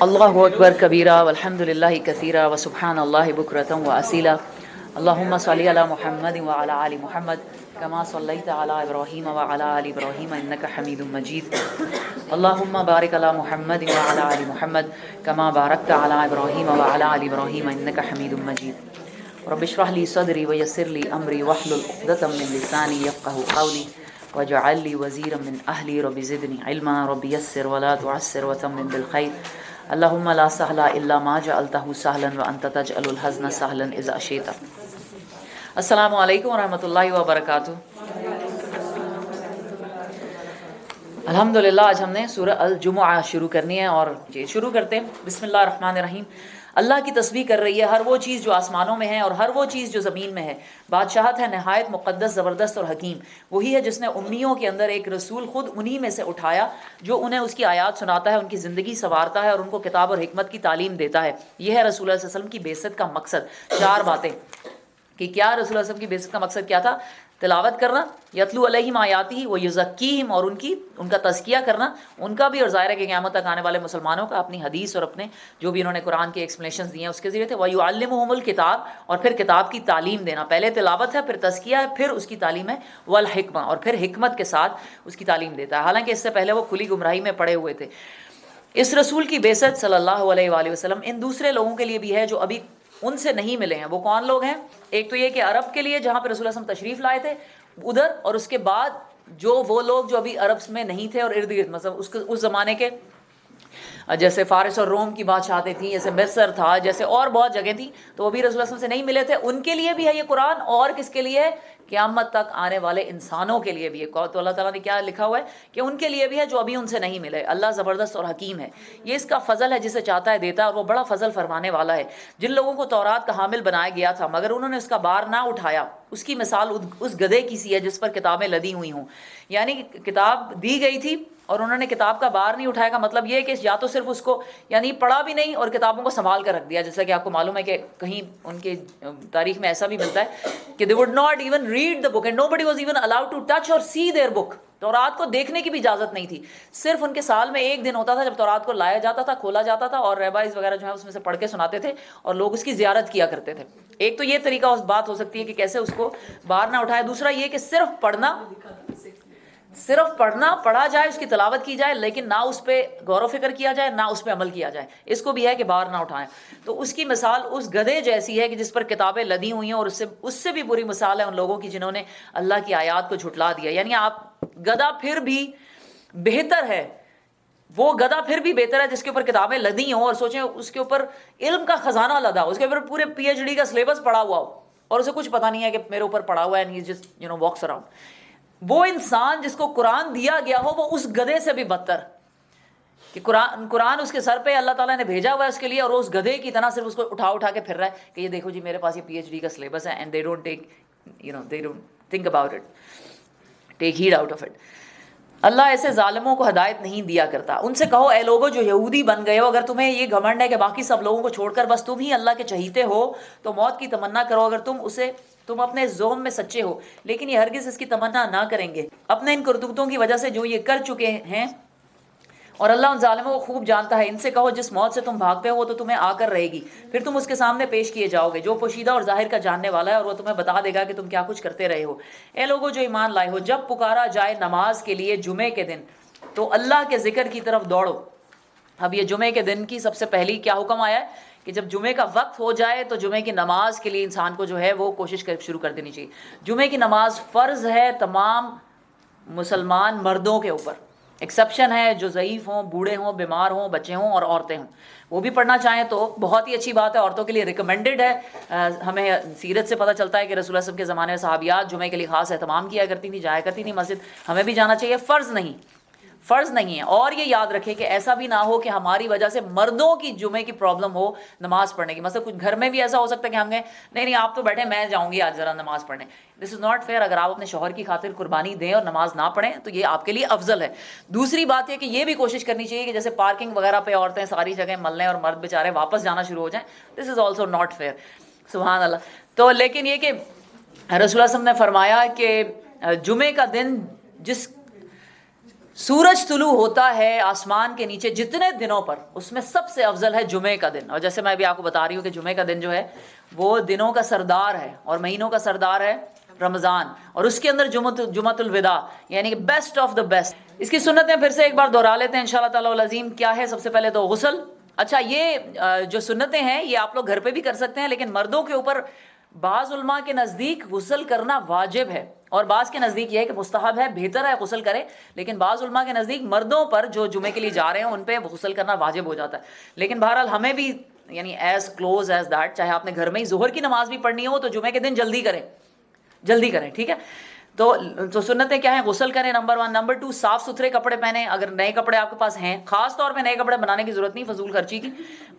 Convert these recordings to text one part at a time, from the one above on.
اللہ اکبر کبیرہ والحمد للہ کثیرہ وسبحان اللہ بکرۃ واصیلا اللہم صلی علی محمد وعلی آل محمد کما صلیت علی ابراہیم وعلی آل ابراہیم انک حمید مجید اللہم بارک علی محمد وعلی آل محمد کما بارکت علی ابراہیم وعلی آل ابراہیم انک حمید مجید رب اشرح لی صدری ویسر لی امری واحلل عقدۃ من لسانی یفقهوا قولی واجعل لی وزیرا من اہلی رب زدنی علما رب یسر ولا تعسر وتمم بالخیر اللہم لا سہل الا ما جعلتہ سہلا وانت تجعل الحزن سہلا اذا شئت۔ السلام علیکم ورحمۃ اللہ وبرکاتہ۔ الحمدللہ آج ہم نے سورہ الجمعہ شروع کرنی ہے اور شروع کرتے ہیں۔ بسم اللہ الرحمن الرحیم۔ اللہ کی تسبیح کر رہی ہے ہر وہ چیز جو آسمانوں میں ہے اور ہر وہ چیز جو زمین میں ہے۔ بادشاہت ہے نہایت مقدس، زبردست اور حکیم۔ وہی ہے جس نے امیوں کے اندر ایک رسول خود انہی میں سے اٹھایا جو انہیں اس کی آیات سناتا ہے، ان کی زندگی سنوارتا ہے اور ان کو کتاب اور حکمت کی تعلیم دیتا ہے۔ یہ ہے رسول اللہ صلی اللہ علیہ وسلم کی بعثت کا مقصد۔ چار باتیں کہ کیا رسول اللہ صلی اللہ علیہ وسلم کی بعثت کا مقصد کیا تھا؟ تلاوت کرنا، یتلو علیہم آیاتہ و یزکیہم، اور ان کا تزکیہ کرنا، ان کا بھی، اور ظاہر ہے کہ قیامت تک آنے والے مسلمانوں کا اپنی حدیث اور اپنے جو بھی انہوں نے قرآن کے ایکسپلینیشنز دیے ہیں اس کے ذریعے تھے۔ وَيُعَلِّمُهُمُ الْكِتَابَ، اور پھر کتاب کی تعلیم دینا۔ پہلے تلاوت ہے، پھر تزکیہ ہے، پھر اس کی تعلیم ہے، والحکمہ، اور پھر حکمت کے ساتھ اس کی تعلیم دیتا ہے۔ حالانکہ اس سے پہلے وہ کھلی گمراہی میں پڑے ہوئے تھے۔ اس رسول کی بعثت صلی اللہ علیہ وآلہ وسلم ان دوسرے لوگوں کے لیے بھی ہے جو ابھی ان سے نہیں ملے ہیں۔ وہ کون لوگ ہیں؟ ایک تو یہ کہ عرب کے لیے جہاں پہ رسول اللہ صلی اللہ علیہ وسلم تشریف لائے تھے ادھر، اور اس کے بعد جو وہ لوگ جو ابھی عرب میں نہیں تھے اور ارد گرد، مطلب اس زمانے کے جیسے فارس اور روم کی بادشاہتیں تھیں، جیسے مصر تھا، جیسے اور بہت جگہ تھیں، تو وہ بھی رسول اللہ صلی اللہ علیہ وسلم سے نہیں ملے تھے۔ ان کے لیے بھی ہے یہ قرآن، اور کس کے لیے ہے؟ قیامت تک آنے والے انسانوں کے لیے بھی ہے۔ تو اللہ تعالیٰ نے کیا لکھا ہوا ہے کہ ان کے لیے بھی ہے جو ابھی ان سے نہیں ملے۔ اللہ زبردست اور حکیم ہے، یہ اس کا فضل ہے، جسے چاہتا ہے دیتا ہے، اور وہ بڑا فضل فرمانے والا ہے۔ جن لوگوں کو تورات کا حامل بنایا گیا تھا مگر انہوں نے اس کا بار نہ اٹھایا، اس کی مثال اس گدھے کی سی ہے جس پر کتابیں لدی ہوئی ہوں۔ یعنی کتاب دی گئی تھی اور انہوں نے کتاب کا بار نہیں اٹھایا، کا مطلب یہ ہے کہ یا تو صرف اس کو یعنی پڑھا بھی نہیں اور کتابوں کو سنبھال کر رکھ دیا، جیسا کہ آپ کو معلوم ہے کہ کہیں ان کے تاریخ میں ایسا بھی ملتا ہے کہ they would not even read the book and nobody was even allowed to touch or see their book۔ تورات کو دیکھنے کی بھی اجازت نہیں تھی، صرف ان کے سال میں ایک دن ہوتا تھا جب تورات کو لایا جاتا تھا، کھولا جاتا تھا، اور ریبائز وغیرہ جو ہے اس میں سے پڑھ کے سناتے تھے اور لوگ اس کی زیارت کیا کرتے تھے۔ ایک تو یہ طریقہ اس بات ہو سکتی ہے کہ کیسے اس کو بار نہ اٹھایا۔ دوسرا یہ کہ صرف پڑھنا پڑھا جائے، اس کی تلاوت کی جائے، لیکن نہ اس پہ غور و فکر کیا جائے، نہ اس پہ عمل کیا جائے۔ اس کو بھی ہے کہ بار نہ اٹھائیں۔ تو اس کی مثال اس گدھے جیسی ہے کہ جس پر کتابیں لدی ہوئی ہیں، اور اس سے بھی بری مثال ہے ان لوگوں کی جنہوں نے اللہ کی آیات کو جھٹلا دیا۔ یعنی آپ گدھا پھر بھی بہتر ہے، وہ گدھا پھر بھی بہتر ہے جس کے اوپر کتابیں لدی ہوں، اور سوچیں اس کے اوپر علم کا خزانہ لدا ہو، اس کے اوپر پورے پی ایچ ڈی کا سلیبس پڑا ہوا ہو، اور اسے کچھ پتہ نہیں ہے کہ میرے اوپر پڑا ہوا ہے، and he just walks around. وہ انسان جس کو قرآن دیا گیا ہو وہ اس گدھے سے بھی بدتر، کہ قرآن اس کے سر پہ اللہ تعالیٰ نے بھیجا ہوا ہے اس کے لیے، اور وہ اس گدھے کی طرح صرف اس کو اٹھا کے پھر رہا ہے کہ یہ دیکھو جی میرے پاس یہ پی ایچ ڈی کا سلیبس ہے، and they don't think about it, take heed out of it۔ اللہ ایسے ظالموں کو ہدایت نہیں دیا کرتا۔ ان سے کہو اے لوگوں جو یہودی بن گئے ہو، اگر تمہیں یہ گھمنڈ ہے کہ باقی سب لوگوں کو چھوڑ کر بس تم ہی اللہ کے چہیتے ہو تو موت کی تمنا کرو، اگر تم اپنے ذوم میں سچے ہو، لیکن یہ ہرگز اس کی تمنا نہ کریں گے اپنے ان کرتوتوں کی وجہ سے جو یہ کر چکے ہیں، اور اللہ ان ظالموں کو خوب جانتا ہے۔ ان سے کہو جس موت سے تم بھاگتے ہو وہ تو تمہیں آ کر رہے گی، پھر تم اس کے سامنے پیش کیے جاؤ گے، جو پوشیدہ اور ظاہر کا جاننے والا ہے، اور وہ تمہیں بتا دے گا کہ تم کیا کچھ کرتے رہے ہو۔ اے لوگوں جو ایمان لائے ہو، جب پکارا جائے نماز کے لیے جمعے کے دن تو اللہ کے ذکر کی طرف دوڑو۔ اب یہ جمعے کے دن کی سب سے پہلی کیا حکم آیا ہے کہ جب جمعے کا وقت ہو جائے تو جمعے کی نماز کے لیے انسان کو جو ہے وہ کوشش شروع کر دینی چاہیے۔ جمعے کی نماز فرض ہے تمام مسلمان مردوں کے اوپر، ایکسیپشن ہے جو ضعیف ہوں، بوڑھے ہوں، بیمار ہوں، بچے ہوں اور عورتیں ہوں، وہ بھی پڑھنا چاہیں تو بہت ہی اچھی بات ہے۔ عورتوں کے لیے ریکمینڈڈ ہے۔ ہمیں سیرت سے پتہ چلتا ہے کہ رسول اللہ صلی اللہ علیہ وسلم کے زمانے میں صحابیات جمعے کے لیے خاص اہتمام کیا کرتی تھیں، جایا کرتی تھیں مسجد۔ ہمیں بھی جانا چاہیے، فرض نہیں ہے۔ اور یہ یاد رکھیں کہ ایسا بھی نہ ہو کہ ہماری وجہ سے مردوں کی جمعے کی پرابلم ہو نماز پڑھنے کی۔ مثلا کچھ گھر میں بھی ایسا ہو سکتا ہے کہ ہم کہیں نہیں آپ تو بیٹھے، میں جاؤں گی آج ذرا نماز پڑھنے۔ دس از ناٹ فیئر۔ اگر آپ اپنے شوہر کی خاطر قربانی دیں اور نماز نہ پڑھیں تو یہ آپ کے لیے افضل ہے۔ دوسری بات یہ کہ یہ بھی کوشش کرنی چاہیے کہ جیسے پارکنگ وغیرہ پہ عورتیں ساری جگہ مل لیں اور مرد بیچارے واپس جانا شروع ہو جائیں، دس از آلسو ناٹ فیئر۔ سبحان اللہ۔ تو لیکن یہ کہ رسول اللہ صلی اللہ علیہ وسلم نے فرمایا کہ جمعے کا دن سورج طلوع ہوتا ہے آسمان کے نیچے جتنے دنوں پر، اس میں سب سے افضل ہے جمعے کا دن. اور جیسے میں ابھی آپ کو بتا رہی ہوں کہ جمعے کا دن جو ہے وہ دنوں کا سردار ہے اور مہینوں کا سردار ہے رمضان، اور اس کے اندر جمعۃ الوداع یعنی کہ بیسٹ آف دا بیسٹ. اس کی سنتیں پھر سے ایک بار دہرا لیتے ہیں انشاءاللہ تعالی العظیم. کیا ہے؟ سب سے پہلے تو غسل. اچھا، یہ جو سنتیں ہیں یہ آپ لوگ گھر پہ بھی کر سکتے ہیں، لیکن مردوں کے اوپر بعض علماء کے نزدیک غسل کرنا واجب ہے اور بعض کے نزدیک یہ ہے کہ مستحب ہے، بہتر ہے غسل کرے. لیکن بعض علماء کے نزدیک مردوں پر جو جمعے کے لیے جا رہے ہیں ان پہ غسل کرنا واجب ہو جاتا ہے. لیکن بہرحال ہمیں بھی یعنی ایز کلوز ایز دیٹ، چاہے آپ نے گھر میں ہی ظہر کی نماز بھی پڑھنی ہو تو جمعے کے دن جلدی کریں، ٹھیک ہے. تو سنتیں کیا ہیں؟ غسل کریں نمبر 1. نمبر 2، صاف ستھرے کپڑے پہنیں. اگر نئے کپڑے آپ کے پاس ہیں، خاص طور پہ نئے کپڑے بنانے کی ضرورت نہیں، فضول خرچی کی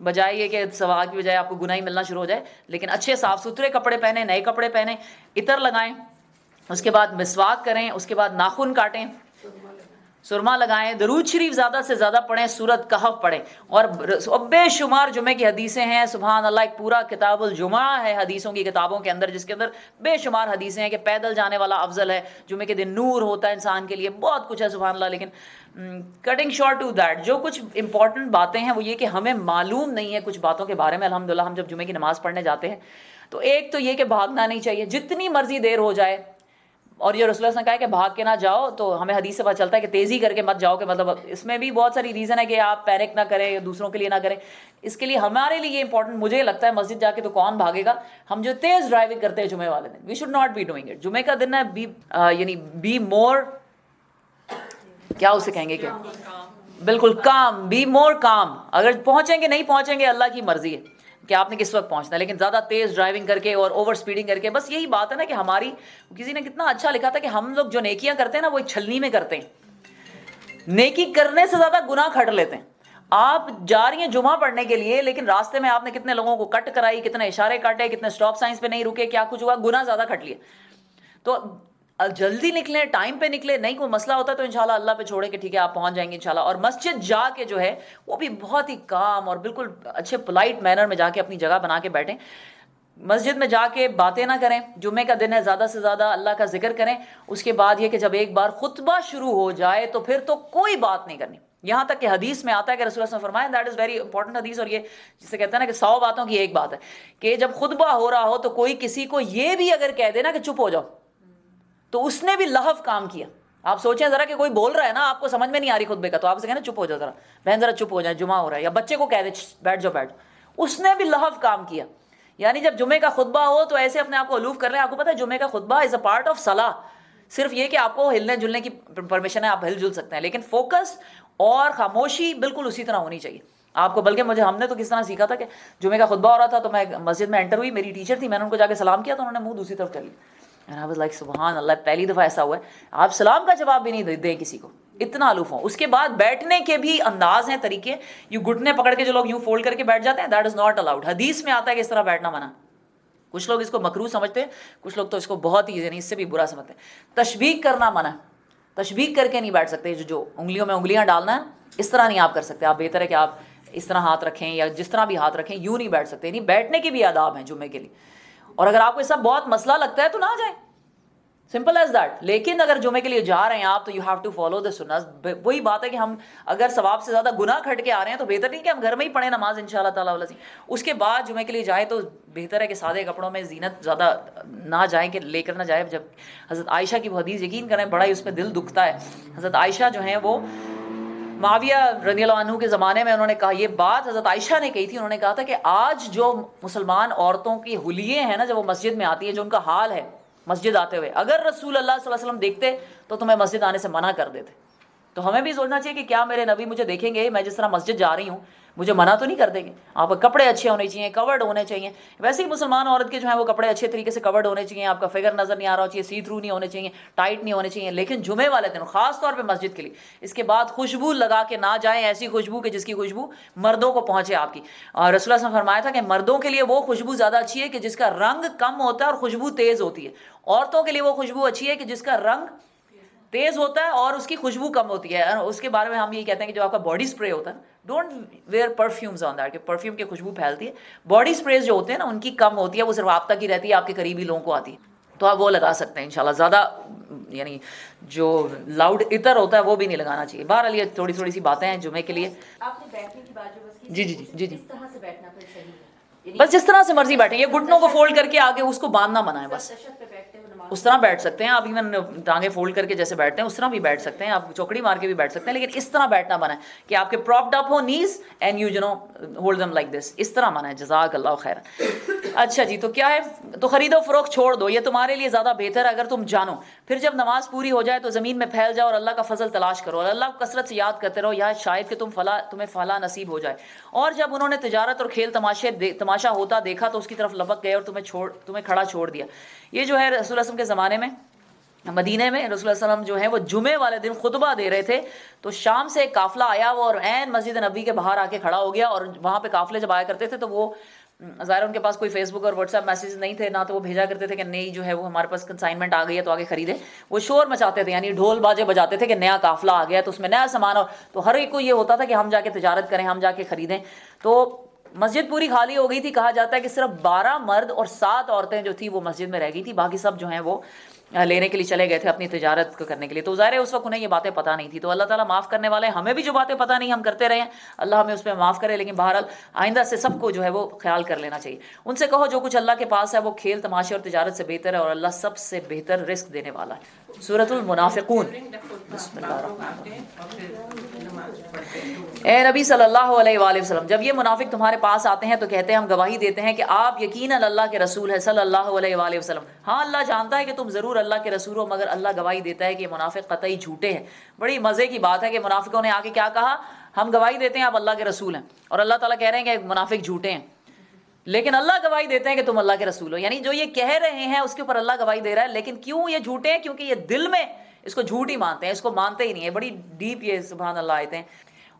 بجائے یہ کہ ثواب کی بجائے آپ کو گناہ ملنا شروع ہو جائے. لیکن اچھے صاف ستھرے کپڑے پہنیں، نئے کپڑے پہنیں، عطر لگائیں، اس کے بعد مسواک کریں، اس کے بعد ناخن کاٹیں، سرما لگائیں، درود شریف زیادہ سے زیادہ پڑھیں، سورۃ کہف پڑھیں. اور بے شمار جمعے کی حدیثیں ہیں، سبحان اللہ. ایک پورا کتاب الجمعہ ہے حدیثوں کی کتابوں کے اندر، جس کے اندر بے شمار حدیثیں ہیں کہ پیدل جانے والا افضل ہے، جمعے کے دن نور ہوتا ہے انسان کے لیے، بہت کچھ ہے سبحان اللہ. لیکن کٹنگ شارٹ ٹو دیٹ، جو کچھ امپورٹنٹ باتیں ہیں وہ یہ کہ ہمیں معلوم نہیں ہے کچھ باتوں کے بارے میں. الحمدللہ ہم جب جمعے کی نماز پڑھنے جاتے ہیں تو ایک تو یہ کہ بھاگنا نہیں چاہیے جتنی مرضی دیر ہو جائے. اور یہ رسول اللہ نے کہا ہے کہ بھاگ کے نہ جاؤ، تو ہمیں حدیث سے پتہ چلتا ہے کہ تیزی کر کے مت جاؤ، کہ مطلب اس میں بھی بہت ساری ریزن ہے کہ آپ پینک نہ کریں یا دوسروں کے لیے نہ کریں. اس کے لیے ہمارے لیے یہ امپورٹنٹ مجھے لگتا ہے، مسجد جا کے تو کون بھاگے گا؟ ہم جو تیز ڈرائیونگ کرتے ہیں جمعے والے دن، we should not be doing it. جمعے کا دن ہے یعنی بی مور، کیا اسے کہیں گے، کہ بالکل کام، بی مور کام. اگر پہنچیں گے نہیں پہنچیں گے اللہ کی مرضی ہے کہ آپ نے کس وقت پہنچنا ہے، لیکن زیادہ تیز ڈرائیونگ کر کے اور اوور سپیڈنگ کر کے، بس یہی بات ہے نا کہ ہماری، کسی نے کتنا اچھا لکھا تھا کہ ہم لوگ جو نیکیاں کرتے ہیں نا وہ ایک چھلنی میں کرتے ہیں، نیکی کرنے سے زیادہ گناہ کھٹ لیتے ہیں. آپ جا رہی ہیں جمعہ پڑھنے کے لیے، لیکن راستے میں آپ نے کتنے لوگوں کو کٹ کرائی، کتنے اشارے کاٹے، کتنے سٹاپ سائنس پہ نہیں رکے، کیا کچھ ہوا، گناہ زیادہ کھٹ لیے. تو جلدی نکلیں، ٹائم پہ نکلیں. نہیں کوئی مسئلہ ہوتا ہے تو انشاءاللہ اللہ پہ چھوڑیں کہ ٹھیک ہے آپ پہنچ جائیں گے انشاءاللہ. اور مسجد جا کے جو ہے وہ بھی بہت ہی کام اور بالکل اچھے پولائٹ مینر میں جا کے اپنی جگہ بنا کے بیٹھیں. مسجد میں جا کے باتیں نہ کریں. جمعے کا دن ہے، زیادہ سے زیادہ اللہ کا ذکر کریں. اس کے بعد یہ کہ جب ایک بار خطبہ شروع ہو جائے تو پھر تو کوئی بات نہیں کرنی. یہاں تک کہ حدیث میں آتا ہے کہ رسول اللہ صلی اللہ علیہ وسلم نے فرمایا، دیٹ از ویری امپورٹنٹ حدیث، اور یہ جسے کہتے ہیں نا کہ 100 باتوں کی ایک بات ہے، کہ جب خطبہ ہو رہا ہو تو کوئی کسی کو یہ بھی اگر کہہ دے نا کہ چپ ہو جاؤ، تو اس نے بھی لغو کام کیا. آپ سوچیں ذرا کہ کوئی بول رہا ہے نا، آپ کو سمجھ میں نہیں آ رہی خطبے کا، تو آپ سے کہنا چپ ہو جاؤ ذرا بہن، ذرا چپ ہو جائے، جمعہ ہو رہا ہے. یا بچے کو کہہ دے بیٹھ جاؤ، اس نے بھی لغو کام کیا. یعنی جب جمعے کا خطبہ ہو تو ایسے اپنے آپ کو الوف کر لیں. آپ کو پتہ ہے جمعے کا خطبہ از اے پارٹ آف صلاح. صرف یہ کہ آپ کو ہلنے جلنے کی پرمیشن ہے، آپ ہل جل سکتے ہیں، لیکن فوکس اور خاموشی بالکل اسی طرح ہونی چاہیے آپ کو. بلکہ ہم نے تو کس طرح سیکھا تھا کہ جمعے کا خطبہ ہو رہا تھا تو میں مسجد میں انٹر ہوئی، میری ٹیچر تھی، میں نے ان کو جا کے سلام کیا تو انہوں نے منہ دوسری طرف کر لیا. And I was like سبحان اللہ، پہلی دفعہ ایسا ہوا ہے آپ سلام کا جواب بھی نہیں دیں کسی کو، اتنا الوف ہوں. اس کے بعد بیٹھنے کے بھی انداز ہیں، طریقے. یوں گھٹنے پکڑ کے جو لوگ یوں فولڈ کر کے بیٹھ جاتے ہیں، دیٹ از ناٹ الاؤڈ. حدیث میں آتا ہے کہ اس طرح بیٹھنا منع. کچھ لوگ اس کو مکروہ سمجھتے ہیں، کچھ لوگ تو اس کو بہت ہی یعنی اس سے بھی برا سمجھتے ہیں. تشبیک کرنا منع، تشبیک کر کے نہیں بیٹھ سکتے. جو انگلیوں میں انگلیاں ڈالنا ہے اس طرح نہیں آپ کر سکتے. آپ بہتر ہے کہ آپ اس طرح ہاتھ رکھیں یا جس طرح بھی ہاتھ رکھیں، یوں نہیں بیٹھ سکتے. نہیں، بیٹھنے کے بھی آداب ہیں جمعے کے لیے. اور اگر آپ کو اس کا بہت مسئلہ لگتا ہے تو نہ جائیں، سمپل ایز دیٹ. لیکن اگر جمعے کے لیے جا رہے ہیں آپ تو you have to follow the سنت. وہی بات ہے کہ ہم اگر ثواب سے زیادہ گناہ کھٹ کے آ رہے ہیں تو بہتر نہیں کہ ہم گھر میں ہی پڑھیں نماز انشاءاللہ تعالیٰ. اس کے بعد جمعے کے لیے جائیں تو بہتر ہے کہ سادے کپڑوں میں، زینت زیادہ نہ جائیں، کہ لے کر نہ جائیں. جب حضرت عائشہ کی وہ حدیث یقین کریں بڑا ہی اس پہ دل دکھتا ہے. حضرت عائشہ جو ہیں وہ معاویہ رضی اللہ عنہ کے زمانے میں انہوں نے کہا، یہ بات حضرت عائشہ نے کہی تھی. انہوں نے کہا تھا کہ آج جو مسلمان عورتوں کی حلیے ہیں نا، جب وہ مسجد میں آتی ہے، جو ان کا حال ہے مسجد آتے ہوئے، اگر رسول اللہ صلی اللہ علیہ وسلم دیکھتے تو تمہیں مسجد آنے سے منع کر دیتے. تو ہمیں بھی سوچنا چاہیے کہ کیا میرے نبی مجھے دیکھیں گے میں جس طرح مسجد جا رہی ہوں، مجھے منع تو نہیں کر دیں گے. آپ کے کپڑے اچھے ہونے چاہیے، کورڈ ہونے چاہیے. ویسے ہی مسلمان عورت کے جو ہیں وہ کپڑے اچھے طریقے سے کورڈ ہونے چاہیے، آپ کا فگر نظر نہیں آ رہا چاہیے، سی تھرو نہیں ہونے چاہیے، ٹائٹ نہیں ہونے چاہیے. لیکن جمعے والے دن خاص طور پہ مسجد کے لیے اس کے بعد خوشبو لگا کے نہ جائیں، ایسی خوشبو کہ جس کی خوشبو مردوں کو پہنچے آپ کی. اور رسول اللہ صلی اللہ علیہ وسلم نے فرمایا تھا کہ مردوں کے لیے وہ خوشبو زیادہ اچھی ہے کہ جس کا رنگ کم ہوتا ہے اور خوشبو تیز ہوتی ہے. عورتوں کے لیے وہ خوشبو اچھی ہے کہ جس کا رنگ تیز ہوتا ہے اور اس کی خوشبو کم ہوتی ہے. اس کے بارے میں ہم یہ کہتے ہیں کہ جو آپ کا باڈی اسپرے ہوتا ہے، don't where perfumes on that, کہ پرفیوم کی خوشبو پھیلتی ہے. باڈی اسپریز جو ہوتے ہیں نا ان کی کم ہوتی ہے، وہ صرف آپ تک ہی رہتی ہے، آپ کے قریبی لوگوں کو آتی ہے. تو آپ وہ لگا سکتے ہیں انشاءاللہ. زیادہ یعنی جو لاؤڈ عطر ہوتا ہے وہ بھی نہیں لگانا چاہیے. بہرحال یہ تھوڑی سی باتیں ہیں جمعے کے لیے. آپ نے بیٹھنے کی بات جو بس کی، جی اس طرح سے بیٹھنا پھر صحیح ہے، بس جس طرح سے مرضی بیٹھیں. یہ گھٹنوں کو فولڈ کر کے آگے اس کو باندھنا منع ہے بس. تشہد پہ بیٹھتے ہوئے نماز اس طرح بیٹھ سکتے ہیں آپ، ایون ٹانگیں فولڈ کر کے جیسے بیٹھتے ہیں اس طرح بھی بیٹھ سکتے ہیں آپ، چوکڑی مار کے بھی بیٹھ سکتے ہیں، لیکن اس طرح بیٹھنا منع ہے کہ آپ کے پراپڈ اپ ہو knees and you know hold them like this. اس طرح منع ہے. جزاک اللہ خیر. اچھا جی، تو کیا ہے؟ تو خرید و فروخت چھوڑ دو، یہ تمہارے لیے زیادہ بہتر ہے اگر تم جانو. پھر جب نماز پوری ہو جائے تو زمین میں پھیل جاؤ اور اللہ کا فضل تلاش کرو اور اللہ کو کثرت سے یاد کرتے رہو، یا شاید کہ تمہیں فلاح نصیب ہو جائے. اور جب انہوں نے تجارت اور کھیل تماشا ہوتا دیکھا تو اس کی طرف لپک گئے اور تمہیں کھڑا چھوڑ دیا. یہ جو ہے رسول اللہ وسلم کے زمانے میں مدینے میں رسول اللہ علیہ وسلم جو ہیں وہ جمعے والے دن خطبہ دے رہے تھے، تو شام سے ایک قافلہ آیا وہ اور عین مسجد نبی کے باہر آ کے کھڑا ہو گیا. اور وہاں پہ قافلے جب آیا کرتے تھے تو وہ ظاہر ان کے پاس کوئی فیس بک اور واٹس ایپ میسیج نہیں تھے، نہ تو وہ بھیجا کرتے تھے کہ نئی جو ہے وہ ہمارے پاس کنسائنمنٹ آ گئی ہے تو آگے خریدیں. وہ شور مچاتے تھے، یعنی ڈھول باجے بجاتے تھے کہ نیا قافلہ آ گیا تو اس میں نیا سامان، تو ہر ایک کو یہ ہوتا تھا کہ ہم جا کے تجارت کریں، ہم جا کے خریدیں. تو مسجد پوری خالی ہو گئی تھی. کہا جاتا ہے کہ صرف 12 مرد اور 7 عورتیں جو تھی وہ مسجد میں رہ گئی تھی، باقی سب جو ہیں وہ لینے کے لیے چلے گئے تھے اپنی تجارت کو کرنے کے لیے. تو ظاہر ہے اس وقت انہیں یہ باتیں پتہ نہیں تھی. تو اللہ تعالیٰ معاف کرنے والے ہیں. ہمیں بھی جو باتیں پتہ نہیں ہم کرتے رہے ہیں، اللہ ہمیں اس پہ معاف کرے، لیکن بہرحال آئندہ سے سب کو جو ہے وہ خیال کر لینا چاہیے. ان سے کہو جو کچھ اللہ کے پاس ہے وہ کھیل تماشے اور تجارت سے بہتر ہے اور اللہ سب سے بہتر رزق دینے والا ہے. سورۃ المنافقون. بسم اللہ الرحمن الرحیم. اے نبی صلی اللہ علیہ وآلہ وسلم، جب یہ منافق تمہارے پاس آتے ہیں تو کہتے ہیں ہم گواہی دیتے ہیں کہ آپ یقیناً اللہ کے رسول ہیں صلی اللہ علیہ وآلہ وسلم. ہاں اللہ جانتا ہے کہ تم ضرور اللہ کے رسول ہو، مگر اللہ گواہی دیتا ہے کہ یہ منافق قطعی جھوٹے ہیں. بڑی مزے کی بات ہے کہ منافقوں نے آ کے کیا کہا؟ ہم گواہی دیتے ہیں آپ اللہ کے رسول ہیں، اور اللہ تعالیٰ کہہ رہے ہیں کہ منافق جھوٹے ہیں، لیکن اللہ گواہی دیتے ہیں کہ تم اللہ کے رسول ہو. یعنی جو یہ کہہ رہے ہیں اس کے اوپر اللہ گواہی دے رہا ہے، لیکن کیوں یہ جھوٹے ہیں؟ کیونکہ یہ دل میں اس کو جھوٹ ہی مانتے ہیں، اس کو مانتے ہی نہیں ہے. بڑی ڈیپ یہ سبحان اللہ آیتیں.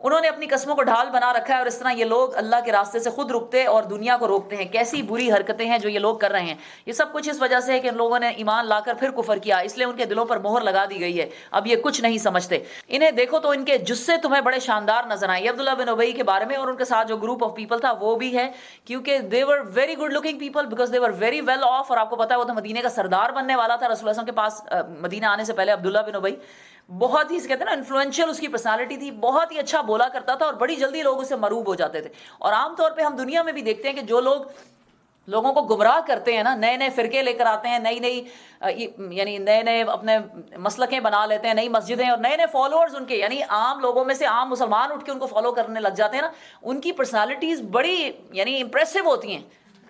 انہوں نے اپنی قسموں کو ڈھال بنا رکھا ہے اور اس طرح یہ لوگ اللہ کے راستے سے خود رکتے اور دنیا کو روکتے ہیں. کیسی بری حرکتیں ہیں جو یہ لوگ کر رہے ہیں. یہ سب کچھ اس وجہ سے ہے کہ ان لوگوں نے ایمان لا کر پھر کفر کیا، اس لیے ان کے دلوں پر مہر لگا دی گئی ہے. اب یہ کچھ نہیں سمجھتے. انہیں دیکھو تو ان کے جسے تمہیں بڑے شاندار نظر آئیں. عبداللہ بن ابی کے بارے میں اور ان کے ساتھ جو گروپ آف پیپل تھا وہ بھی ہے، کیونکہ they were very good looking people because they were very well off. اور آپ کو پتا ہے وہ تو مدینے کا سردار بننے والا تھا. رسول اللہ صلی اللہ علیہ وسلم کے پاس مدینہ آنے سے پہلے عبداللہ بن ابی بہت ہی کہتے ہیں نا انفلوئنشل اس کی پرسنالٹی تھی، بہت ہی اچھا بولا کرتا تھا اور بڑی جلدی لوگ اسے مروب ہو جاتے تھے. اور عام طور پہ ہم دنیا میں بھی دیکھتے ہیں کہ جو لوگوں کو گمراہ کرتے ہیں نا، نئے نئے فرقے لے کر آتے ہیں، یعنی نئے اپنے مسلکیں بنا لیتے ہیں، نئی مسجدیں اور نئے فالوورز ان کے، یعنی عام لوگوں میں سے عام مسلمان اٹھ کے ان کو فالو کرنے لگ جاتے ہیں نا. ان کی پرسنالٹیز بڑی یعنی امپریسو ہوتی ہیں،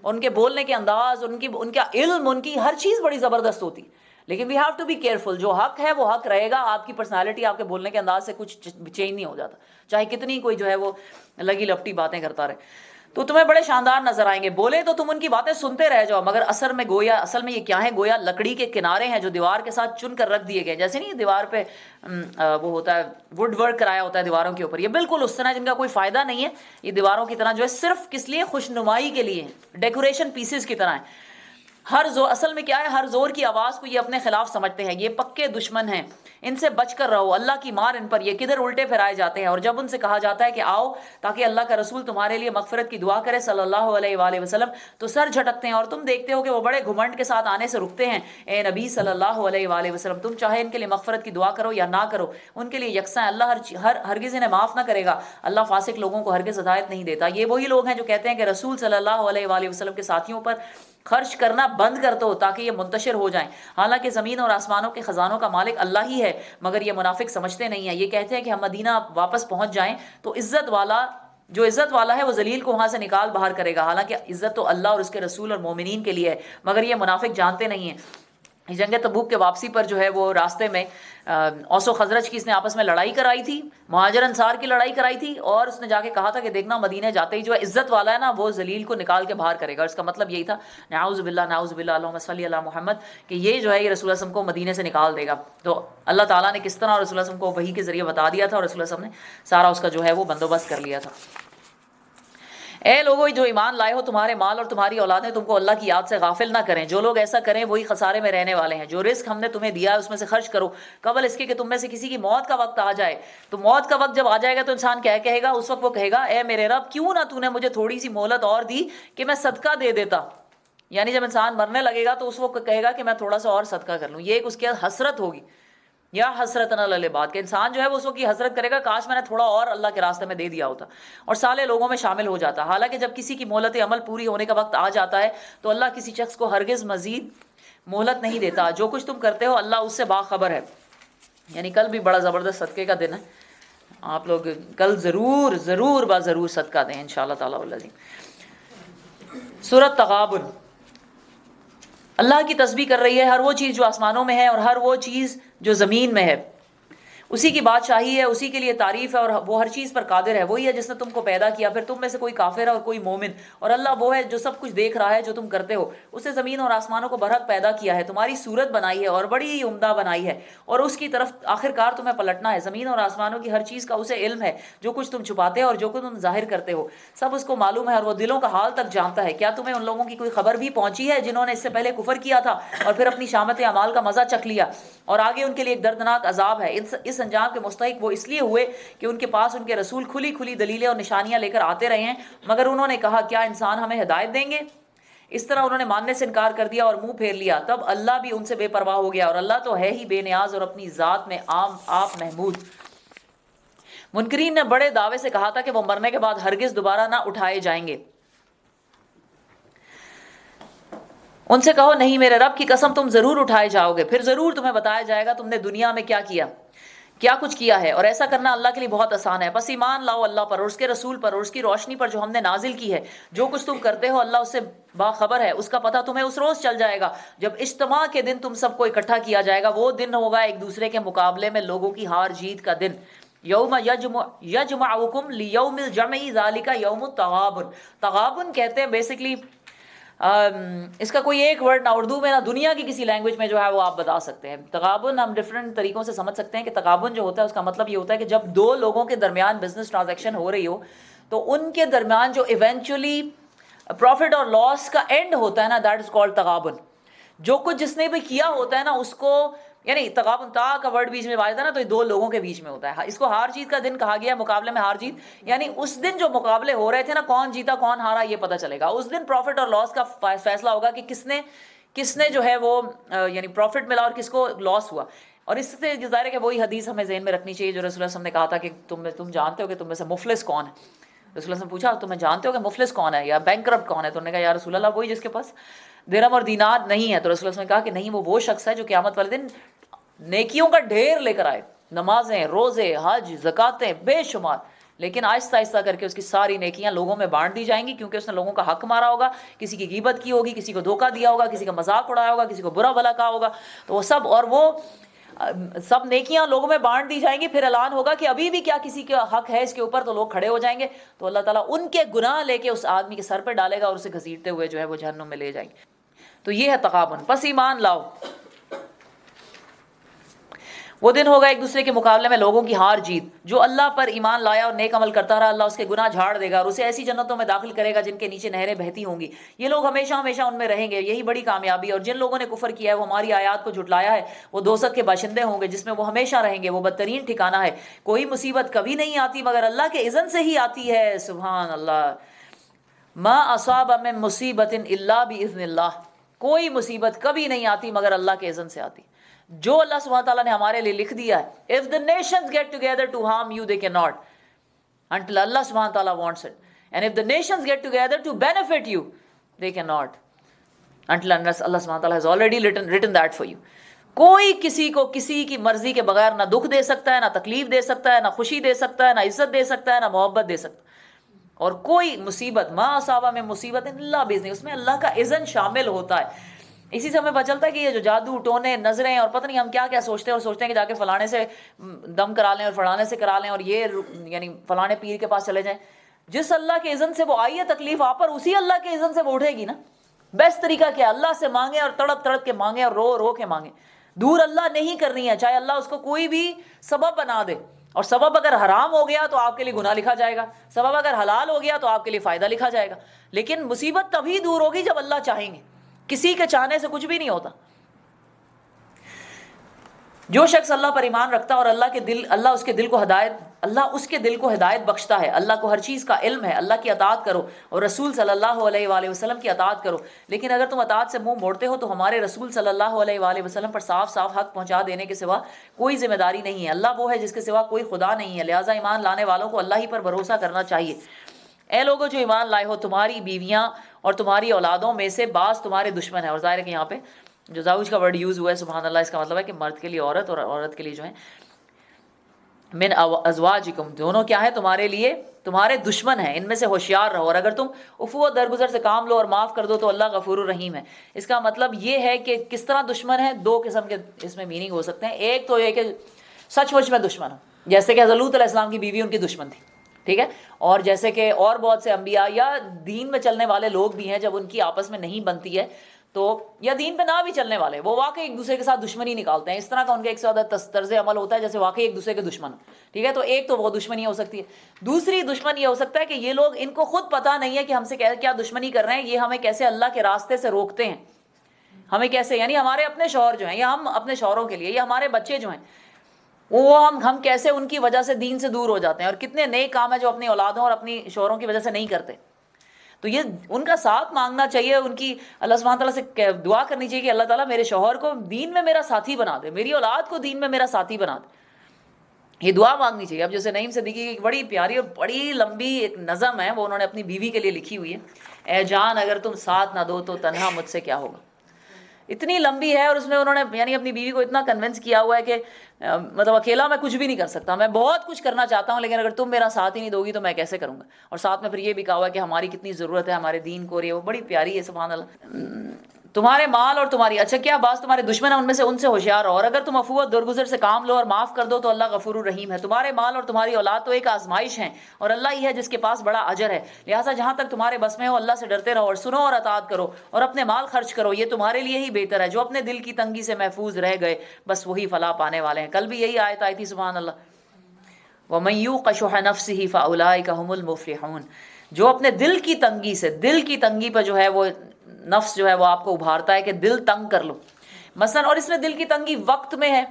ان کے بولنے کے انداز، ان کا علم، ان کی ہر چیز بڑی زبردست ہوتی. لیکن we have to be careful. جو حق ہے وہ حق رہے گا. آپ کی پرسنالٹی آپ کے بولنے کے انداز سے کچھ چینج نہیں ہو جاتا، چاہے کتنی کوئی جو ہے وہ لگی لپٹی باتیں کرتا رہے. تو تمہیں بڑے شاندار نظر آئیں گے. بولے تو تم ان کی باتیں سنتے رہ جاؤ، مگر اصل میں یہ کیا ہے؟ گویا لکڑی کے کنارے ہیں جو دیوار کے ساتھ چن کر رکھ دیے گئے. جیسے نہیں دیوار پہ وہ ہوتا ہے ووڈ ورک کرایا ہوتا ہے دیواروں کے اوپر، یہ بالکل اس طرح جن کا کوئی فائدہ نہیں ہے. یہ دیواروں کی طرح جو ہے صرف کس لیے؟ خوش نمائی کے لیے، ڈیکوریشن پیسز کی طرح ہیں. اصل میں کیا ہے؟ ہر زور کی آواز کو یہ اپنے خلاف سمجھتے ہیں. یہ پکے دشمن ہیں، ان سے بچ کر رہو. اللہ کی مار ان پر، یہ کدھر الٹے پھرائے جاتے ہیں. اور جب ان سے کہا جاتا ہے کہ آؤ تاکہ اللہ کا رسول تمہارے لیے مغفرت کی دعا کرے صلی اللہ علیہ وآلہ وسلم، تو سر جھٹکتے ہیں. اور تم دیکھتے ہو کہ وہ بڑے گھمنڈ کے ساتھ آنے سے رکتے ہیں. اے نبی صلی اللہ علیہ وآلہ وسلم، تم چاہے ان کے لیے مغفرت کی دعا کرو یا نہ کرو، ان کے لیے یکساں ہے. اللہ ہرگز انہیں معاف نہ کرے گا. اللہ فاسق لوگوں کو ہرگز ہدایت نہیں دیتا. یہ وہی لوگ ہیں جو کہتے ہیں کہ رسول صلی اللہ علیہ وآلہ وسلم کے ساتھیوں پر خرچ کرنا بند کر دو تاکہ یہ منتشر ہو جائیں. حالانکہ زمین اور آسمانوں کے خزانوں کا مالک اللہ ہی ہے، مگر یہ منافق سمجھتے نہیں ہیں. یہ کہتے ہیں کہ ہم مدینہ واپس پہنچ جائیں تو عزت والا ہے وہ ذلیل کو وہاں سے نکال باہر کرے گا. حالانکہ عزت تو اللہ اور اس کے رسول اور مومنین کے لیے ہے، مگر یہ منافق جانتے نہیں ہیں. جنگ تبوک کے واپسی پر جو ہے وہ راستے میں اوس و خزرج کی اس نے آپس میں لڑائی کرائی تھی، مہاجر انصار کی لڑائی کرائی تھی، اور اس نے جا کے کہا تھا کہ دیکھنا مدینے جاتے ہی جو ہے عزت والا ہے نا وہ ذلیل کو نکال کے باہر کرے گا. اس کا مطلب یہی تھا، نعوذ باللہ نعوذ باللہ، اللہم صلی علی محمد، کہ یہ جو ہے یہ رسول اللہ صلی اللہ علیہ وسلم کو مدینے سے نکال دے گا. تو اللہ تعالیٰ نے کس طرح رسول اللہ صلی اللہ علیہ وسلم کو وحی کے ذریعے بتا دیا تھا اور رسول اللہ صلی اللہ علیہ وسلم نے سارا اس کا جو ہے وہ بندوبست کر لیا تھا. اے لوگو جو ایمان لائے ہو، تمہارے مال اور تمہاری اولادیں تم کو اللہ کی یاد سے غافل نہ کریں. جو لوگ ایسا کریں وہی خسارے میں رہنے والے ہیں. جو رزق ہم نے تمہیں دیا ہے اس میں سے خرچ کرو قبل اس کے کہ تم میں سے کسی کی موت کا وقت آ جائے. تو موت کا وقت جب آ جائے گا تو انسان کیا کہے گا؟ اس وقت وہ کہے گا اے میرے رب، کیوں نہ تو نے مجھے تھوڑی سی مہلت اور دی کہ میں صدقہ دے دیتا. یعنی جب انسان مرنے لگے گا تو اس وقت کہے گا کہ میں تھوڑا سا اور صدقہ کر لوں، یہ ایک اس کی حسرت ہوگی، یا حسرتن علی العباد، کہ انسان جو ہے وہ اس وقت کی حسرت کرے گا کاش میں نے تھوڑا اور اللہ کے راستے میں دے دیا ہوتا، اور سالے لوگوں میں شامل ہو جاتا۔ حالانکہ جب کسی کی مہلت عمل پوری ہونے کا وقت آ جاتا ہے تو اللہ کسی شخص کو ہرگز مزید مہلت نہیں دیتا، جو کچھ تم کرتے ہو اللہ اس سے باخبر ہے۔ یعنی کل بھی بڑا زبردست صدقے کا دن ہے، آپ لوگ کل ضرور ضرور با ضرور صدقہ دیں انشاءاللہ تعالیٰ العظیم۔ سورۃ تغابن اللہ کی تسبیح کر رہی ہے ہر وہ چیز جو آسمانوں میں ہے اور ہر وہ چیز جو زمین میں ہے، اسی کی بادشاہی ہے، اسی کے لیے تعریف ہے، اور وہ ہر چیز پر قادر ہے۔ وہی ہے جس نے تم کو پیدا کیا، پھر تم میں سے کوئی کافر ہے اور کوئی مومن، اور اللہ وہ ہے جو سب کچھ دیکھ رہا ہے جو تم کرتے ہو۔ اس نے زمین اور آسمانوں کو برحق پیدا کیا ہے، تمہاری صورت بنائی ہے اور بڑی ہی عمدہ بنائی ہے، اور اس کی طرف آخر کار تمہیں پلٹنا ہے۔ زمین اور آسمانوں کی ہر چیز کا اسے علم ہے، جو کچھ تم چھپاتے ہو اور جو کچھ تم ظاہر کرتے ہو سب اس کو معلوم ہے، اور وہ دلوں کا حال تک جانتا ہے۔ کیا تمہیں ان لوگوں کی کوئی خبر بھی پہنچی ہے جنہوں نے اس سے پہلے کفر کیا تھا اور پھر اپنی شامت اعمال کا مزہ چکھ لیا، اور آگے ان کے لیے ایک دردناک عذاب ہے۔ اس انجام کے مستحق وہ اس لیے ہوئے کہ ان کے پاس ان کے رسول کھلی کھلی دلیلیں اور نشانیاں لے کر آتے رہے ہیں، مگر انہوں نے کہا کیا انسان ہمیں ہدایت دیں گے؟ اس طرح انہوں نے ماننے سے انکار کر دیا اور منہ پھیر لیا، تب اللہ بھی ان سے بے پرواہ ہو گیا، اور اللہ تو ہے ہی بے نیاز اور اپنی ذات میں آپ محمود۔ منکرین نے بڑے دعوے سے کہا تھا کہ وہ مرنے کے بعد ہرگز دوبارہ نہ اٹھائے جائیں گے۔ ان سے کہو نہیں، میرے رب کی قسم تم ضرور اٹھائے جاؤ گے، پھر ضرور تمہیں بتایا جائے گا تم نے دنیا میں کیا کچھ کیا ہے، اور ایسا کرنا اللہ کے لیے بہت آسان ہے۔ بس ایمان لاؤ اللہ پر اور اس کے رسول پر اور اس کی روشنی پر جو ہم نے نازل کی ہے، جو کچھ تم کرتے ہو اللہ اس سے باخبر ہے۔ اس کا پتہ تمہیں اس روز چل جائے گا جب اجتماع کے دن تم سب کو اکٹھا کیا جائے گا۔ وہ دن ہوگا ایک دوسرے کے مقابلے میں لوگوں کی ہار جیت کا دن۔ یوم یجمعکم لیوم الجمع ذالک یوم التغابن۔ تغابن کہتے ہیں بیسکلی، اس کا کوئی ایک ورڈ نہ اردو میں نہ دنیا کی کسی لینگویج میں جو ہے وہ آپ بتا سکتے ہیں۔ تغابن ہم ڈفرینٹ طریقوں سے سمجھ سکتے ہیں کہ تغابن جو ہوتا ہے اس کا مطلب یہ ہوتا ہے کہ جب دو لوگوں کے درمیان بزنس ٹرانزیکشن ہو رہی ہو تو ان کے درمیان جو ایونچولی پروفٹ اور لاس کا اینڈ ہوتا ہے نا، دیٹ از کالڈ تغابن۔ جو کچھ جس نے بھی کیا ہوتا ہے نا اس کو، یعنی تغابن تا کا ورڈ بیچ میں آتا ہے نا، تو یہ دو لوگوں کے بیچ میں ہوتا ہے۔ اس کو ہار جیت کا دن کہا گیا ہے، مقابلے میں ہار جیت، یعنی اس دن جو مقابلے ہو رہے تھے نا، کون جیتا کون ہارا یہ پتہ چلے گا۔ اس دن پروفٹ اور لاس کا فیصلہ ہوگا کہ کس نے جو ہے وہ یعنی پروفٹ ملا اور کس کو لاس ہوا۔ اور اس سے ظاہر ہے کہ وہی حدیث ہمیں ذہن میں رکھنی چاہیے جو رسول اللہ صلی اللہ علیہ وسلم نے کہا تھا کہ تم جانتے ہو کہ تم میں سے مفلس کون ہے۔ رسول اللہ صلی اللہ علیہ وسلم نے پوچھا تمہیں جانتے ہو کہ مفلس کون ہے یا بینکرپٹ کون ہے؟ تو انہوں نے کہا یا رسول اللہ وہی جس کے پاس درہم اور دینار نہیں ہے۔ تو رسول اللہ صلی اللہ علیہ وسلم نے کہا کہ نہیں، وہ شخص ہے جو قیامت والے دن نیکیوں کا ڈھیر لے کر آئے، نمازیں، روزے، حج، زکاتیں بے شمار، لیکن آہستہ آہستہ کر کے اس کی ساری نیکیاں لوگوں میں بانٹ دی جائیں گی، کیونکہ اس نے لوگوں کا حق مارا ہوگا، کسی کی غیبت کی ہوگی، کسی کو دھوکہ دیا ہوگا، کسی کا مذاق اڑایا ہوگا، کسی کو برا بھلا کہا ہوگا، تو وہ سب نیکیاں لوگوں میں بانٹ دی جائیں گی۔ پھر اعلان ہوگا کہ ابھی بھی کیا کسی کا حق ہے اس کے اوپر، تو لوگ کھڑے ہو جائیں گے، تو اللہ تعالیٰ ان کے گناہ لے کے اس آدمی کے سر پہ ڈالے گا اور اسے گھسیٹتے ہوئے جو ہے وہ جہنم میں لے جائیں گے۔ تو یہ ہے تغابن۔ پس ایمان لاؤ، وہ دن ہوگا ایک دوسرے کے مقابلے میں لوگوں کی ہار جیت۔ جو اللہ پر ایمان لایا اور نیک عمل کرتا رہا، اللہ اس کے گناہ جھاڑ دے گا اور اسے ایسی جنتوں میں داخل کرے گا جن کے نیچے نہریں بہتی ہوں گی۔ یہ لوگ ہمیشہ ہمیشہ ان میں رہیں گے، یہی بڑی کامیابی۔ اور جن لوگوں نے کفر کیا ہے، وہ ہماری آیات کو جھٹلایا ہے، وہ دوزخ کے باشندے ہوں گے جس میں وہ ہمیشہ رہیں گے، وہ بدترین ٹھکانہ ہے۔ کوئی مصیبت کبھی نہیں آتی مگر اللہ کے اذن سے ہی آتی ہے۔ سبحان اللہ۔ ما اصاب من مصیبت الا باذن اللہ۔ کوئی مصیبت کبھی نہیں آتی مگر اللہ کے اذن سے آتی۔ جو اللہ سبحانہ تعالیٰ نے ہمارے لیے لکھ دیا ہے، if the nations get together to harm you they cannot until Allah subhanahu wa ta'ala wants it, and if the nations get together to benefit you they cannot until unless Allah subhanahu wa ta'ala has already written that for you۔ کوئی کسی کو کسی کی مرضی کے بغیر نہ دکھ دے سکتا ہے، نہ تکلیف دے سکتا ہے، نہ خوشی دے سکتا ہے، نہ عزت دے سکتا ہے، نہ محبت دے سکتا ہے۔ اور کوئی مصیبت، ما اصاب من مصیبت الا باذن، اس میں اللہ کا اذن شامل ہوتا ہے۔ اسی سے ہمیں پتہ چلتا ہے کہ یہ جو جادو ٹونے نظریں اور پتہ نہیں ہم کیا کیا سوچتے ہیں، اور سوچتے ہیں کہ جا کے فلانے سے دم کرا لیں اور فلانے سے کرا لیں اور یہ یعنی فلانے پیر کے پاس چلے جائیں۔ جس اللہ کے اذن سے وہ آئی ہے تکلیف آپ پر، اسی اللہ کے اذن سے وہ اٹھے گی نا۔ بیسٹ طریقہ کیا؟ اللہ سے مانگیں اور تڑپ تڑپ کے مانگیں اور رو رو کے مانگیں۔ دور اللہ نہیں کرنی ہے، چاہے اللہ اس کو کوئی بھی سبب بنا دے، اور سبب اگر حرام ہو گیا تو آپ کے لیے گناہ لکھا جائے گا، سبب اگر حلال ہو گیا تو آپ کے لیے فائدہ لکھا جائے گا۔ لیکن مصیبت تبھی دور ہوگی جب اللہ چاہیں گے، کسی کے چاہنے سے کچھ بھی نہیں ہوتا۔ جو شخص اللہ پر ایمان رکھتا ہے اور اللہ اس کے دل کو ہدایت بخشتا ہے. اللہ کو ہر چیز کا علم ہے. اللہ کی اطاعت کرو اور رسول صلی اللہ علیہ وآلہ وسلم کی اطاعت کرو. لیکن اگر تم اطاعت سے منہ موڑتے ہو تو ہمارے رسول صلی اللہ علیہ وآلہ وسلم پر صاف صاف حق پہنچا دینے کے سوا کوئی ذمہ داری نہیں ہے. اللہ وہ ہے جس کے سوا کوئی خدا نہیں ہے، لہٰذا ایمان لانے والوں کو اللہ ہی پر بھروسہ کرنا چاہیے. اے لوگوں جو ایمان لائے ہو، تمہاری بیویاں اور تمہاری اولادوں میں سے بعض تمہارے دشمن ہیں. اور ظاہر ہے کہ یہاں پہ جو زوج کا ورڈ یوز ہوا ہے، سبحان اللہ، اس کا مطلب ہے کہ مرد کے لیے عورت اور عورت کے لیے جو ہے من ازواجکم، دونوں کیا ہے تمہارے لیے تمہارے دشمن ہیں، ان میں سے ہوشیار رہو. اور اگر تم عفو و درگزر سے کام لو اور معاف کر دو تو اللہ غفور الرحیم ہے. اس کا مطلب یہ ہے کہ کس طرح دشمن ہیں، دو قسم کے اس میں میننگ ہو سکتے ہیں. ایک تو یہ کہ سچ مچ میں دشمن ہو، جیسے کہ حضرت لوط علیہ السلام کی بیوی ان کی دشمن تھی، ٹھیک ہے. اور جیسے کہ اور بہت سے انبیاء یا دین میں چلنے والے لوگ بھی ہیں، جب ان کی آپس میں نہیں بنتی ہے تو یا دین پہ نہ بھی چلنے والے، وہ واقعی ایک دوسرے کے ساتھ دشمنی نکالتے ہیں. اس طرح کا ان کا ایک سادہ طرز عمل ہوتا ہے جیسے واقعی ایک دوسرے کے دشمن، ٹھیک ہے. تو ایک تو وہ دشمنی ہو سکتی ہے. دوسری دشمن یہ ہو سکتا ہے کہ یہ لوگ، ان کو خود پتہ نہیں ہے کہ ہم سے کیا دشمنی کر رہے ہیں، یہ ہمیں کیسے اللہ کے راستے سے روکتے ہیں، ہمیں کیسے، یعنی ہمارے اپنے شوہر جو ہیں یا ہم اپنے شوہروں کے لیے یا ہمارے بچے جو ہیں وہ ہم کیسے ان کی وجہ سے دین سے دور ہو جاتے ہیں. اور کتنے نئے کام ہیں جو اپنی اولادوں اور اپنی شوہروں کی وجہ سے نہیں کرتے. تو یہ ان کا ساتھ مانگنا چاہیے، ان کی اللہ سبحانہ تعالیٰ سے دعا کرنی چاہیے کہ اللہ تعالیٰ میرے شوہر کو دین میں میرا ساتھی بنا دے، میری اولاد کو دین میں میرا ساتھی بنا دے. یہ دعا مانگنی چاہیے. اب جیسے نعیم صدیقی کی ایک بڑی پیاری اور بڑی لمبی ایک نظم ہے، وہ انہوں نے اپنی بیوی کے لیے لکھی ہوئی ہے. اے جان اگر تم ساتھ نہ دو تو تنہا مجھ سے کیا ہوگا. اتنی لمبی ہے اور اس میں انہوں نے یعنی اپنی بیوی کو اتنا کنونس کیا ہوا ہے کہ مطلب اکیلا میں کچھ بھی نہیں کر سکتا، میں بہت کچھ کرنا چاہتا ہوں لیکن اگر تم میرا ساتھ ہی نہیں دو گی تو میں کیسے کروں گا. اور ساتھ میں پھر یہ بھی کہا ہوا ہے کہ ہماری کتنی ضرورت ہے ہمارے دین کو، اور یہ وہ بڑی پیاری ہے سبحان اللہ. تمہارے مال اور تمہاری، اچھا کیا بعض تمہارے دشمن ہیں ان سے ہوشیار ہو. اور اگر تم عفو و درگزر سے کام لو اور معاف کر دو تو اللہ غفور الرحیم ہے. تمہارے مال اور تمہاری اولاد تو ایک آزمائش ہیں اور اللہ ہی ہے جس کے پاس بڑا اجر ہے. لہٰذا جہاں تک تمہارے بس میں ہو اللہ سے ڈرتے رہو اور سنو اور اطاعت کرو اور اپنے مال خرچ کرو، یہ تمہارے لیے ہی بہتر ہے. جو اپنے دل کی تنگی سے محفوظ رہ گئے بس وہی فلاح پانے والے ہیں. کل بھی یہی آیت آئی تھی سبحان اللہ، وَمَن يُوقَ شُحَّ نَفْسِهِ فَأُولَٰئِكَ هُمُ الْمُفْلِحُونَ. جو اپنے دل کی تنگی سے، دل کی تنگی پہ جو ہے وہ نفس جو ہے وہ آپ کو ابھارتا ہے کہ دل تنگ کر لو مثلا. اور اس میں دل کی تنگی وقت میں ہے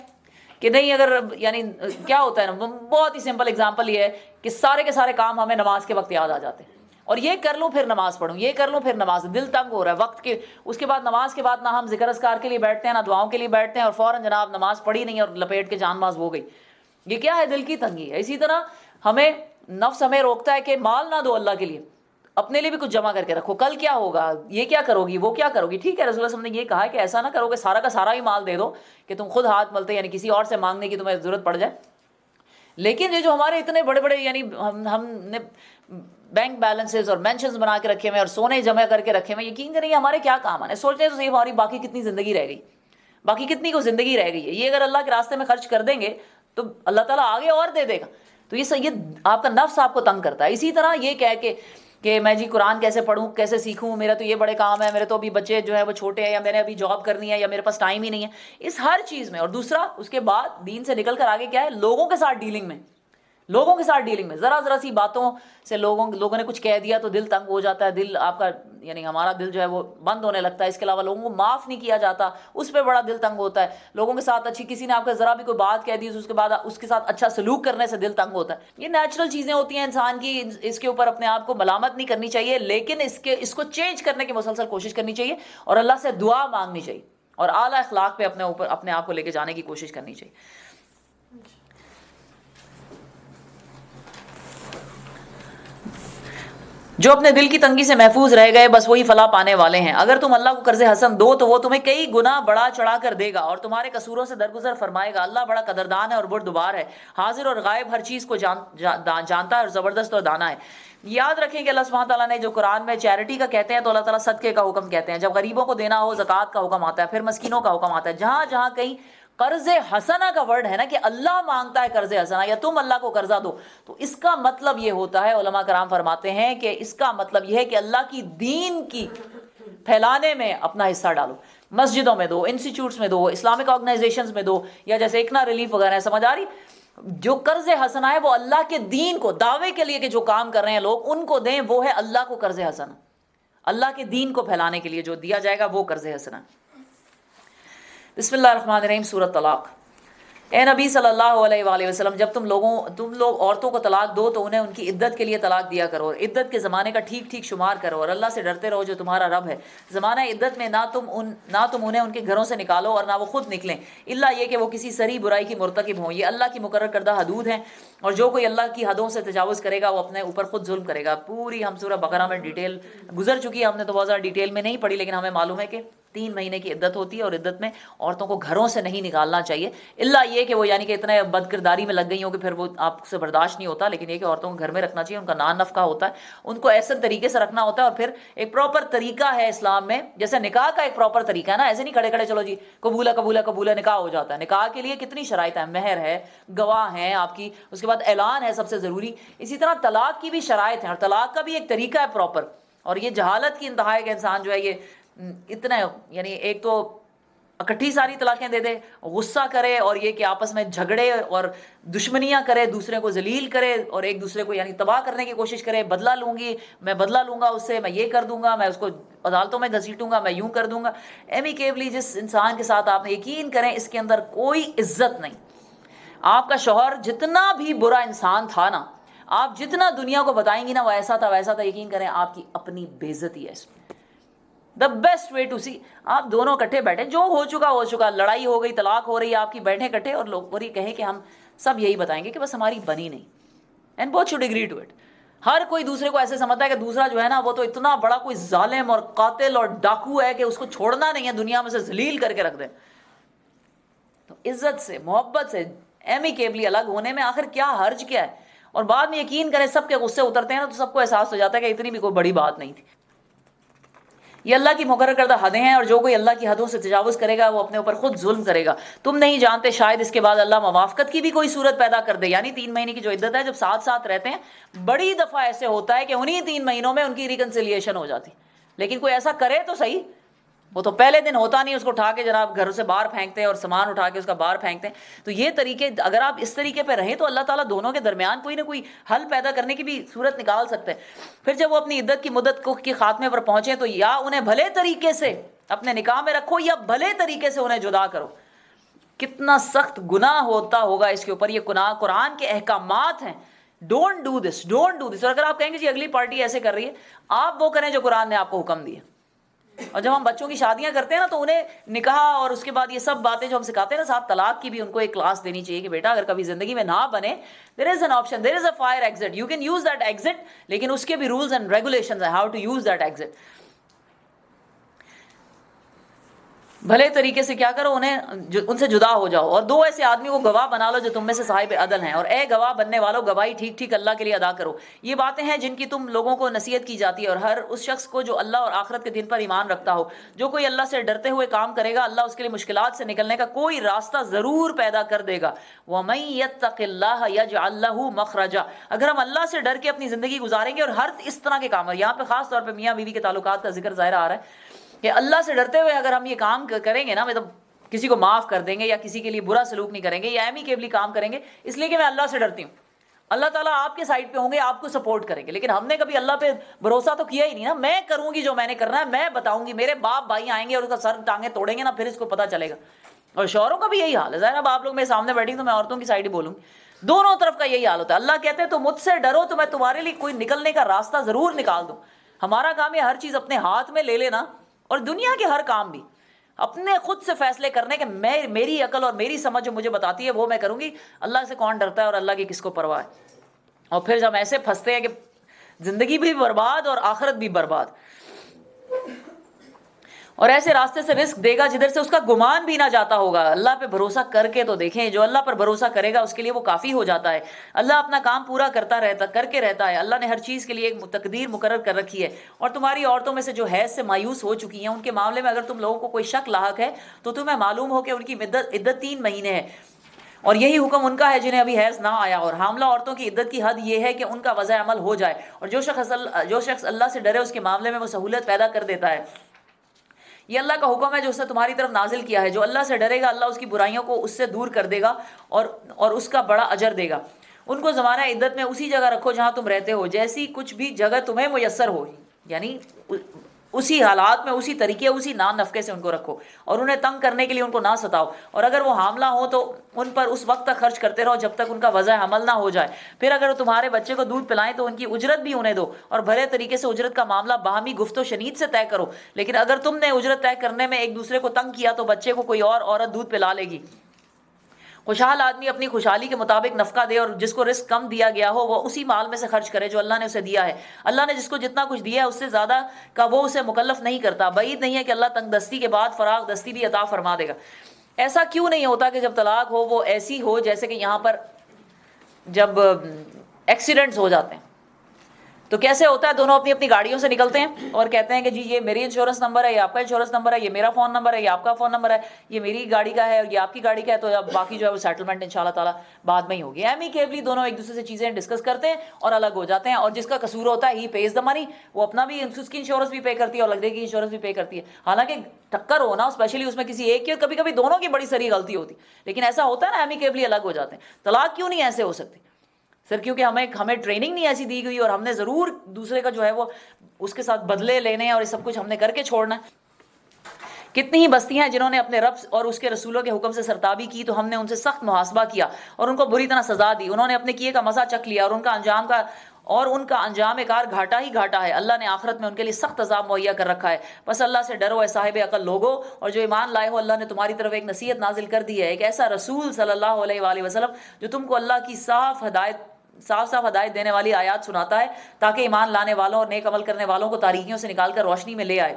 کہ نہیں، اگر یعنی کیا ہوتا ہے نا، بہت ہی سمپل اگزامپل یہ ہے کہ سارے کے سارے کام ہمیں نماز کے وقت یاد آ جاتے ہیں اور یہ کر لوں پھر نماز پڑھوں، یہ کر لوں پھر نماز، دل تنگ ہو رہا ہے وقت کے. اس کے بعد نماز کے بعد نہ ہم ذکر اذکار کے لیے بیٹھتے ہیں نہ دعاؤں کے لیے بیٹھتے ہیں اور فوراً جناب نماز پڑھی نہیں اور لپیٹ کے جان باز ہو گئی. یہ کیا ہے؟ دل کی تنگی ہے. اسی طرح ہمیں نفس ہمیں روکتا ہے کہ مال نہ دو اللہ کے لیے، اپنے لیے بھی کچھ جمع کر کے رکھو، کل کیا ہوگا، یہ کیا کرو گی، وہ کیا کرو گی. ٹھیک ہے، رسول اللہ صلی اللہ علیہ وسلم نے یہ کہا کہ ایسا نہ کرو کہ سارا کا سارا ہی مال دے دو کہ تم خود ہاتھ ملتے، یعنی کسی اور سے مانگنے کی تمہیں ضرورت پڑ جائے. لیکن یہ جو ہمارے اتنے بڑے بڑے یعنی ہم نے بینک بیلنسز اور مینشنز بنا کے رکھے ہوئے اور سونے جمع کر کے رکھے ہوئے، یقین کریں یہ ہمارے کیا کام آنے. سوچتے ہیں تو صحیح ہماری باقی کتنی زندگی رہ گئی، باقی کتنی کو زندگی رہ گئی ہے. یہ اگر اللہ کے راستے میں خرچ کر دیں گے تو اللہ تعالیٰ آگے اور دے دے گا. تو یہ آپ کا نفس آپ کو تنگ کرتا ہے. اسی طرح یہ کہہ کے کہ میں جی قرآن کیسے پڑھوں، کیسے سیکھوں، میرا تو یہ بڑے کام ہے، میرے تو ابھی بچے جو ہے وہ چھوٹے ہیں، یا میں نے ابھی جاب کرنی ہے، یا میرے پاس ٹائم ہی نہیں ہے، اس ہر چیز میں. اور دوسرا اس کے بعد دین سے نکل کر آگے کیا ہے، لوگوں کے ساتھ ڈیلنگ میں، لوگوں کے ساتھ ڈیلنگ میں ذرا ذرا سی باتوں سے لوگوں نے کچھ کہہ دیا تو دل تنگ ہو جاتا ہے. دل آپ کا یعنی ہمارا دل جو ہے وہ بند ہونے لگتا ہے. اس کے علاوہ لوگوں کو معاف نہیں کیا جاتا، اس پہ بڑا دل تنگ ہوتا ہے. لوگوں کے ساتھ اچھی، کسی نے آپ کا ذرا بھی کوئی بات کہہ دی اس کے بعد اس کے ساتھ اچھا سلوک کرنے سے دل تنگ ہوتا ہے. یہ نیچرل چیزیں ہوتی ہیں انسان کی، اس کے اوپر اپنے آپ کو ملامت نہیں کرنی چاہیے، لیکن اس کو چینج کرنے کی مسلسل کوشش کرنی چاہیے اور اللہ سے دعا مانگنی چاہیے اور اعلیٰ اخلاق پہ اپنے آپ کو لے کے جانے کی کوشش کرنی چاہیے. جو اپنے دل کی تنگی سے محفوظ رہ گئے بس وہی فلاح پانے والے ہیں. اگر تم اللہ کو قرض حسن دو تو وہ تمہیں کئی گنا بڑا چڑھا کر دے گا اور تمہارے قصوروں سے درگزر فرمائے گا. اللہ بڑا قدردان ہے اور بردبار ہے، حاضر اور غائب ہر چیز کو جانتا ہے اور زبردست اور دانا ہے. یاد رکھیں کہ اللہ سبحانہ تعالیٰ نے جو قرآن میں چیریٹی کا کہتے ہیں تو اللہ تعالیٰ صدقے کا حکم کہتے ہیں. جب غریبوں کو دینا ہو زکوٰۃ کا حکم آتا ہے، پھر مسکینوں کا حکم آتا ہے. جہاں جہاں کہیں قرض حسنہ کا ورڈ ہے نا کہ اللہ مانگتا ہے قرض حسنہ یا تم اللہ کو قرضہ دو، تو اس کا مطلب یہ ہوتا ہے، علماء کرام فرماتے ہیں کہ اس کا مطلب یہ ہے کہ اللہ کی دین کی پھیلانے میں اپنا حصہ ڈالو. مسجدوں میں دو، انسٹیٹیوٹس میں دو، اسلامک آرگنائزیشنز میں دو، یا جیسے اکنا ریلیف وغیرہ ہے. سمجھ آ رہی؟ جو قرض حسنہ ہے وہ اللہ کے دین کو، دعوے کے لیے کہ جو کام کر رہے ہیں لوگ ان کو دیں، وہ ہے اللہ کو قرض حسنہ. اللہ کے دین کو پھیلانے کے لیے جو دیا جائے گا وہ قرض حسنہ. بسم اللہ الرحمن الرحیم. سورۃ طلاق. اے نبی صلی اللہ علیہ وآلہ وسلم، جب تم لوگ عورتوں کو طلاق دو تو انہیں ان کی عدت کے لیے طلاق دیا کرو، اور عدت کے زمانے کا ٹھیک ٹھیک شمار کرو، اور اللہ سے ڈرتے رہو جو تمہارا رب ہے۔ زمانہ عدت میں نہ تم انہیں ان کے گھروں سے نکالو اور نہ وہ خود نکلیں، الا یہ کہ وہ کسی سری برائی کی مرتکب ہوں۔ یہ اللہ کی مقرر کردہ حدود ہیں، اور جو کوئی اللہ کی حدوں سے تجاوز کرے گا وہ اپنے اوپر خود ظلم کرے گا۔ پوری ہم سورہ بقرہ میں ڈیٹیل گزر چکی ہے، ہم نے تو بہت زیادہ ڈیٹیل میں نہیں پڑھی، لیکن ہمیں معلوم ہے کہ 3 مہینے کی عدت ہوتی ہے، اور عدت میں عورتوں کو گھروں سے نہیں نکالنا چاہیے، الا یہ کہ وہ یعنی کہ اتنے بد کرداری میں لگ گئی ہوں کہ پھر وہ آپ سے برداشت نہیں ہوتا، لیکن یہ کہ عورتوں کو گھر میں رکھنا چاہیے، ان کا نان نفقہ ہوتا ہے، ان کو ایسے طریقے سے رکھنا ہوتا ہے، اور پھر ایک پراپر طریقہ ہے اسلام میں، جیسے نکاح کا ایک پراپر طریقہ ہے نا، ایسے نہیں کھڑے کھڑے چلو جی قبولہ نکاح ہو جاتا ہے۔ نکاح کے لیے کتنی شرائط ہیں، مہر ہے، گواہ ہیں آپ کی، اس کے بعد اعلان ہے سب سے ضروری، اسی طرح طلاق کی بھی شرائط ہیں، اور طلاق کا بھی ایک طریقہ ہے پراپر۔ اور یہ جہالت کی انتہا ہے کہ انسان جو ہے یہ اتنا یعنی ایک تو اکٹھی ساری طلاقیں دے دے، غصہ کرے، اور یہ کہ آپس میں جھگڑے اور دشمنیاں کرے، دوسرے کو ذلیل کرے، اور ایک دوسرے کو یعنی تباہ کرنے کی کوشش کرے، بدلہ لوں گا اس سے، میں یہ کر دوں گا، میں اس کو عدالتوں میں گھسیٹوں گا، میں یوں کر دوں گا۔ ایمیکیبلی جس انسان کے ساتھ آپ نے یقین کریں اس کے اندر کوئی عزت نہیں، آپ کا شوہر جتنا بھی برا انسان تھا نا، آپ جتنا دنیا کو بتائیں گی نا وہ ایسا تھا، یقین کریں آپ کی اپنی بے عزتی ہے اس میں۔ دا بیسٹ وے ٹو سی، آپ دونوں اکٹھے بیٹھے، جو ہو چکا، لڑائی ہو گئی، طلاق ہو رہی ہے آپ کی، بیٹھے اکٹھے اور لوگ اور یہ کہیں کہ ہم سب یہی بتائیں گے کہ بس ہماری بنی نہیں، and both should agree to it. ہر کوئی دوسرے کو ایسے سمجھتا ہے کہ دوسرا جو ہے نا وہ تو اتنا بڑا کوئی ظالم اور قاتل اور ڈاکو ہے کہ اس کو چھوڑنا نہیں ہے، دنیا میں سے ذلیل کر کے رکھ دیں۔ تو عزت سے، محبت سے، ایمیکیبلی الگ ہونے میں آخر کیا حرج کیا ہے؟ اور بعد میں یقین کریں سب کے غصے اترتے ہیں نا تو سب کو احساس ہو جاتا ہے کہ اتنی بھی کوئی بڑی بات نہیں تھی۔ یہ اللہ کی مقرر کردہ حدیں ہیں، اور جو کوئی اللہ کی حدوں سے تجاوز کرے گا وہ اپنے اوپر خود ظلم کرے گا۔ تم نہیں جانتے شاید اس کے بعد اللہ موافقت کی بھی کوئی صورت پیدا کر دے، یعنی 3 مہینے کی جو عدت ہے، جب ساتھ ساتھ رہتے ہیں بڑی دفعہ ایسے ہوتا ہے کہ انہی 3 مہینوں میں ان کی ریکنسیلیشن ہو جاتی، لیکن کوئی ایسا کرے تو صحیح، وہ تو پہلے دن ہوتا نہیں، اس کو اٹھا کے جناب گھر سے باہر پھینکتے ہیں اور سامان اٹھا کے اس کا باہر پھینکتے ہیں۔ تو یہ طریقے اگر آپ اس طریقے پہ رہیں تو اللہ تعالیٰ دونوں کے درمیان کوئی نہ کوئی حل پیدا کرنے کی بھی صورت نکال سکتے ہیں۔ پھر جب وہ اپنی عدت کی مدت کے خاتمے پر پہنچے تو یا انہیں بھلے طریقے سے اپنے نکاح میں رکھو یا بھلے طریقے سے انہیں جدا کرو۔ کتنا سخت گناہ ہوتا ہوگا اس کے اوپر، یہ قرآن کے احکامات ہیں، ڈونٹ ڈو دس۔ اور اگر آپ کہیں گے جی اگلی پارٹی ایسے کر رہی ہے، آپ وہ کریں جو قرآن نے آپ کو حکم دیا۔ اور جب ہم بچوں کی شادیاں کرتے ہیں نا تو انہیں نکاح اور اس کے بعد یہ سب باتیں جو ہم سکھاتے ہیں نا، ساتھ طلاق کی بھی ان کو ایک کلاس دینی چاہیے کہ بیٹا اگر کبھی زندگی میں نہ بنے، there is an option, there is a fire exit, you can use that exit، لیکن اس کے بھی رولز اینڈ ریگولیشنز ہیں how to use that exit۔ بھلے طریقے سے کیا کرو، ان سے جدا ہو جاؤ، اور 2 ایسے آدمی کو گواہ بنا لو جو تم میں سے صاحب عدل ہیں، اور اے گواہ بننے والوں گواہی ٹھیک ٹھیک اللہ کے لیے ادا کرو۔ یہ باتیں ہیں جن کی تم لوگوں کو نصیحت کی جاتی ہے، اور ہر اس شخص کو جو اللہ اور آخرت کے دن پر ایمان رکھتا ہو۔ جو کوئی اللہ سے ڈرتے ہوئے کام کرے گا اللہ اس کے لیے مشکلات سے نکلنے کا کوئی راستہ ضرور پیدا کر دے گا۔ وَمَن يَتَّقِ اللَّهَ يَجْعَل لَّهُ مَخْرَجًا، اگر ہم اللہ سے ڈر کے اپنی زندگی گزاریں گے، اور ہر اس طرح کے کام، اور یہاں پہ خاص طور پہ میاں بیوی کے تعلقات کا ذکر ظاہر آ رہا ہے کہ اللہ سے ڈرتے ہوئے اگر ہم یہ کام کریں گے نا، مطلب کسی کو معاف کر دیں گے یا کسی کے لیے برا سلوک نہیں کریں گے یا ایمیکیبلی کام کریں گے، اس لیے کہ میں اللہ سے ڈرتی ہوں، اللہ تعالیٰ آپ کے سائڈ پہ ہوں گے، آپ کو سپورٹ کریں گے۔ لیکن ہم نے کبھی اللہ پہ بھروسہ تو کیا ہی نہیں نا، میں کروں گی جو میں نے کرنا ہے، میں بتاؤں گی، میرے باپ بھائی آئیں گے اور اس کا سر ٹانگیں توڑیں گے نا، پھر اس کو پتہ چلے گا۔ اور شوہروں کا بھی یہی حال ہے، ظاہر اب آپ لوگ میرے سامنے بیٹھی تو میں عورتوں کی سائڈ ہی بولوں گی، دونوں طرف کا یہی حال ہوتا ہے۔ اللہ کہتے ہیں تو مجھ سے ڈرو تو میں تمہارے لیے کوئی نکلنے کا راستہ ضرور نکال دوں۔ ہمارا کام ہے ہر چیز اپنے ہاتھ میں لے لینا، اور دنیا کے ہر کام بھی اپنے خود سے فیصلے کرنے کہ میری عقل اور میری سمجھ جو مجھے بتاتی ہے وہ میں کروں گی۔ اللہ سے کون ڈرتا ہے اور اللہ کی کس کو پرواہ ہے؟ اور پھر جب ایسے پھنستے ہیں کہ زندگی بھی برباد اور آخرت بھی برباد، اور ایسے راستے سے رزق دے گا جدھر سے اس کا گمان بھی نہ جاتا ہوگا۔ اللہ پہ بھروسہ کر کے تو دیکھیں، جو اللہ پر بھروسہ کرے گا اس کے لیے وہ کافی ہو جاتا ہے۔ اللہ اپنا کام پورا کر کے رہتا ہے۔ اللہ نے ہر چیز کے لیے ایک تقدیر مقرر کر رکھی ہے۔ اور تمہاری عورتوں میں سے جو حیض سے مایوس ہو چکی ہیں، ان کے معاملے میں اگر تم لوگوں کو کوئی شک لاحق ہے تو تمہیں معلوم ہو کہ ان کی عدت 3 مہینے ہے، اور یہی حکم ان کا ہے جنہیں ابھی حیض نہ آیا۔ اور حاملہ عورتوں کی عدت کی حد یہ ہے کہ ان کا وضع عمل ہو جائے، اور جو شخص اللہ سے ڈرے اس کے معاملے میں وہ سہولت پیدا کر دیتا ہے۔ یہ اللہ کا حکم ہے جو اس نے تمہاری طرف نازل کیا ہے۔ جو اللہ سے ڈرے گا اللہ اس کی برائیوں کو اس سے دور کر دے گا اور اس کا بڑا اجر دے گا۔ ان کو زمانہ عدت میں اسی جگہ رکھو جہاں تم رہتے ہو، جیسی کچھ بھی جگہ تمہیں میسر ہو، یعنی اسی حالات میں اسی طریقے اسی نان نفقے سے ان کو رکھو اور انہیں تنگ کرنے کے لیے ان کو نہ ستاؤ، اور اگر وہ حاملہ ہو تو ان پر اس وقت تک خرچ کرتے رہو جب تک ان کا وضع حمل نہ ہو جائے، پھر اگر وہ تمہارے بچے کو دودھ پلائیں تو ان کی اجرت بھی انہیں دو، اور بھلے طریقے سے اجرت کا معاملہ باہمی گفت و شنید سے طے کرو، لیکن اگر تم نے اجرت طے کرنے میں ایک دوسرے کو تنگ کیا تو بچے کو کوئی اور عورت دودھ پلا لے گی۔ خوشحال آدمی اپنی خوشحالی کے مطابق نفقہ دے، اور جس کو رزق کم دیا گیا ہو وہ اسی مال میں سے خرچ کرے جو اللہ نے اسے دیا ہے۔ اللہ نے جس کو جتنا کچھ دیا ہے اس سے زیادہ کا وہ اسے مکلف نہیں کرتا، بعید نہیں ہے کہ اللہ تنگ دستی کے بعد فراغ دستی بھی عطا فرما دے گا۔ ایسا کیوں نہیں ہوتا کہ جب طلاق ہو وہ ایسی ہو جیسے کہ یہاں پر جب ایکسیڈنٹس ہو جاتے ہیں تو کیسے ہوتا ہے، دونوں اپنی اپنی گاڑیوں سے نکلتے ہیں اور کہتے ہیں کہ جی یہ میری انشورنس نمبر ہے، یہ آپ کا انشورنس نمبر ہے، یہ میرا فون نمبر ہے، یہ آپ کا فون نمبر ہے، یہ میری گاڑی کا ہے اور یہ آپ کی گاڑی کا ہے، تو اب باقی جو ہے وہ سیٹلمنٹ انشاءاللہ تعالیٰ بعد میں ہی ہوگی۔ ایمیکیبلی دونوں ایک دوسرے سے چیزیں ڈسکس کرتے ہیں اور الگ ہو جاتے ہیں، اور جس کا قصور ہوتا ہے ہی پیز دا منی، وہ اپنا بھی اس کی انشورنس بھی پے کرتی ہے اور لگنے کی انشورنس بھی پے کرتی ہے، حالانکہ ٹکر ہونا اسپیشلی اس میں کسی ایک کی، کبھی کبھی دونوں کی بڑی ساری غلطی ہوتی، لیکن ایسا ہوتا ہے نا ایمیکیبلی الگ ہو جاتے ہیں۔ طلاق کیوں نہیں ایسے ہو سکتی؟ سر کیونکہ ہمیں ٹریننگ نہیں ایسی دی گئی، اور ہم نے ضرور دوسرے کا جو ہے وہ اس کے ساتھ بدلے لینے ہیں اور یہ سب کچھ ہم نے کر کے چھوڑنا ہے۔ کتنی ہی بستیاں ہیں جنہوں نے اپنے رب اور اس کے رسولوں کے حکم سے سرتابی کی تو ہم نے ان سے سخت محاسبہ کیا اور ان کو بری طرح سزا دی، انہوں نے اپنے کیے کا مزہ چکھ لیا اور ان کا انجام کار گھاٹا ہی گھاٹا ہے۔ اللہ نے آخرت میں ان کے لیے سخت عذاب مہیا کر رکھا ہے۔ بس اللہ سے ڈرو اے صاحب عقل لوگو، اور جو ایمان لائے ہو اللہ نے تمہاری طرف ایک نصیحت نازل کر دی ہے، ایک ایسا رسول صلی اللہ علیہ وآلہ وسلم جو تم کو اللہ کی صاف ہدایت دینے والی آیات سناتا ہے تاکہ ایمان لانے والوں اور نیک عمل کرنے والوں کو تاریکیوں سے نکال کر روشنی میں لے آئے۔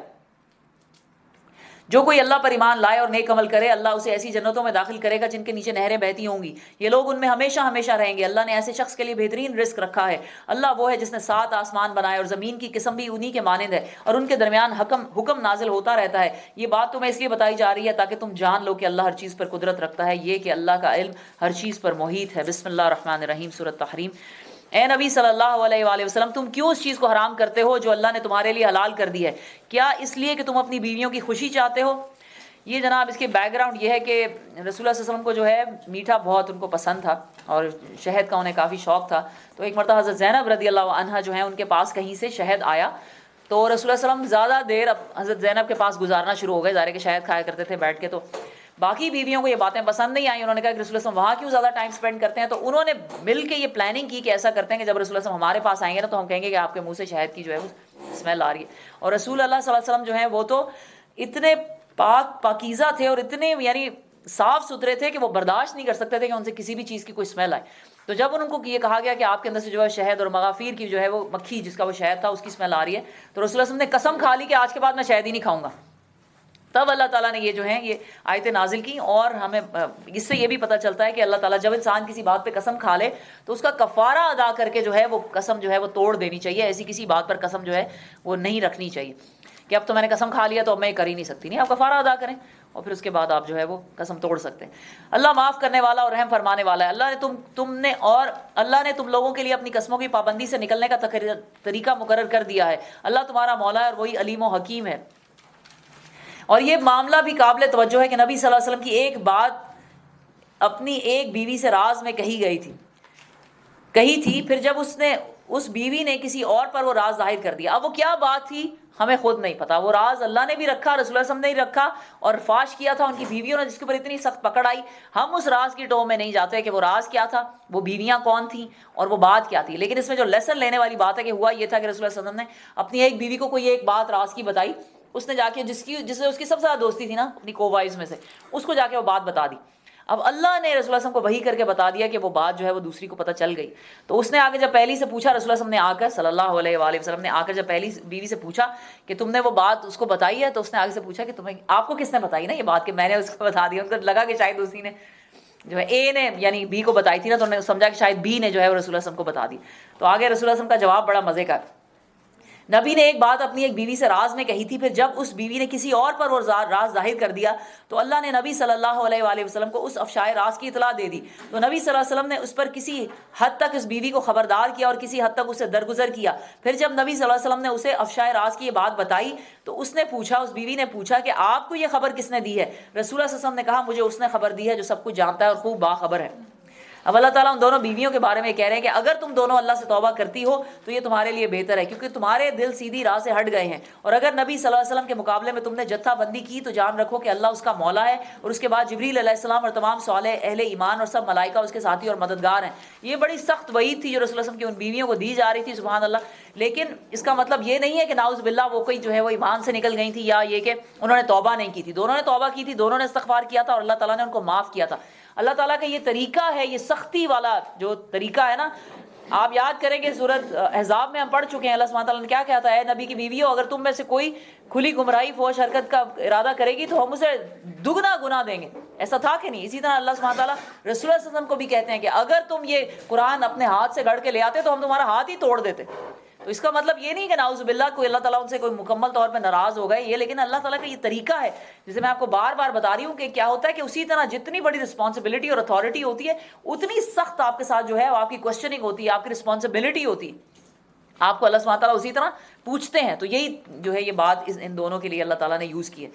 جو کوئی اللہ پر ایمان لائے اور نیک عمل کرے اللہ اسے ایسی جنتوں میں داخل کرے گا جن کے نیچے نہریں بہتی ہوں گی، یہ لوگ ان میں ہمیشہ ہمیشہ رہیں گے۔ اللہ نے ایسے شخص کے لیے بہترین رزق رکھا ہے۔ اللہ وہ ہے جس نے 7 آسمان بنائے اور زمین کی قسم بھی انہی کے مانند ہے، اور ان کے درمیان حکم نازل ہوتا رہتا ہے۔ یہ بات تمہیں اس لیے بتائی جا رہی ہے تاکہ تم جان لو کہ اللہ ہر چیز پر قدرت رکھتا ہے، یہ کہ اللہ کا علم ہر چیز پر محیط ہے۔ بسم اللہ الرحمن الرحیم، سورۃ تحریم۔ اے نبی صلی اللہ علیہ وآلہ وسلم، تم کیوں اس چیز کو حرام کرتے ہو جو اللہ نے تمہارے لیے حلال کر دی ہے؟ کیا اس لیے کہ تم اپنی بیویوں کی خوشی چاہتے ہو؟ یہ جناب اس کے بیک گراؤنڈ یہ ہے کہ رسول اللہ صلی اللہ علیہ وسلم کو جو ہے میٹھا بہت ان کو پسند تھا اور شہد کا انہیں کافی شوق تھا، تو ایک مرتبہ حضرت زینب رضی اللہ عنہا جو ہیں ان کے پاس کہیں سے شہد آیا، تو رسول اللہ صلی اللہ علیہ وسلم زیادہ دیر حضرت زینب کے پاس گزارنا شروع ہو گئے، ظاہر ہے کہ شہد کھایا کرتے تھے بیٹھ کے، تو باقی بیویوں کو یہ باتیں پسند نہیں آئیں، انہوں نے کہا کہ رسول اللہ صلی اللہ علیہ وسلم وہاں کیوں زیادہ ٹائم سپینڈ کرتے ہیں، تو انہوں نے مل کے یہ پلاننگ کی کہ ایسا کرتے ہیں کہ جب رسول اللہ صلی اللہ علیہ وسلم ہمارے پاس آئیں گے نا تو ہم کہیں گے کہ آپ کے منہ سے شہد کی جو ہے وہ اسمیل آ رہی ہے، اور رسول اللہ صلی اللہ علیہ وسلم جو ہیں وہ تو اتنے پاکیزہ تھے اور اتنے یعنی صاف ستھرے تھے کہ وہ برداشت نہیں کر سکتے تھے کہ ان سے کسی بھی چیز کی کوئی اسمیل آئے، تو جب ان کو یہ کہا گیا کہ آپ کے اندر سے جو ہے شہد اور مغافیر کی جو ہے وہ مکھی جس کا وہ شہد تھا اس کی اسمیل آ رہی ہے، تو رسول اللہ صلی اللہ علیہ وسلم نے قسم کھا لی کہ آج کے بعد میں شہد ہی نہیں کھاؤں گا۔ تب اللہ تعالیٰ نے یہ جو ہیں یہ آیتیں نازل کی، اور ہمیں اس سے یہ بھی پتہ چلتا ہے کہ اللہ تعالیٰ جب انسان کسی بات پہ قسم کھا لے تو اس کا کفارہ ادا کر کے جو ہے وہ قسم جو ہے وہ توڑ دینی چاہیے، ایسی کسی بات پر قسم جو ہے وہ نہیں رکھنی چاہیے کہ اب تو میں نے قسم کھا لیا تو اب میں یہ کر ہی نہیں سکتی، نہیں، آپ کفارہ ادا کریں اور پھر اس کے بعد آپ جو ہے وہ قسم توڑ سکتے ہیں۔ اللہ معاف کرنے والا اور رحم فرمانے والا ہے۔ اللہ نے تم لوگوں کے لیے اپنی قسموں کی پابندی سے نکلنے کا طریقہ مقرر کر دیا ہے۔ اللہ تمہارا مولا ہے اور وہی علیم و حکیم ہے۔ اور یہ معاملہ بھی قابل توجہ ہے کہ نبی صلی اللہ علیہ وسلم کی ایک بات اپنی ایک بیوی سے راز میں کہی تھی، پھر جب اس بیوی نے کسی اور پر وہ راز ظاہر کر دیا۔ اب وہ کیا بات تھی ہمیں خود نہیں پتا، وہ راز اللہ نے بھی رکھا، رسول اللہ صلی اللہ علیہ وسلم نے بھی رکھا اور فاش کیا تھا ان کی بیویوں نے، جس کے اوپر اتنی سخت پکڑ آئی۔ ہم اس راز کی ٹو میں نہیں جاتے کہ وہ راز کیا تھا، وہ بیویاں کون تھیں اور وہ بات کیا تھی، لیکن اس میں جو لیسن لینے والی بات ہے کہ ہوا یہ تھا کہ رسول اللہ صلی اللہ علیہ وسلم نے اپنی ایک بیوی کو کوئی ایک بات راز کی بتائی، اس نے جا کے جس سے اس کی سب سے زیادہ دوستی تھی نا اپنی کووائز میں سے، اس کو جا کے وہ بات بتا دی۔ اب اللہ نے رسول اللہ صلی اللہ علیہ وسلم کو وحی کر کے بتا دیا کہ وہ بات جو ہے وہ دوسری کو پتہ چل گئی، تو اس نے آگے جب پہلی سے پوچھا، رسول اللہ صلی اللہ علیہ وسلم نے آ کر صلی اللہ علیہ وآلہ وسلم نے آ کر جب پہلی بیوی سے پوچھا کہ تم نے وہ بات اس کو بتائی ہے، تو اس نے آگے سے پوچھا کہ آپ کو کس نے بتائی نا یہ بات کہ میں نے اس کو بتا دیا۔ ان کو لگا کہ شاید اسی نے جو ہے اے نے یعنی بی کو بتائی تھی نا، تو انہوں نے سمجھا کہ شاید بی نے جو ہے وہ رسول اللہ صلی اللہ علیہ وسلم کو بتا دی۔ تو آگے رسول اللہ صلی اللہ علیہ وسلم کا جواب بڑا مزے کا، نبی نے ایک بات اپنی ایک بیوی سے راز میں کہی تھی، پھر جب اس بیوی نے کسی اور پر وہ راز ظاہر کر دیا تو اللہ نے نبی صلی اللہ علیہ وآلہ وسلم کو اس افشائے راز کی اطلاع دے دی، تو نبی صلی اللہ علیہ وسلم نے اس پر کسی حد تک اس بیوی کو خبردار کیا اور کسی حد تک اسے درگزر کیا۔ پھر جب نبی صلی اللہ علیہ وسلم نے اسے افشائے راز کی یہ بات بتائی تو اس بیوی نے پوچھا کہ آپ کو یہ خبر کس نے دی ہے؟ رسول اللہ صلی اللہ علیہ وسلم نے کہا مجھے اس نے خبر دی ہے جو سب کچھ جانتا ہے اور خوب باخبر ہے۔ اب اللہ تعالیٰ ان دونوں بیویوں کے بارے میں کہہ رہے ہیں کہ اگر تم دونوں اللہ سے توبہ کرتی ہو تو یہ تمہارے لیے بہتر ہے، کیونکہ تمہارے دل سیدھی راہ سے ہٹ گئے ہیں، اور اگر نبی صلی اللہ علیہ وسلم کے مقابلے میں تم نے جتھا بندی کی تو جان رکھو کہ اللہ اس کا مولا ہے، اور اس کے بعد جبریل علیہ السلام اور تمام صالح اہل ایمان اور سب ملائکہ اس کے ساتھی اور مددگار ہیں۔ یہ بڑی سخت وعید تھی جو رسول اللہ صلی اللہ علیہ وسلم کی ان بیویوں کو دی جا رہی تھی، سبحان اللہ۔ لیکن اس کا مطلب یہ نہیں ہے کہ نعوذ باللہ وہ کوئی جو ہے وہ ایمان سے نکل گئی تھی، یا یہ کہ انہوں نے توبہ نہیں کی تھی۔ دونوں نے توبہ کی تھی، دونوں نے استغفار کیا تھا، اور اللہ تعالیٰ نے ان کو معاف کیا تھا۔ اللہ تعالیٰ کا یہ طریقہ ہے، یہ سختی والا جو طریقہ ہے نا، آپ یاد کریں کہ سورۃ احزاب میں ہم پڑھ چکے ہیں، اللہ سبحانہ تعالیٰ نے کیا کہا تھا، اے نبی کی بیویوں اگر تم میں سے کوئی کھلی گمراہی فوش حرکت کا ارادہ کرے گی تو ہم اسے دگنا گناہ دیں گے۔ ایسا تھا کہ نہیں؟ اسی طرح اللہ سبحانہ تعالیٰ رسول اللہ صلی اللہ علیہ وسلم کو بھی کہتے ہیں کہ اگر تم یہ قرآن اپنے ہاتھ سے گھڑ کے لے آتے تو ہم تمہارا ہاتھ ہی توڑ دیتے۔ تو اس کا مطلب یہ نہیں کہ نعوذ باللہ کوئی اللہ تعالیٰ ان سے کوئی مکمل طور پہ ناراض ہو گئے یہ، لیکن اللہ تعالیٰ کا یہ طریقہ ہے جسے میں آپ کو بار بار بتا رہی ہوں کہ کیا ہوتا ہے کہ اسی طرح جتنی بڑی رسپانسبلٹی اور اتھارٹی ہوتی ہے اتنی سخت آپ کے ساتھ جو ہے وہ آپ کی کوشچننگ ہوتی ہے، آپ کی رسپانسبلٹی ہوتی ہے، آپ کو اللہ سبحانہ تعالیٰ اسی طرح پوچھتے ہیں۔ تو یہی جو ہے یہ بات ان دونوں کے لیے اللہ تعالیٰ نے یوز کی ہے۔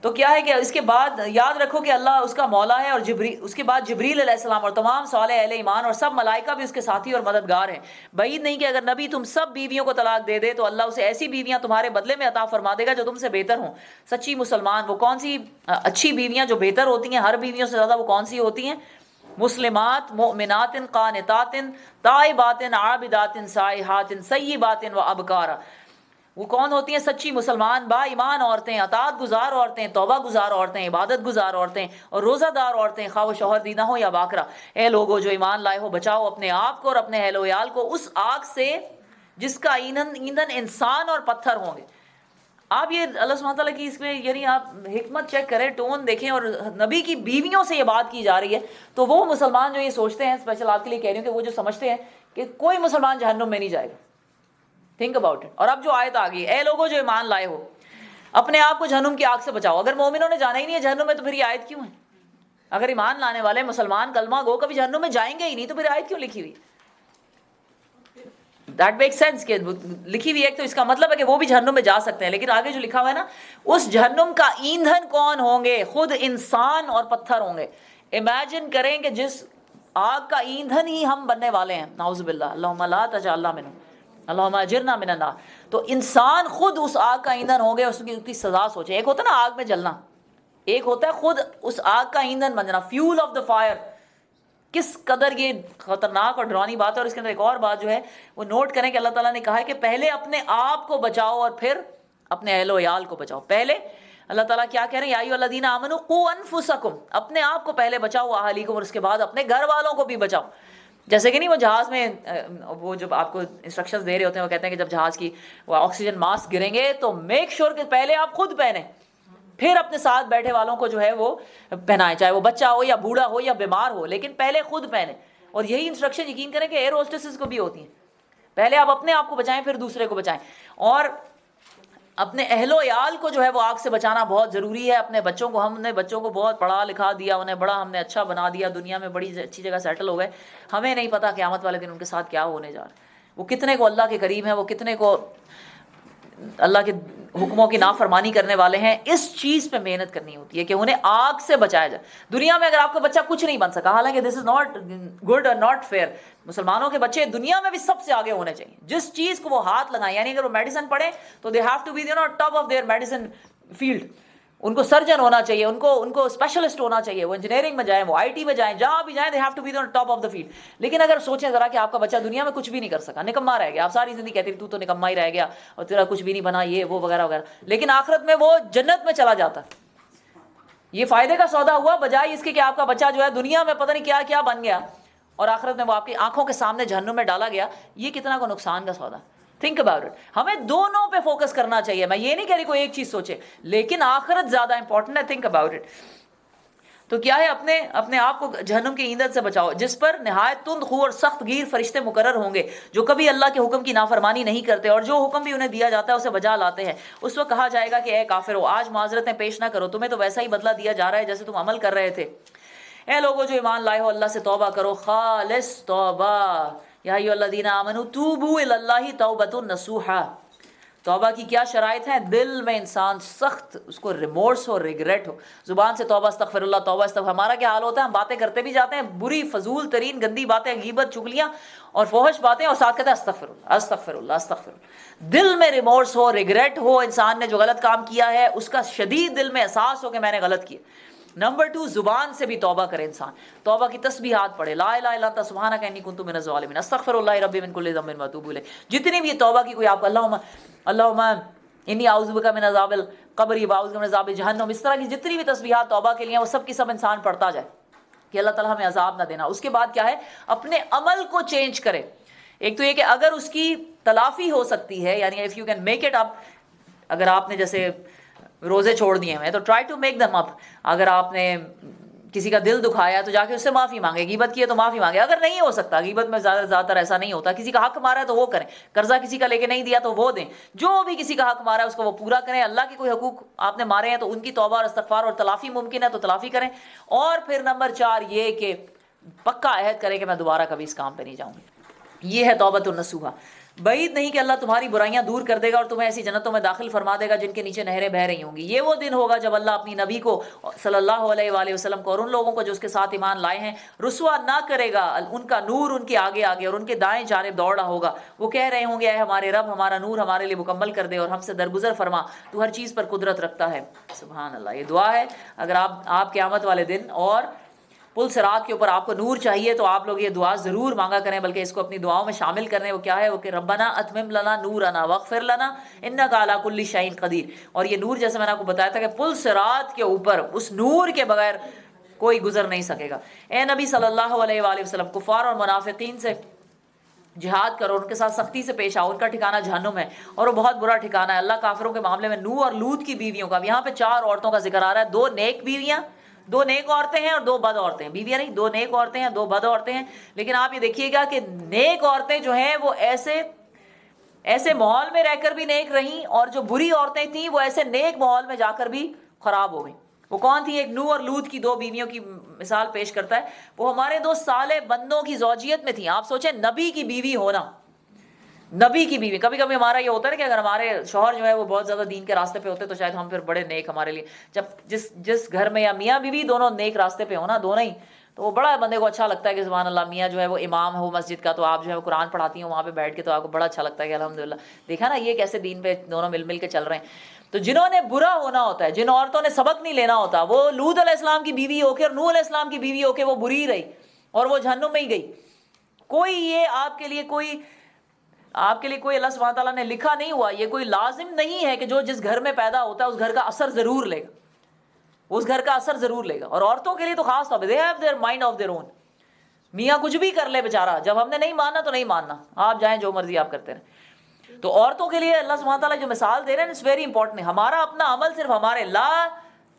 تو کیا ہے کہ اس کے بعد یاد رکھو کہ اللہ اس کا مولا ہے، اور اس کے بعد جبریل علیہ السلام اور تمام صالح اہل ایمان اور سب ملائکہ بھی اس کے ساتھی اور مددگار ہیں۔ بعید نہیں کہ اگر نبی تم سب بیویوں کو طلاق دے دے تو اللہ اسے ایسی بیویاں تمہارے بدلے میں عطا فرما دے گا جو تم سے بہتر ہوں۔ سچی مسلمان وہ کون سی اچھی بیویاں جو بہتر ہوتی ہیں ہر بیویوں سے زیادہ، وہ کون سی ہوتی ہیں؟ مسلمات مؤمنات قانتات تائبات عابدات سائحات سیبات و ابکارا۔ وہ کون ہوتی ہیں؟ سچی مسلمان با ایمان عورتیں، اطاعت گزار عورتیں، توبہ گزار عورتیں، عبادت گزار عورتیں اور روزہ دار عورتیں، خواہ وہ شوہر دیدہ ہو یا باکرا۔ اے لوگو جو ایمان لائے ہو، بچاؤ اپنے آپ کو اور اپنے اہل و عیال کو اس آگ سے جس کا ایندھن انسان اور پتھر ہوں گے۔ آپ یہ اللہ سبحانہ تعالیٰ کی اس میں یعنی آپ حکمت چیک کریں، ٹون دیکھیں، اور نبی کی بیویوں سے یہ بات کی جا رہی ہے۔ تو وہ مسلمان جو یہ سوچتے ہیں، اسپیشل آپ کے لیے کہہ رہی ہوں کہ وہ جو سمجھتے ہیں کہ کوئی مسلمان جہنم میں نہیں جائے گا، تھنک اباؤٹ اٹ۔ اور اب جو آیت آ گئی، اے لوگوں جو ایمان لائے ہو اپنے آپ کو جہنم کی آگ سے بچاؤ۔ اگر مومنوں نے جانا ہی نہیں ہے جہنم میں تو پھر یہ آیت کیوں ہے؟ اگر ایمان لانے والے مسلمان کلمہ گو کبھی جہنم میں جائیں گے ہی نہیں تو پھر آیت کیوں لکھی ہوئی؟ دیٹ میک سینس کہ لکھی ہوئی ہے تو اس کا مطلب ہے کہ وہ بھی جہنم میں جا سکتے ہیں، لیکن آگے جو لکھا ہوا ہے نا، اس جہنم کا ایندھن کون ہوں گے؟ خود انسان اور پتھر ہوں گے۔ امیجن کریں کہ جس آگ کا ایندھن ہی ہم بننے والے ہیں، نعوذ باللہ، اللہم لا تجعلنا منہم، اللہم اجرنا من النار۔ تو انسان خود اس آگ کا ایندھن ہوں گے، اس کی سزا سوچیں۔ ایک ہوتا ہے نا آگ میں جلنا، ایک ہوتا ہے خود اس آگ کا ایندھن بننا، فیول آف دا فائر۔ کس قدر یہ خطرناک اور ڈرانی بات ہے۔ اور اس کے اندر ایک اور بات جو ہے وہ نوٹ کریں کہ اللہ تعالیٰ نے کہا ہے کہ پہلے اپنے آپ کو بچاؤ اور پھر اپنے اہل و عیال کو بچاؤ۔ پہلے اللہ تعالیٰ کیا کہہ رہے ہیں؟ یا ایھا الذین آمنوا قوا انفسکم، اپنے آپ کو پہلے بچاؤ، اہلیکم، اور اس کے بعد اپنے گھر والوں کو بھی بچاؤ۔ جیسے کہ نہیں وہ جہاز میں وہ جب آپ کو انسٹرکشنز دے رہے ہوتے ہیں وہ کہتے ہیں کہ جب جہاز کی وہ آکسیجن ماسک گریں گے تو میک شور کہ پہلے آپ خود پہنیں، پھر اپنے ساتھ بیٹھے والوں کو جو ہے وہ پہنائیں، چاہے وہ بچہ ہو یا بوڑھا ہو یا بیمار ہو، لیکن پہلے خود پہنیں۔ اور یہی انسٹرکشن یقین کریں کہ ایئر ہوسٹسز کو بھی ہوتی ہیں، پہلے آپ اپنے آپ کو بچائیں پھر دوسرے کو بچائیں۔ اور اپنے اہل و عیال کو جو ہے وہ آگ سے بچانا بہت ضروری ہے۔ اپنے بچوں کو، ہم نے بچوں کو بہت پڑھا لکھا دیا، انہیں بڑا ہم نے اچھا بنا دیا، دنیا میں بڑی اچھی جگہ سیٹل ہو گئے، ہمیں نہیں پتہ قیامت والے دن ان کے ساتھ کیا ہونے جا رہا ہے۔ وہ کتنے کو اللہ کے قریب ہیں، وہ کتنے کو اللہ کے حکموں کی نافرمانی کرنے والے ہیں۔ اس چیز پہ محنت کرنی ہوتی ہے کہ انہیں آگ سے بچایا جائے۔ دنیا میں اگر آپ کا بچہ کچھ نہیں بن سکا، حالانکہ دس از ناٹ گڈ اور ناٹ فیئر، مسلمانوں کے بچے دنیا میں بھی سب سے آگے ہونے چاہیے، جس چیز کو وہ ہاتھ لگائیں۔ یعنی اگر وہ میڈیسن پڑھیں تو they have to be top of their medicine field, ان کو سرجن ہونا چاہیے، ان کو اسپیشلسٹ ہونا چاہیے، وہ انجینئرنگ میں جائیں، وہ آئی ٹی میں جائیں، جہاں بھی جائیں they have to be top of the field. لیکن اگر سوچیں ذرا کہ آپ کا بچہ دنیا میں کچھ بھی نہیں کر سکا، نکما رہ گیا، آپ ساری زندگی کہتے ہیں تو نکما ہی رہ گیا اور تیرا کچھ بھی نہیں بنا، یہ وہ وغیرہ وغیرہ، لیکن آخرت میں وہ جنت میں چلا جاتا، یہ فائدے کا سودا ہوا بجائے اس کے کہ آپ کا بچہ جو ہے دنیا میں پتہ نہیں کیا کیا بن گیا اور آخرت میں وہ آپ کی آنکھوں کے سامنے جہنم میں ڈالا گیا۔ یہ کتنا کو نقصان کا سودا۔ Think about it. ہمیں دونوں پہ فوکس کرنا چاہیے، میں یہ نہیں کہہ رہی کوئی ایک چیز سوچے، لیکن آخرت زیادہ امپورٹنٹ ہے۔ Think about it. تو کیا ہے، اپنے آپ کو جہنم کے ایندھن سے بچاؤ جس پر نہایت تند خو اور سخت گیر فرشتے مقرر ہوں گے جو کبھی اللہ کے حکم کی نافرمانی نہیں کرتے اور جو حکم بھی انہیں دیا جاتا ہے اسے بجا لاتے ہیں۔ اس وقت کہا جائے گا کہ اے کافرو، آج معذرتیں پیش نہ کرو، تمہیں تو ویسا ہی بدلہ دیا جا رہا ہے جیسے تم عمل کر رہے تھے۔ اے لوگوں جو ایمان لائے ہو، اللہ سے توبہ کرو، خالص توبہ۔ یا ایھا الذین آمنوا توبوا الی اللہ توبۃ نصوحا۔ توبہ کی کیا شرائط ہیں؟ دل میں انسان سخت اس کو ریمورس ہو، ریگریٹ ہو. زبان سے توبہ استغفر اللہ توبہ استغفر. ہمارا کیا حال ہوتا ہے؟ ہم باتیں کرتے بھی جاتے ہیں بری فضول ترین گندی باتیں، غیبت چغلیاں اور فحش باتیں، اور ساتھ کہتے ہیں استغفر اللہ استغفر اللہ استغفر اللہ. دل میں ریمورس ہو، ریگریٹ ہو، انسان نے جو غلط کام کیا ہے اس کا شدید دل میں احساس ہو کہ میں نے غلط کیا. نمبر 2، زبان سے بھی توبہ کرے انسان، توبہ کی تسبیحات پڑھے، لا الہ الا انت سبحانک انی کنت من الظالمین، استغفر اللہ ربی من کل ذنب واتوب الیہ. جتنی بھی توبہ کی کوئی آپ اللہم انی اعوذ بک من عذاب القبر واعوذ بک من عذاب جہنم، اس طرح کی جتنی بھی تسبیحات توبہ کے لیے ہیں وہ سب کی سب انسان پڑھتا جائے کہ اللہ تعالیٰ ہمیں عذاب نہ دینا. اس کے بعد کیا ہے؟ اپنے عمل کو چینج کرے. ایک تو یہ کہ اگر اس کی تلافی ہو سکتی ہے، یعنی if you can make it up, اگر آپ نے جیسے روزے چھوڑ دیے ہیں تو ٹرائی ٹو میک دم اپ. اگر آپ نے کسی کا دل دکھایا تو جا کے اس سے معافی مانگے، غیبت کی ہے تو معافی مانگے. اگر نہیں ہو سکتا، غیبت میں زیادہ تر ایسا نہیں ہوتا، کسی کا حق مارا ہے تو وہ کریں، قرضہ کسی کا لے کے نہیں دیا تو وہ دیں، جو بھی کسی کا حق مارا ہے اس کو وہ پورا کریں. اللہ کے کوئی حقوق آپ نے مارے ہیں تو ان کی توبہ اور استغفار اور تلافی ممکن ہے تو تلافی کریں. اور پھر نمبر 4 یہ کہ پکا عہد کریں کہ میں دوبارہ کبھی اس کام پہ نہیں جاؤں گی. یہ ہے توبۃ النصوحہ. بعید نہیں کہ اللہ تمہاری برائیاں دور کر دے گا اور تمہیں ایسی جنتوں میں داخل فرما دے گا جن کے نیچے نہریں بہہ رہی ہوں گی. یہ وہ دن ہوگا جب اللہ اپنی نبی کو صلی اللہ علیہ وآلہ وسلم کو اور ان لوگوں کو جو اس کے ساتھ ایمان لائے ہیں رسوا نہ کرے گا. ان کا نور ان کے آگے آگے اور ان کے دائیں جانب دوڑ رہا ہوگا. وہ کہہ رہے ہوں گے اے ہمارے رب، ہمارا نور ہمارے لیے مکمل کر دے اور ہم سے درگزر فرما، تو ہر چیز پر قدرت رکھتا ہے. سبحان اللہ. یہ دعا ہے. اگر آپ قیامت والے دن اور پل صراط کے اوپر آپ کو نور چاہیے تو آپ لوگ یہ دعا ضرور مانگا کریں، بلکہ اس کو اپنی دعاؤں میں شامل کریں. وہ کیا ہے؟ وہ کہ ربنا اتمم لنا نورنا واغفر لنا انک علی کل شیء قدیر. اور یہ نور جیسے میں نے آپ کو بتایا تھا کہ پل صراط کے اوپر اس نور کے بغیر کوئی گزر نہیں سکے گا. اے نبی صلی اللہ علیہ وآلہ وسلم، کفار اور منافقین سے جہاد کرو، ان کے ساتھ سختی سے پیش آؤ. ان کا ٹھکانہ جہنم ہے اور وہ بہت برا ٹھکانہ ہے. اللہ کافروں کے معاملے میں نوح اور لوط کی بیویوں کا، یہاں پہ 4 عورتوں کا ذکر آ رہا ہے. 2 نیک بیویاں، 2 نیک عورتیں ہیں اور 2 بد عورتیں ہیں. بیویاں نہیں، 2 نیک عورتیں ہیں 2 بد عورتیں ہیں. لیکن آپ یہ دیکھیے گا کہ نیک عورتیں جو ہیں وہ ایسے ماحول میں رہ کر بھی نیک رہیں، اور جو بری عورتیں تھیں وہ ایسے نیک ماحول میں جا کر بھی خراب ہو گئیں. وہ کون تھی؟ ایک نوح اور لوط کی 2 بیویوں کی مثال پیش کرتا ہے. وہ ہمارے 2 صالح بندوں کی زوجیت میں تھیں. آپ سوچیں نبی کی بیوی ہونا، نبی کی بیوی. کبھی کبھی ہمارا یہ ہوتا ہے کہ اگر ہمارے شوہر جو ہے وہ بہت زیادہ دین کے راستے پہ ہوتے تو شاید ہم پھر بڑے نیک ہمارے لیے. جب جس گھر میں یا میاں بیوی دونوں نیک راستے پہ ہونا، دونوں ہی، تو وہ بڑا بندے کو اچھا لگتا ہے کہ سبحان اللہ میاں جو ہے وہ امام ہو مسجد کا، تو آپ جو ہے وہ قرآن پڑھاتی ہیں وہاں پہ بیٹھ کے، تو آپ کو بڑا اچھا لگتا ہے کہ الحمدللہ دیکھا نا یہ کیسے دین پہ دونوں مل کے چل رہے ہیں. تو جنہوں نے برا ہونا ہوتا ہے، جن عورتوں نے سبق نہیں لینا ہوتا، وہ لوط علیہ السلام کی بیوی ہو کے اور نوح علیہ السلام کی بیوی ہو کے وہ بری رہی اور وہ جہنم میں ہی گئی. کوئی یہ آپ کے لیے کوئی اللہ سبحانہ تعالیٰ نے لکھا نہیں ہوا، یہ کوئی لازم نہیں ہے کہ جو جس گھر میں پیدا ہوتا ہے اس گھر کا اثر ضرور لے گا، اس گھر کا اثر ضرور لے گا. اور عورتوں کے لیے تو خاص طور پہ they have their mind of their own. میاں کچھ بھی کر لے بیچارہ، جب ہم نے نہیں ماننا تو نہیں ماننا، آپ جائیں جو مرضی آپ کرتے رہیں. تو عورتوں کے لیے اللہ سبحانہ تعالیٰ جو مثال دے رہے ہیں اٹس ویری امپورٹنٹ. ہمارا اپنا عمل صرف ہمارے، لا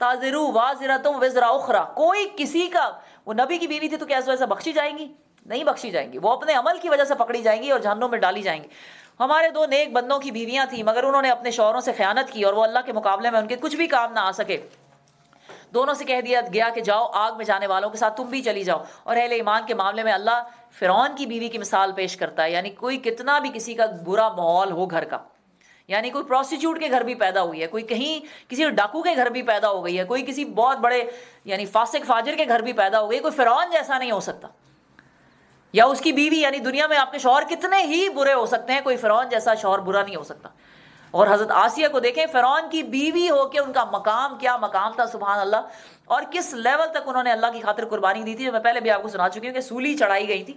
تازر وازرۃ وزر اخرى، کوئی کسی کا، وہ نبی کی بیوی تھی تو کیا اس وجہ سے بخشی جائیں گی؟ نہیں بخشی جائیں گی. وہ اپنے عمل کی وجہ سے پکڑی جائیں گی اور جہنم میں ڈالی جائیں گی. ہمارے 2 نیک بندوں کی بیویاں تھیں مگر انہوں نے اپنے شوہروں سے خیانت کی اور وہ اللہ کے مقابلے میں ان کے کچھ بھی کام نہ آ سکے. دونوں سے کہہ دیا گیا کہ جاؤ آگ میں جانے والوں کے ساتھ تم بھی چلی جاؤ. اور اہل ایمان کے معاملے میں اللہ فرعون کی بیوی کی مثال پیش کرتا ہے. یعنی کوئی کتنا بھی کسی کا برا ماحول ہو گھر کا، یعنی کوئی پروسٹیچیوٹ کے گھر بھی پیدا ہوئی ہے، کوئی کہیں کسی ڈاکو کے گھر بھی پیدا ہو گئی ہے، کوئی کسی بہت بڑے یعنی فاسق فاجر کے گھر بھی پیدا ہو گئی، کوئی فرعون جیسا نہیں ہو سکتا. یا اس کی بیوی، یعنی دنیا میں آپ کے شوہر کتنے ہی برے ہو سکتے ہیں، کوئی فرعون جیسا شوہر برا نہیں ہو سکتا. اور حضرت آسیہ کو دیکھیں، فرعون کی بیوی ہو کے ان کا مقام کیا مقام تھا سبحان اللہ، اور کس لیول تک انہوں نے اللہ کی خاطر قربانی دی تھی. جو میں پہلے بھی آپ کو سنا چکی ہوں کہ سولی چڑھائی گئی تھی،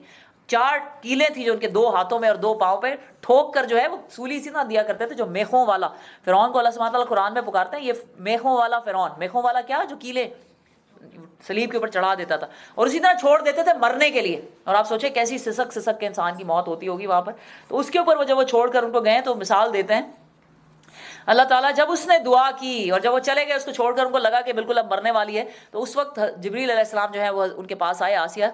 4 کیلیں تھی جو ان کے 2 ہاتھوں میں اور 2 پاؤں پہ ٹھوک کر جو ہے وہ سولی سے نہ دیا کرتے تھے، جو میخوں والا فرعون کو اللہ سبحانہ تعالیٰ قرآن میں پکارتے ہیں، یہ میخوں والا فرعون. میخوں والا کیا؟ جو کیلیں سلیب کے اوپر چڑھا دیتا تھا اور اسی طرح چھوڑ دیتے تھے مرنے کے لیے. اور آپ سوچیں کیسی سسک کے انسان کی موت ہوتی ہوگی وہاں پر. تو اس کے اوپر وہ جب وہ چھوڑ کر ان کو گئے تو مثال دیتے ہیں اللہ تعالیٰ، جب اس نے دعا کی اور جب وہ چلے گئے اس کو چھوڑ کر، ان کو لگا کہ بالکل اب مرنے والی ہے، تو اس وقت جبریل علیہ السلام جو ہے وہ ان کے پاس آئے، آسیہ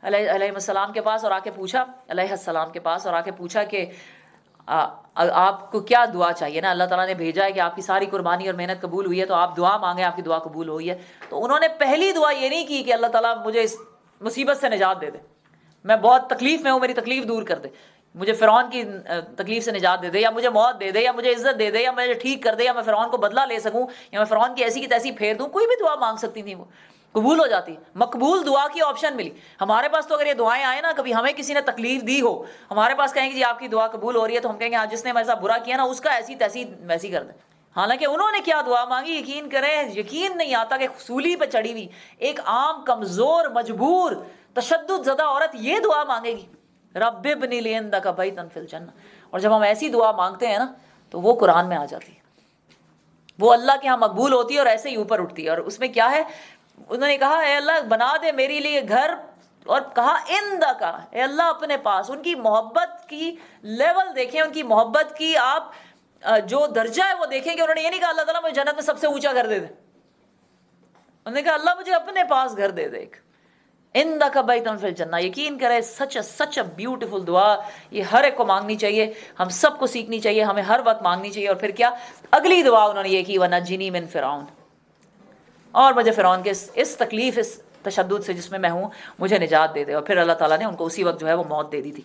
علیہ السلام کے پاس، اور آ کے پوچھا کہ آپ کو کیا دعا چاہیے نا. اللہ تعالیٰ نے بھیجا ہے کہ آپ کی ساری قربانی اور محنت قبول ہوئی ہے تو آپ دعا مانگیں، آپ کی دعا قبول ہوئی ہے. تو انہوں نے پہلی دعا یہ نہیں کی کہ اللہ تعالیٰ مجھے اس مصیبت سے نجات دے دے، میں بہت تکلیف میں ہوں، میری تکلیف دور کر دے. مجھے فرعون کی تکلیف سے نجات دے دے، یا مجھے موت دے دے، یا مجھے عزت دے دے، یا مجھے ٹھیک کر دے، یا میں فرعون کو بدلہ لے سکوں، یا میں فرعون کی ایسی کی تیسی پھیر دوں. کوئی بھی دعا مانگ سکتی تھی، وہ قبول ہو جاتی. مقبول دعا کی آپشن ملی. ہمارے پاس تو اگر یہ دعائیں آئیں نا، کبھی ہمیں کسی نے تکلیف دی ہو، ہمارے پاس کہیں گے جی آپ کی دعا قبول ہو رہی ہے، تو ہم کہیں گے ہاں جس نے ایسا برا کیا نا اس کا ایسی تیسی ویسی کر دیں. حالانکہ انہوں نے کیا دعا مانگی، یقین کریں یقین نہیں آتا کہ سولی پہ چڑھی ہوئی ایک عام کمزور مجبور تشدد زدہ عورت یہ دعا مانگے گی، رب ابنی لی عندک بیتا فی الجنہ. اور جب ہم ایسی دعا مانگتے ہیں نا تو وہ قرآن میں آ جاتی ہے، وہ اللہ کے ہاں مقبول ہوتی ہے اور ایسے ہی اوپر اٹھتی ہے. اور اس میں کیا ہے، انہوں نے کہا اے اللہ بنا دے میرے لیے گھر، اور کہا عندک، اے اللہ اپنے پاس. ان کی محبت کی لیول دیکھیں، ان کی محبت کی آپ جو درجہ ہے وہ دیکھیں کہ انہوں نے یہ نہیں کہا اللہ تعالیٰ مجھے جنت میں سب سے اونچا گھر دے دے، انہوں نے کہا اللہ مجھے اپنے پاس گھر دے دے ایک، عندک بیتا فی الجنہ. یقین کرے سچ اے بیوٹیفل دعا، یہ ہر ایک کو مانگنی چاہیے، ہم سب کو سیکھنی چاہیے، ہمیں ہر وقت مانگنی چاہیے. اور پھر کیا اگلی دعا انہوں نے یہ کی، وَنَجِّنِی مِن فرعون، اور مجھے فرعون کے اس تکلیف اس تشدد سے جس میں میں ہوں مجھے نجات دے دے. اور پھر اللہ تعالیٰ نے ان کو اسی وقت جو ہے وہ موت دے دی تھی.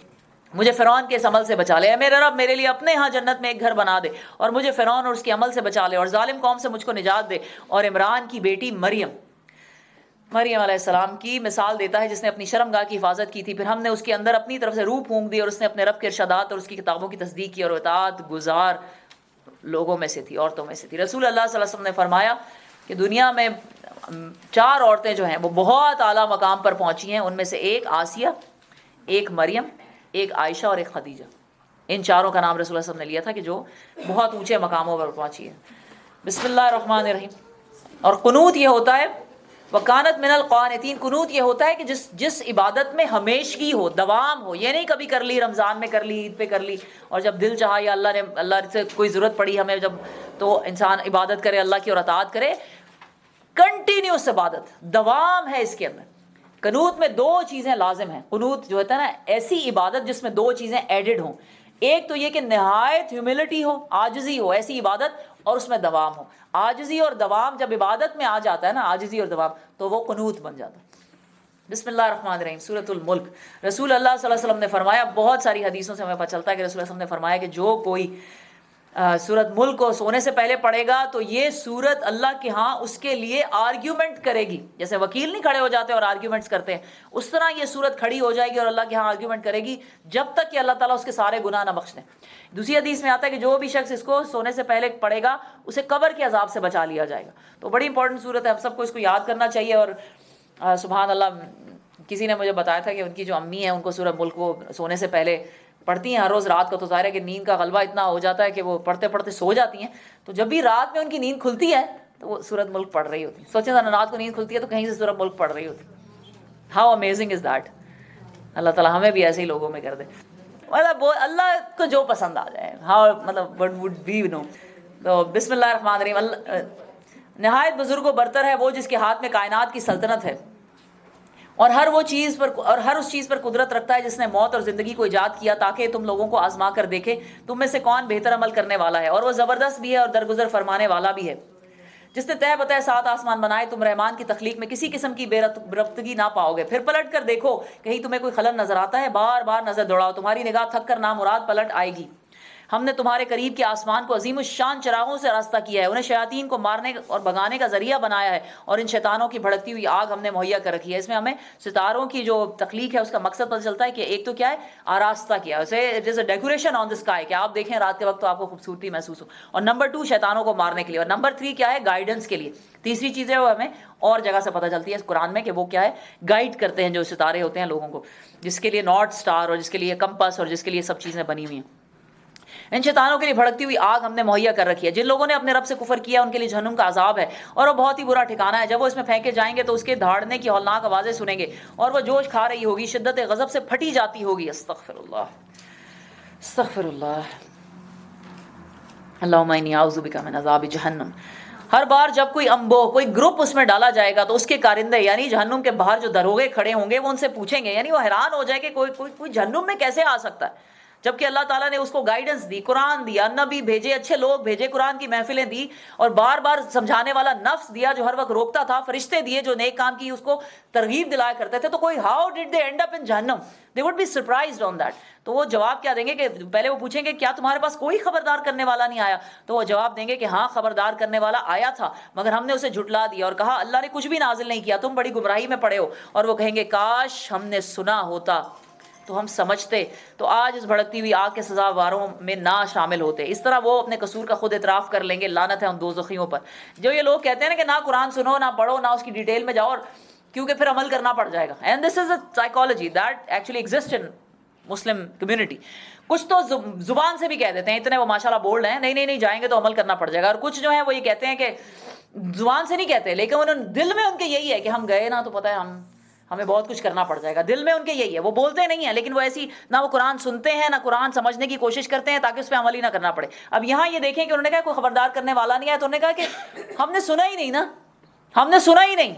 مجھے فرعون کے اس عمل سے بچا لے، اے میرے رب میرے لیے اپنے ہاں جنت میں ایک گھر بنا دے، اور مجھے فرعون اور اس کے عمل سے بچا لے، اور ظالم قوم سے مجھ کو نجات دے. اور عمران کی بیٹی مریم علیہ السلام کی مثال دیتا ہے جس نے اپنی شرمگاہ کی حفاظت کی تھی، پھر ہم نے اس کے اندر اپنی طرف سے روح پھونک دی، اور اس نے اپنے رب کے ارشادات اور اس کی کتابوں کی تصدیق کی، اور اطاعت گزار لوگوں میں سے تھی، عورتوں میں سے تھی. رسول اللہ صلی اللہ علیہ وسلم نے فرمایا کہ دنیا میں 4 عورتیں جو ہیں وہ بہت اعلیٰ مقام پر پہنچی ہیں، ان میں سے ایک آسیہ، ایک مریم، ایک عائشہ اور ایک خدیجہ. ان 4 کا نام رسول اللہ صلی اللہ علیہ وسلم نے لیا تھا کہ جو بہت اونچے مقاموں پر پہنچی ہے. بسم اللہ الرحمن الرحیم. اور قنوت یہ ہوتا ہے وکانت من القانتین، قنوت یہ ہوتا ہے کہ جس عبادت میں ہمیشگی ہو، دوام ہو. یہ نہیں کبھی کر لی، رمضان میں کر لی، عید پہ کر لی، اور جب دل چاہا یا اللہ سے کوئی ضرورت پڑی ہمیں جب تو انسان عبادت کرے اللہ کی اور اطاعت کرے. کنٹینیوس عبادت، دوام ہے اس کے اندر. قنوت میں 2 چیزیں لازم ہیں. قنوت جو ہوتا ہے نا ایسی عبادت جس میں 2 چیزیں ایڈڈ ہوں. ایک تو یہ کہ نہایت ہیوملٹی ہو، عاجزی ہو، ایسی عبادت، اور اس میں دوام ہو. عاجزی اور دوام جب عبادت میں آ جاتا ہے نا، عاجزی اور دوام، تو وہ قنوت بن جاتا ہے. بسم اللہ الرحمن الرحیم. سورۃ الملک. رسول اللہ صلی اللہ علیہ وسلم نے فرمایا، بہت ساری حدیثوں سے ہمیں پتہ چلتا ہے کہ رسول اللہ صلی اللہ علیہ وسلم نے فرمایا کہ جو کوئی سورۃ ملک کو سونے سے پہلے پڑھے گا تو یہ سورت اللہ کے ہاں اس کے لیے آرگیومنٹ کرے گی. جیسے وکیل نہیں کھڑے ہو جاتے اور آرگیومنٹس کرتے ہیں، اس طرح یہ سورت کھڑی ہو جائے گی اور اللہ کے ہاں آرگیومنٹ کرے گی جب تک کہ اللہ تعالیٰ اس کے سارے گناہ نہ بخش دیں. دوسری حدیث میں آتا ہے کہ جو بھی شخص اس کو سونے سے پہلے پڑھے گا اسے قبر کے عذاب سے بچا لیا جائے گا. تو بڑی امپورٹنٹ سورت ہے، ہم سب کو اس کو یاد کرنا چاہیے. اور سبحان اللہ، کسی نے مجھے بتایا تھا کہ ان کی جو امی ہیں ان کو سورۃ ملک وہ سونے سے پہلے پڑھتی ہیں ہر روز رات کو. تو ظاہر ہے کہ نیند کا غلبہ اتنا ہو جاتا ہے کہ وہ پڑھتے پڑھتے سو جاتی ہیں. تو جب بھی رات میں ان کی نیند کھلتی ہے تو وہ سورۃ ملک پڑھ رہی ہوتی ہیں. سوچیں ذرا، رات کو نیند کھلتی ہے تو کہیں سے سورۃ ملک پڑھ رہی ہوتی. How amazing is that. اللہ تعالیٰ ہمیں بھی ایسے ہی لوگوں میں کر دے، مطلب وہ اللہ کو جو پسند آ جائے. ہاؤ مطلب وٹ وڈ بی نو. تو بسم اللہ الرحمن الرحیم. نہایت بزرگ و برتر ہے وہ جس کے ہاتھ میں کائنات کی سلطنت ہے، اور ہر اس چیز پر قدرت رکھتا ہے جس نے موت اور زندگی کو ایجاد کیا تاکہ تم لوگوں کو آزما کر دیکھے تم میں سے کون بہتر عمل کرنے والا ہے. اور وہ زبردست بھی ہے اور درگزر فرمانے والا بھی ہے. جس نے طے بتائے 7 آسمان بنائے، تم رحمان کی تخلیق میں کسی قسم کی بے ربطگی نہ پاؤ گے. پھر پلٹ کر دیکھو کہیں تمہیں کوئی خلل نظر آتا ہے، بار بار نظر دوڑاؤ، تمہاری نگاہ تھک کر نامراد پلٹ آئے گی. ہم نے تمہارے قریب کے آسمان کو عظیم الشان چراغوں سے راستہ کیا ہے، انہیں شیاطین کو مارنے اور بھگانے کا ذریعہ بنایا ہے، اور ان شیطانوں کی بھڑکتی ہوئی آگ ہم نے مہیا کر رکھی ہے. اس میں ہمیں ستاروں کی جو تخلیق ہے اس کا مقصد پتہ چلتا ہے کہ ایک تو کیا ہے، آراستہ کیا ہے اسے، it is a decoration on the sky, کہ آپ دیکھیں رات کے وقت تو آپ کو خوبصورتی محسوس ہو. اور نمبر 2 شیطانوں کو مارنے کے لیے. اور نمبر 3 کیا ہے، گائیڈنس کے لیے. تیسری چیز ہے وہ ہمیں اور جگہ سے پتہ چلتی ہے قرآن میں کہ وہ کیا ہے، گائیڈ کرتے ہیں جو ستارے ہوتے ہیں لوگوں کو، جس کے لیے نارتھ اسٹار اور جس کے لیے کمپس اور جس کے لیے سب چیزیں بنی ہوئی ہیں. ان شیطانوں کے لیے بھڑکتی ہوئی آگ ہم نے مہیا کر رکھی ہے. جن لوگوں نے اپنے رب سے کفر کیا ان کے لیے جہنم کا عذاب ہے اور وہ بہت ہی برا ٹھکانہ ہے. جب وہ اس میں پھینکے جائیں گے تو اس کے دھاڑنے کی ہولناک آوازیں سنیں گے اور وہ جوش کھا رہی ہوگی، شدت غضب سے پھٹی جاتی ہوگی. استغفر اللہ استغفر اللہ اللہم انی اعوذ بک من عذاب جہنم. ہر بار جب کوئی گروپ اس میں ڈالا جائے گا تو اس کے کارندے یعنی جہنم کے باہر جو دروغے کھڑے ہوں گے وہ ان سے پوچھیں گے، یعنی وہ حیران ہو جائے کہ کوئی جہنم میں کیسے آ سکتا ہے. جبکہ اللہ تعالیٰ نے اس کو گائیڈنس دی, قرآن دیا, نبی بھیجے, اچھے لوگ بھیجے, قرآن کی محفلیں دی, اور بار بار سمجھانے والا نفس دیا جو ہر وقت روکتا تھا, فرشتے دیے جو نیک کام کی اس کو ترغیب دلایا کرتے تھے. تو کوئی how did they and up in جہنم, they would be surprised on that. تو وہ جواب کیا دیں گے کہ پہلے وہ پوچھیں گے کیا تمہارے پاس کوئی خبردار کرنے والا نہیں آیا؟ تو وہ جواب دیں گے کہ ہاں خبردار کرنے والا آیا تھا مگر ہم نے اسے جھٹلا دیا اور کہا اللہ نے کچھ بھی نازل نہیں کیا, تم بڑی گمراہی میں پڑے ہو. اور وہ کہیں گے کاش ہم نے سنا ہوتا تو ہم سمجھتے, تو آج اس بھڑکتی ہوئی آگ کے سزاواروں میں نہ شامل ہوتے. اس طرح وہ اپنے قصور کا خود اعتراف کر لیں گے. لعنت ہے ان دوزخیوں پر. جو یہ لوگ کہتے ہیں نا کہ نہ قرآن سنو, نہ پڑھو, نہ اس کی ڈیٹیل میں جاؤ, اور کیونکہ پھر عمل کرنا پڑ جائے گا. And this is a psychology that actually exist in Muslim community. کچھ تو زبان سے بھی کہہ دیتے ہیں, اتنے وہ ماشاءاللہ بولڈ ہیں, نہیں جائیں گے تو عمل کرنا پڑ جائے گا. اور کچھ جو ہیں وہ یہ کہتے ہیں کہ زبان سے نہیں کہتے, لیکن انہوں دل میں ان کے یہی ہے کہ ہم گئے نا تو پتہ ہے ہمیں بہت کچھ کرنا پڑ جائے گا. دل میں ان کے یہی ہے, وہ بولتے نہیں ہیں لیکن وہ ایسی نہ وہ قرآن سنتے ہیں نہ قرآن سمجھنے کی کوشش کرتے ہیں تاکہ اس پہ عمل ہی نہ کرنا پڑے. اب یہاں یہ دیکھیں کہ انہوں نے کہا کوئی خبردار کرنے والا نہیں ہے, تو انہوں نے کہا کہ ہم نے سنا ہی نہیں نا, ہم نے سنا ہی نہیں.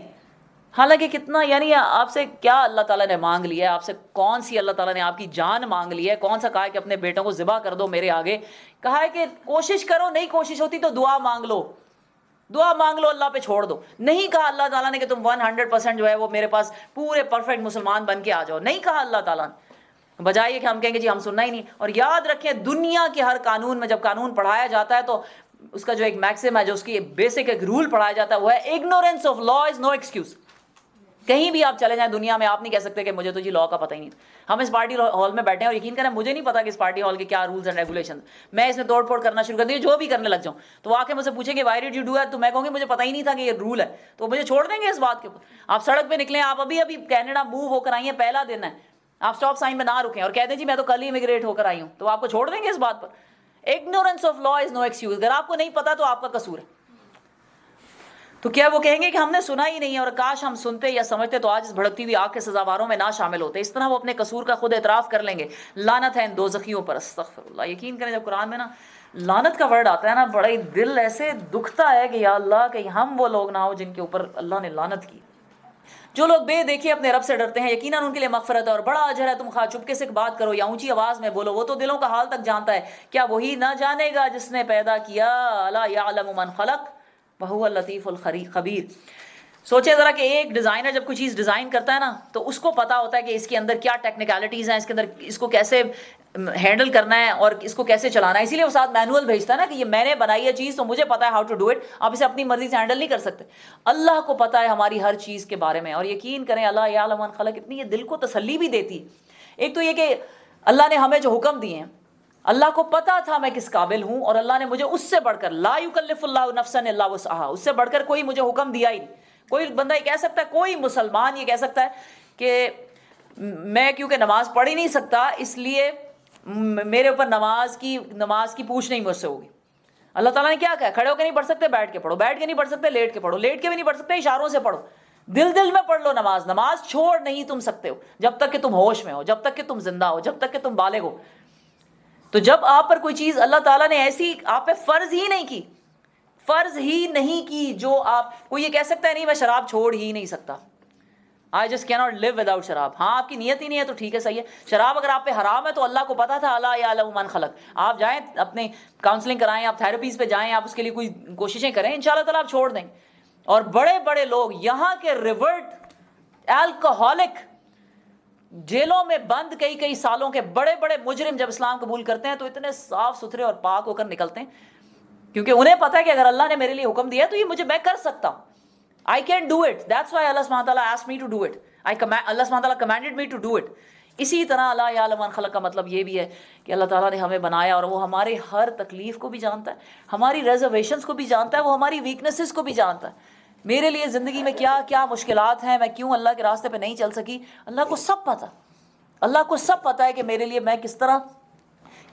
حالانکہ کتنا, یعنی آپ سے کیا اللہ تعالیٰ نے مانگ لیا ہے, آپ سے کون سی اللہ تعالیٰ نے آپ کی جان مانگ لی ہے, کون سا کہا ہے کہ اپنے بیٹوں کو ذبح کر دو میرے آگے, کہا ہے کہ کوشش کرو, نہیں کوشش ہوتی تو دعا مانگ لو, دعا مانگ لو, اللہ پہ چھوڑ دو. نہیں کہا اللہ تعالیٰ نے کہ تم 100% جو ہے وہ میرے پاس پورے پرفیکٹ مسلمان بن کے آ جاؤ, نہیں کہا اللہ تعالیٰ نے. بجائے کہ ہم کہیں گے جی ہم سننا ہی نہیں. اور یاد رکھیں دنیا کے ہر قانون میں جب قانون پڑھایا جاتا ہے تو اس کا جو ایک میکسم ہے, جو اس کی بیسک ایک رول پڑھایا جاتا ہے وہ ہے ignorance of law is no excuse. کہیں بھی آپ چلے جائیں دنیا میں, آپ نہیں کہہ سکتے کہ مجھے تو جی لا کا پتہ ہی نہیں تھا. ہم اس پارٹی ہال میں بیٹھے ہیں اور یقین کریں مجھے نہیں پتا کہ اس پارٹی ہال کے کیا رولز اینڈ ریگولیشن, میں اس میں توڑ پھوڑ کرنا شروع کر دی, جو بھی کرنے لگ جاؤں تو آ کے مجھ سے پوچھیں کہ why did you do it, تو میں کہوں گی مجھے پتہ ہی نہیں تھا کہ یہ رول ہے, تو مجھے چھوڑ دیں گے اس بات کے اوپر. آپ سڑک پہ نکلیں, آپ ابھی کینیڈا موو ہو کر آئی ہیں, پہلا دن ہے, آپ اسٹاپ سائن میں نہ رکیں اور کہتے ہیں جی میں تو کل ہی امیگریٹ ہو کر آئی ہوں, تو آپ کو چھوڑ دیں گے اس بات پر. Ignorance of law is no excuse. اگر آپ کو نہیں پتا تو آپ کا قصور ہے. تو کیا وہ کہیں گے کہ ہم نے سنا ہی نہیں ہے, اور کاش ہم سنتے یا سمجھتے تو آج اس بھڑکتی ہوئی آگ کے سزاواروں میں نہ شامل ہوتے. اس طرح وہ اپنے قصور کا خود اعتراف کر لیں گے. لعنت ہے ان دوزخیوں پر. استغفر اللہ. یقین کریں جب قرآن میں نا لعنت کا ورڈ آتا ہے نا, بڑا ہی دل ایسے دکھتا ہے کہ یا اللہ کہ ہم وہ لوگ نہ ہو جن کے اوپر اللہ نے لعنت کی. جو لوگ بے دیکھے اپنے رب سے ڈرتے ہیں یقیناً ان کے لیے مغفرت ہے اور بڑا اجر ہے. تم خواہ چپکے سے بات کرو یا اونچی آواز میں بولو, وہ تو دلوں کا حال تک جانتا ہے. کیا وہی نہ جانے گا جس نے پیدا کیا؟ الا یعلم من خلق وہو اللطیف الخبیر. سوچے ذرا کہ ایک ڈیزائنر جب کوئی چیز ڈیزائن کرتا ہے نا تو اس کو پتا ہوتا ہے کہ اس کے اندر کیا ٹیکنیکلٹیز ہیں, اس کے اندر اس کو کیسے ہینڈل کرنا ہے اور اس کو کیسے چلانا ہے. اسی لیے وہ ساتھ مینول بھیجتا ہے نا کہ یہ میں نے بنائی ہے چیز تو مجھے پتا ہے ہاؤ ٹو ڈو اٹ, آپ اسے اپنی مرضی سے ہینڈل نہیں کر سکتے. اللہ کو پتا ہے ہماری ہر چیز کے بارے میں. اور یقین کریں اللہ یعلم من خلق اتنی یہ دل کو تسلی بھی دیتی. ایک تو یہ کہ اللہ نے ہمیں جو حکم دیے ہیں اللہ کو پتا تھا میں کس قابل ہوں, اور اللہ نے مجھے اس سے بڑھ کر لا یکلف اللہ نفسا الا وسعہا, اس سے بڑھ کر کوئی مجھے حکم دیا ہی نہیں. کوئی بندہ یہ کہہ سکتا ہے, کوئی مسلمان یہ کہہ سکتا ہے کہ میں کیونکہ نماز پڑھ ہی نہیں سکتا اس لیے میرے اوپر نماز کی پوچھ نہیں مجھ سے ہوگی. اللہ تعالیٰ نے کیا کہا, کھڑے ہو کے نہیں پڑھ سکتے بیٹھ کے پڑھو, بیٹھ کے نہیں پڑھ سکتے لیٹ کے پڑھو, لیٹ کے بھی نہیں پڑھ سکتے اشاروں سے پڑھو, دل میں پڑھ لو نماز. نماز چھوڑ نہیں تم سکتے ہو جب تک کہ تم ہوش میں ہو, جب تک کہ تم زندہ ہو, جب تک کہ تم بالغ ہو. تو جب آپ پر کوئی چیز اللہ تعالیٰ نے ایسی آپ پہ فرض ہی نہیں کی جو آپ کوئی یہ کہہ سکتا ہے نہیں میں شراب چھوڑ ہی نہیں سکتا, I just cannot live without شراب. ہاں آپ کی نیت ہی نہیں ہے تو ٹھیک ہے صحیح ہے. شراب اگر آپ پہ حرام ہے تو اللہ کو پتا تھا الا یعلم من خلق. آپ جائیں اپنے کاؤنسلنگ کرائیں, آپ تھراپیز پہ جائیں, آپ اس کے لیے کوئی کوششیں کریں, انشاءاللہ تعالیٰ آپ چھوڑ دیں. اور بڑے بڑے لوگ یہاں کے ریورٹ الکوہولک جیلوں میں بند کئی سالوں کے بڑے بڑے مجرم جب اسلام قبول کرتے ہیں تو اتنے صاف ستھرے اور پاک ہو کر نکلتے ہیں, کیونکہ انہیں پتا ہے کہ اگر اللہ نے میرے لیے حکم دیا ہے تو یہ میں کر سکتا ہوں. I can do it. That's why Allah subhanahu wa ta'ala asked me to do it. Allah subhanahu wa ta'ala commanded me to do it. اسی طرح اللہ یعلم من خلق کا مطلب یہ بھی ہے کہ اللہ تعالیٰ نے ہمیں بنایا اور وہ ہمارے ہر تکلیف کو بھی جانتا ہے, ہماری ریزرویشنز کو بھی جانتا ہے, وہ ہماری ویکنسز کو بھی جانتا ہے. میرے لیے زندگی میں کیا کیا مشکلات ہیں, میں کیوں اللہ کے راستے پہ نہیں چل سکی, اللہ کو سب پتہ. اللہ کو سب پتہ ہے کہ میرے لیے میں کس طرح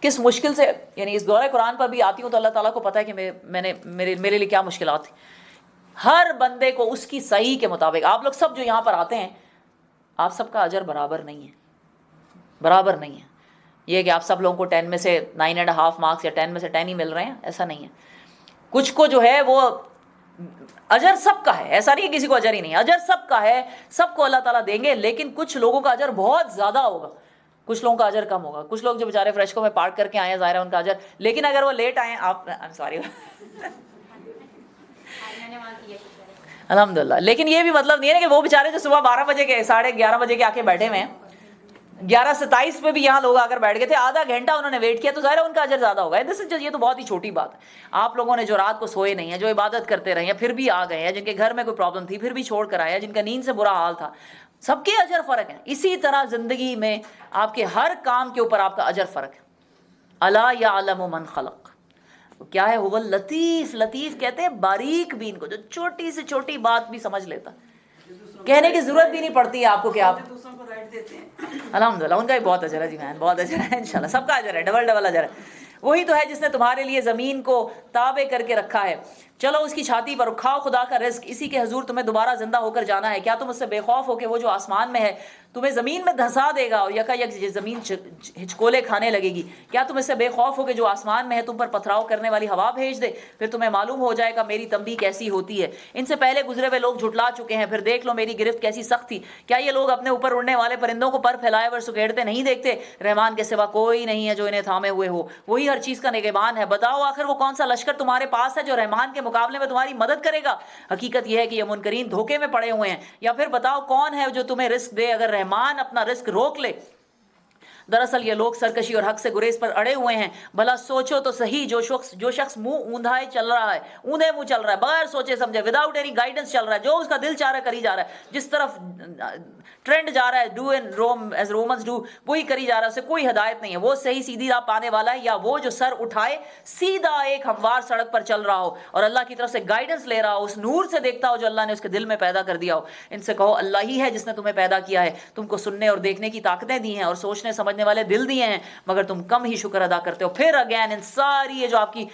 کس مشکل سے, یعنی اس دورہ قرآن پر بھی آتی ہوں تو اللہ تعالیٰ کو پتہ ہے کہ میرے لیے کیا مشکلات تھیں. ہر بندے کو اس کی صحیح کے مطابق. آپ لوگ سب جو یہاں پر آتے ہیں آپ سب کا اجر برابر نہیں ہے, برابر نہیں ہے. یہ کہ آپ سب لوگوں کو 10 میں سے 9.5 مارکس یا 10 میں سے 10 ہی مل رہے ہیں, ایسا نہیں ہے. کچھ کو جو ہے وہ اجر سب کا ہے, ایسا نہیں ہے کسی کو اجر ہی نہیں, اجر سب کا ہے, سب کو اللہ تعالیٰ دیں گے, لیکن کچھ لوگوں کا اجر بہت زیادہ ہوگا. کچھ لوگوں کا اجر کم ہوگا. کچھ لوگ جو بیچارے فریشکو میں پارک کر کے آئے ہیں ظاہر ہے ان کا اجر, لیکن اگر وہ لیٹ آئے آپ سوری الحمدللہ. لیکن یہ بھی مطلب نہیں ہے کہ وہ بیچارے جو صبح 12 بجے کے 11:30 بجے کے آ کے بیٹھے ہوئے ہیں, 11:27 پہ بھی یہاں لوگ آ کر بیٹھ گئے تھے, آدھا گھنٹہ انہوں نے ویٹ کیا, تو ظاہر ہے ان کا اجر زیادہ ہوگا. یہ تو بہت ہی چھوٹی بات ہے. آپ لوگوں نے جو رات کو سوئے نہیں ہیں, جو عبادت کرتے رہے ہیں پھر بھی آ گئے ہیں, جن کے گھر میں کوئی پرابلم تھی پھر بھی چھوڑ کر آئے, جن کا نیند سے برا حال تھا, سب کے اجر فرق ہیں. اسی طرح زندگی میں آپ کے ہر کام کے اوپر آپ کا اجر فرق ہے. الا یعلم من خلق, کیا ہے, هو اللطیف. لطیف کہتے ہیں باریک بین کو, جو چھوٹی سے چھوٹی بات بھی سمجھ لیتا. کہنے کی ضرورت بھی نہیں پڑتی ہے آپ کو کہ آپ دوسروں کو رائٹ دیتے ہیں. الحمدللہ ان کا بھی بہت اجر ہے جی مین, بہت اجر ہے انشاءاللہ, سب کا اجر ہے, ڈبل اجر ہے. وہی تو ہے جس نے تمہارے لیے زمین کو تابع کر کے رکھا ہے, چلو اس کی چھاتی پر کھاؤ خدا کا رزق, اسی کے حضور تمہیں دوبارہ زندہ ہو کر جانا ہے. کیا تم اس سے بے خوف ہو کہ وہ جو آسمان میں ہے تمہیں زمین میں دھسا دے گا اور یکا یک زمین ہچکولے کھانے لگے گی؟ کیا تم اس سے بے خوف ہو کہ جو آسمان میں ہے تم پر پتھراؤ کرنے والی ہوا بھیج دے؟ پھر تمہیں معلوم ہو جائے گا میری تنبیہ کیسی ہوتی ہے. ان سے پہلے گزرے ہوئے لوگ جھٹلا چکے ہیں, پھر دیکھ لو میری گرفت کیسی سخت تھی. کیا یہ لوگ اپنے اوپر اڑنے والے پرندوں کو پر پھیلائے ہوئے سکیڑتے نہیں دیکھتے؟ رحمان کے سوا کوئی نہیں ہے جو انہیں تھامے ہوئے ہو, وہی ہر چیز کا نگہبان ہے. بتاؤ آخر وہ کون سا لشکر تمہارے پاس ہے جو رحمان کے مقابلے میں تمہاری مدد کرے گا؟ حقیقت یہ ہے کہ یہ منکرین دھوکے میں پڑے ہوئے ہیں. یا پھر بتاؤ کون ہے جو تمہیں رزق دے اگر رحمان اپنا رزق روک لے؟ دراصل یہ لوگ سرکشی اور حق سے گریز پر اڑے ہوئے ہیں. بھلا سوچو تو صحیح, جو شخص منہ اوندھائے چل رہا ہے, اوندھے منہ چل رہا ہے, بغیر سوچے سمجھے, وداؤٹ اینی گائیڈنس چل رہا ہے, جو اس کا دل چاہ رہا ہے کری جا رہا ہے, جس طرف ٹرینڈ جا رہا ہے, do and room as Romans do, وہی کری جا رہا ہے, اسے کوئی ہدایت نہیں ہے. وہ صحیح سیدھی راہ پانے والا ہے یا وہ جو سر اٹھائے سیدھا ایک ہموار سڑک پر چل رہا ہو اور اللہ کی طرف سے گائیڈنس لے رہا ہو, اس نور سے دیکھتا ہو جو اللہ نے اس کے دل میں پیدا کر دیا ہو. ان سے کہو اللہ ہی ہے جس نے تمہیں پیدا کیا ہے, تم کو سننے اور دیکھنے کی طاقتیں دی ہیں اور سوچنے سمجھنے والے دل دیے ہیں, مگر تم کم ہی شکر ادا کرتے ہو. پھر اگین ان ساری یہ جو آپ کی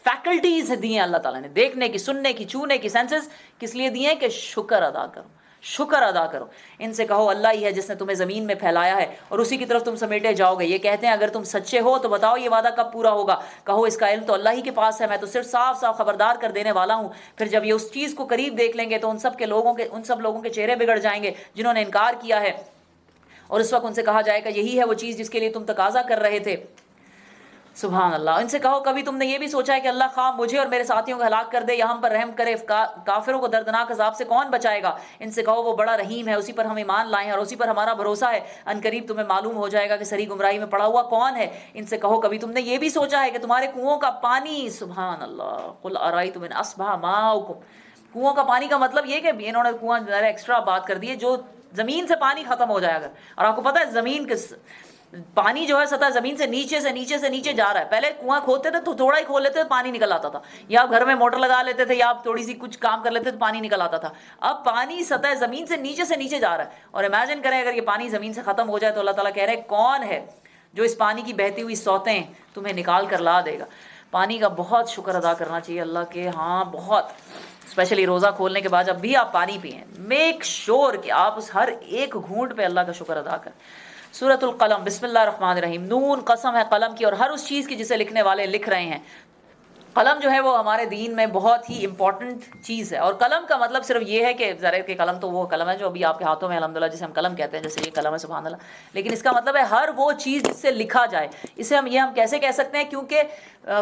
فیکلٹیز دی ہیں اللہ تعالیٰ نے, دیکھنے کی, سننے کی, چھونے کی سینسز, کس لیے دی ہیں کہ شکر ادا کرو, شکر ادا کرو. ان سے کہو اللہ ہی ہے جس نے تمہیں زمین میں پھیلایا ہے اور اسی کی طرف تم سمیٹے جاؤ گے. یہ کہتے ہیں اگر تم سچے ہو تو بتاؤ یہ وعدہ کب پورا ہوگا؟ کہو اس کا علم تو اللہ ہی کے پاس ہے, میں تو صرف صاف صاف خبردار کر دینے والا ہوں. پھر جب یہ اس چیز کو قریب دیکھ لیں گے تو ان سب لوگوں کے چہرے بگڑ جائیں گے جنہوں نے انکار کیا ہے, اور اس وقت ان سے کہا جائے گا یہی ہے وہ چیز جس کے لیے تم تقاضا کر رہے تھے. سبحان اللہ. ان سے کہو کبھی تم نے یہ بھی سوچا ہے کہ اللہ خواہ مجھے اور میرے ساتھیوں کو ہلاک کر دے یا ہم پر رحم کرے, کافروں کو دردناک عذاب سے کون بچائے گا؟ ان سے کہو وہ بڑا رحیم ہے, اسی پر ہم ایمان لائے ہیں اور اسی پر ہمارا بھروسہ ہے. ان قریب تمہیں معلوم ہو جائے گا کہ سری گمراہی میں پڑا ہوا کون ہے. ان سے کہو کبھی تم نے یہ بھی سوچا ہے کہ تمہارے کنوؤں کا پانی, سبحان اللہ, قل ارایتم ان اصبح ماؤکم, کنوؤں کا پانی کا مطلب یہ کہ انہوں نے کنواں ایکسٹرا بات کر دی ہے, جو زمین سے پانی ختم ہو جائے گا. اور آپ کو پتہ ہے زمین کے پانی جو ہے سطح زمین سے نیچے جا رہا ہے. پہلے کنواں کھودتے تھے تو تھوڑا ہی کھول لیتے تھے, پانی نکل آتا تھا, یا آپ گھر میں موٹر لگا لیتے تھے, یا آپ تھوڑی سی کچھ کام کر لیتے تھے, پانی نکل آتا تھا. اب پانی سطح زمین سے نیچے جا رہا ہے. اور امیجن کریں اگر یہ پانی زمین سے ختم ہو جائے تو اللہ تعالیٰ کہہ رہے ہیں کون ہے جو اس پانی کی بہتی ہوئی سوتیں تمہیں نکال کر لا دے گا. پانی کا بہت شکر ادا کرنا چاہیے اللہ کے, ہاں بہت, اسپیشلی روزہ کھولنے کے بعد جب بھی آپ پانی پئیں, میک شور کہ آپ اس ہر ایک گھونٹ پہ اللہ کا شکر ادا کریں. سورۃ القلم, بسم اللہ الرحمن الرحیم. نون قسم ہے قلم کی اور ہر اس چیز کی جسے لکھنے والے لکھ رہے ہیں. قلم جو ہے وہ ہمارے دین میں بہت ہی امپورٹنٹ چیز ہے, اور قلم کا مطلب صرف یہ ہے کہ ذرا کہ قلم تو وہ قلم ہے جو ابھی آپ کے ہاتھوں میں الحمدللہ جسے ہم قلم کہتے ہیں, جیسے یہ قلم ہے سبحان اللہ, لیکن اس کا مطلب ہے ہر وہ چیز جس سے لکھا جائے. اسے ہم کیسے کہہ سکتے ہیں, کیونکہ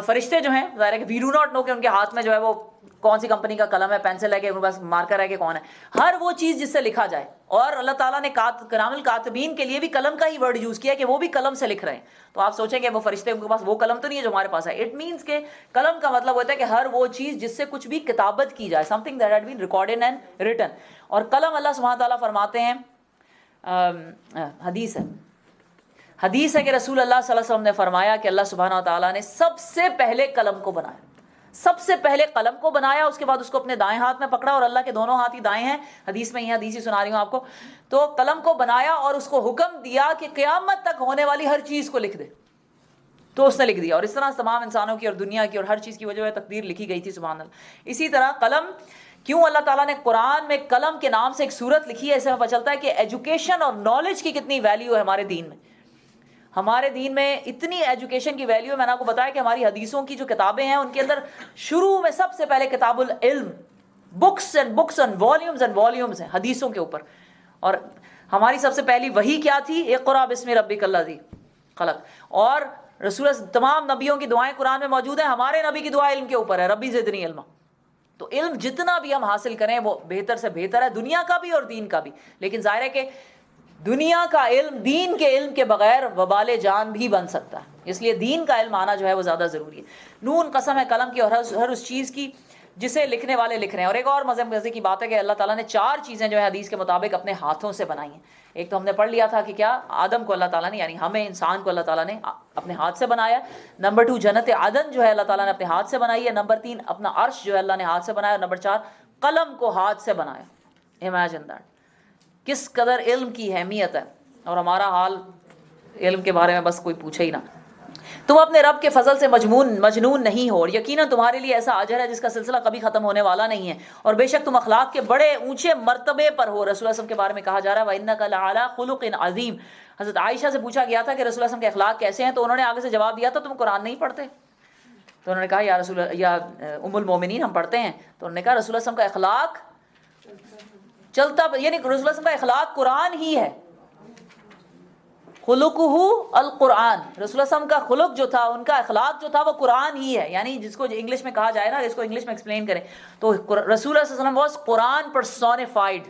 فرشتے جو ہیں ظاہر ہے کہ وی ڈو ناٹ نو کہ ان کے ہاتھ میں جو ہے وہ کون سی کمپنی کا قلم ہے, پینسل ہے کہ ان کے پاس مارکر ہے کہ کون ہے. ہر وہ چیز جس سے لکھا جائے, اور اللہ تعالیٰ نے کرام الکاتبین کے لیے بھی قلم کا ہی ورڈ یوز کیا کہ وہ بھی قلم سے لکھ رہے ہیں. تو آپ سوچیں کہ وہ فرشتے ان کے پاس وہ قلم تو نہیں ہے جو ہمارے پاس ہے. اٹ مینس کہ قلم کا مطلب ہوتا ہے کہ ہر وہ چیز جس سے کچھ بھی کتابت کی جائے, some thing that had been recorded and written. اور قلم اللہ سبحانہ تعالیٰ فرماتے ہیں, حدیث ہے کہ رسول اللہ صلی اللہ علیہ وسلم نے فرمایا کہ اللہ سبحانہ تعالیٰ نے سب سے پہلے قلم کو بنایا, سب سے پہلے قلم کو بنایا, اس کے بعد اس کو اپنے دائیں ہاتھ میں پکڑا, اور اللہ کے دونوں ہاتھ ہی دائیں ہیں, حدیث میں یہ حدیث ہی سنا رہی ہوں آپ کو. تو قلم کو بنایا اور اس کو حکم دیا کہ قیامت تک ہونے والی ہر چیز کو لکھ دے, تو اس نے لکھ دیا. اور اس طرح تمام انسانوں کی اور دنیا کی اور ہر چیز کی وجہ تقدیر لکھی گئی تھی سبحان اللہ. اسی طرح قلم, کیوں اللہ تعالیٰ نے قرآن میں قلم کے نام سے ایک سورت لکھی ہے, اس سے پتہ چلتا ہے کہ ایجوکیشن اور نالج کی کتنی ویلیو ہے ہمارے دین میں. ہمارے دین میں اتنی ایجوکیشن کی ویلیو ہے. میں نے آپ کو بتایا کہ ہماری حدیثوں کی جو کتابیں ہیں ان کے اندر شروع میں سب سے پہلے کتاب العلم, بکس اینڈ والیومز ہیں حدیثوں کے اوپر. اور ہماری سب سے پہلی وحی کیا تھی؟ اقرا بسم ربک الذی خلق. اور رسول تمام نبیوں کی دعائیں قرآن میں موجود ہیں. ہمارے نبی کی دعا علم کے اوپر ہے، ربی زدنی علما. تو علم جتنا بھی ہم حاصل کریں وہ بہتر سے بہتر ہے، دنیا کا بھی اور دین کا بھی. لیکن ظاہر ہے کہ دنیا کا علم دین کے علم کے بغیر وبال جان بھی بن سکتا ہے، اس لیے دین کا علم آنا جو ہے وہ زیادہ ضروری ہے. نون قسم ہے قلم کی اور ہر اس چیز کی جسے لکھنے والے لکھ رہے ہیں. اور ایک اور مزے کی بات ہے کہ اللہ تعالیٰ نے 4 چیزیں جو ہے حدیث کے مطابق اپنے ہاتھوں سے بنائی ہیں. ایک تو ہم نے پڑھ لیا تھا کہ کیا آدم کو اللہ تعالیٰ نے، یعنی ہمیں انسان کو اللہ تعالیٰ نے اپنے ہاتھ سے بنایا. نمبر 2 جنت عدن جو ہے اللہ تعالیٰ نے اپنے ہاتھ سے بنائی ہے. نمبر 3 اپنا عرش جو ہے اللہ نے ہاتھ سے بنایا. نمبر 4 قلم کو ہاتھ سے بنایا. امیجن دیٹ، کس قدر علم کی اہمیت ہے. اور ہمارا حال علم کے بارے میں بس کوئی پوچھے ہی نہ. تم اپنے رب کے فضل سے مجنون نہیں ہو، اور یقیناً تمہارے لیے ایسا اجر ہے جس کا سلسلہ کبھی ختم ہونے والا نہیں ہے. اور بے شک تم اخلاق کے بڑے اونچے مرتبے پر ہو. رسول اللہ صلی اللہ علیہ وسلم کے بارے میں کہا جا رہا ہے وَإِنَّكَ لَعَلَىٰ خُلُقٍ عَظِيمٍ. حضرت عائشہ سے پوچھا گیا تھا کہ رسول اللہ صلی اللہ علیہ وسلم کے اخلاق کیسے ہیں، تو انہوں نے آگے سے جواب دیا تھا تم قرآن نہیں پڑھتے. تو انہوں نے کہا یا رسول یا ام المومنین ہم پڑھتے ہیں. تو انہوں نے کہا رسول اللہ صلی اللہ علیہ وسلم کا اخلاق چلتا، یعنی رسول اللہ صلی اللہ علیہ وسلم کا اخلاق قرآن ہی ہے. خلقہ القرآن، رسول اللہ صلی اللہ علیہ وسلم کا خلق جو تھا، ان کا اخلاق جو تھا وہ قرآن ہی ہے. یعنی جس کو انگلش میں کہا جائے نا، اس کو انگلش میں ایکسپلین کریں تو رسول اللہ صلی اللہ علیہ وسلم was Quran personified.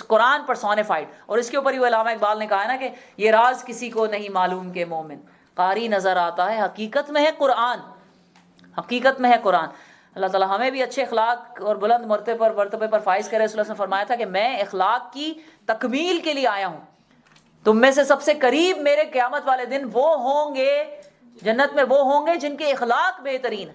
Quran personified. اور اس کے اوپر ہی وہ علامہ اقبال نے کہا ہے نا کہ یہ راز کسی کو نہیں معلوم کہ مومن قاری نظر آتا ہے، حقیقت میں ہے قرآن. حقیقت میں ہے قرآن. اللہ تعالیٰ ہمیں بھی اچھے اخلاق اور بلند مرتبے پر فائز کرے. رسول اللہ نے فرمایا تھا کہ میں اخلاق کی تکمیل کے لیے آیا ہوں. تم میں سے سب سے قریب میرے قیامت والے دن وہ ہوں گے، جنت میں وہ ہوں گے جن کے اخلاق بہترین.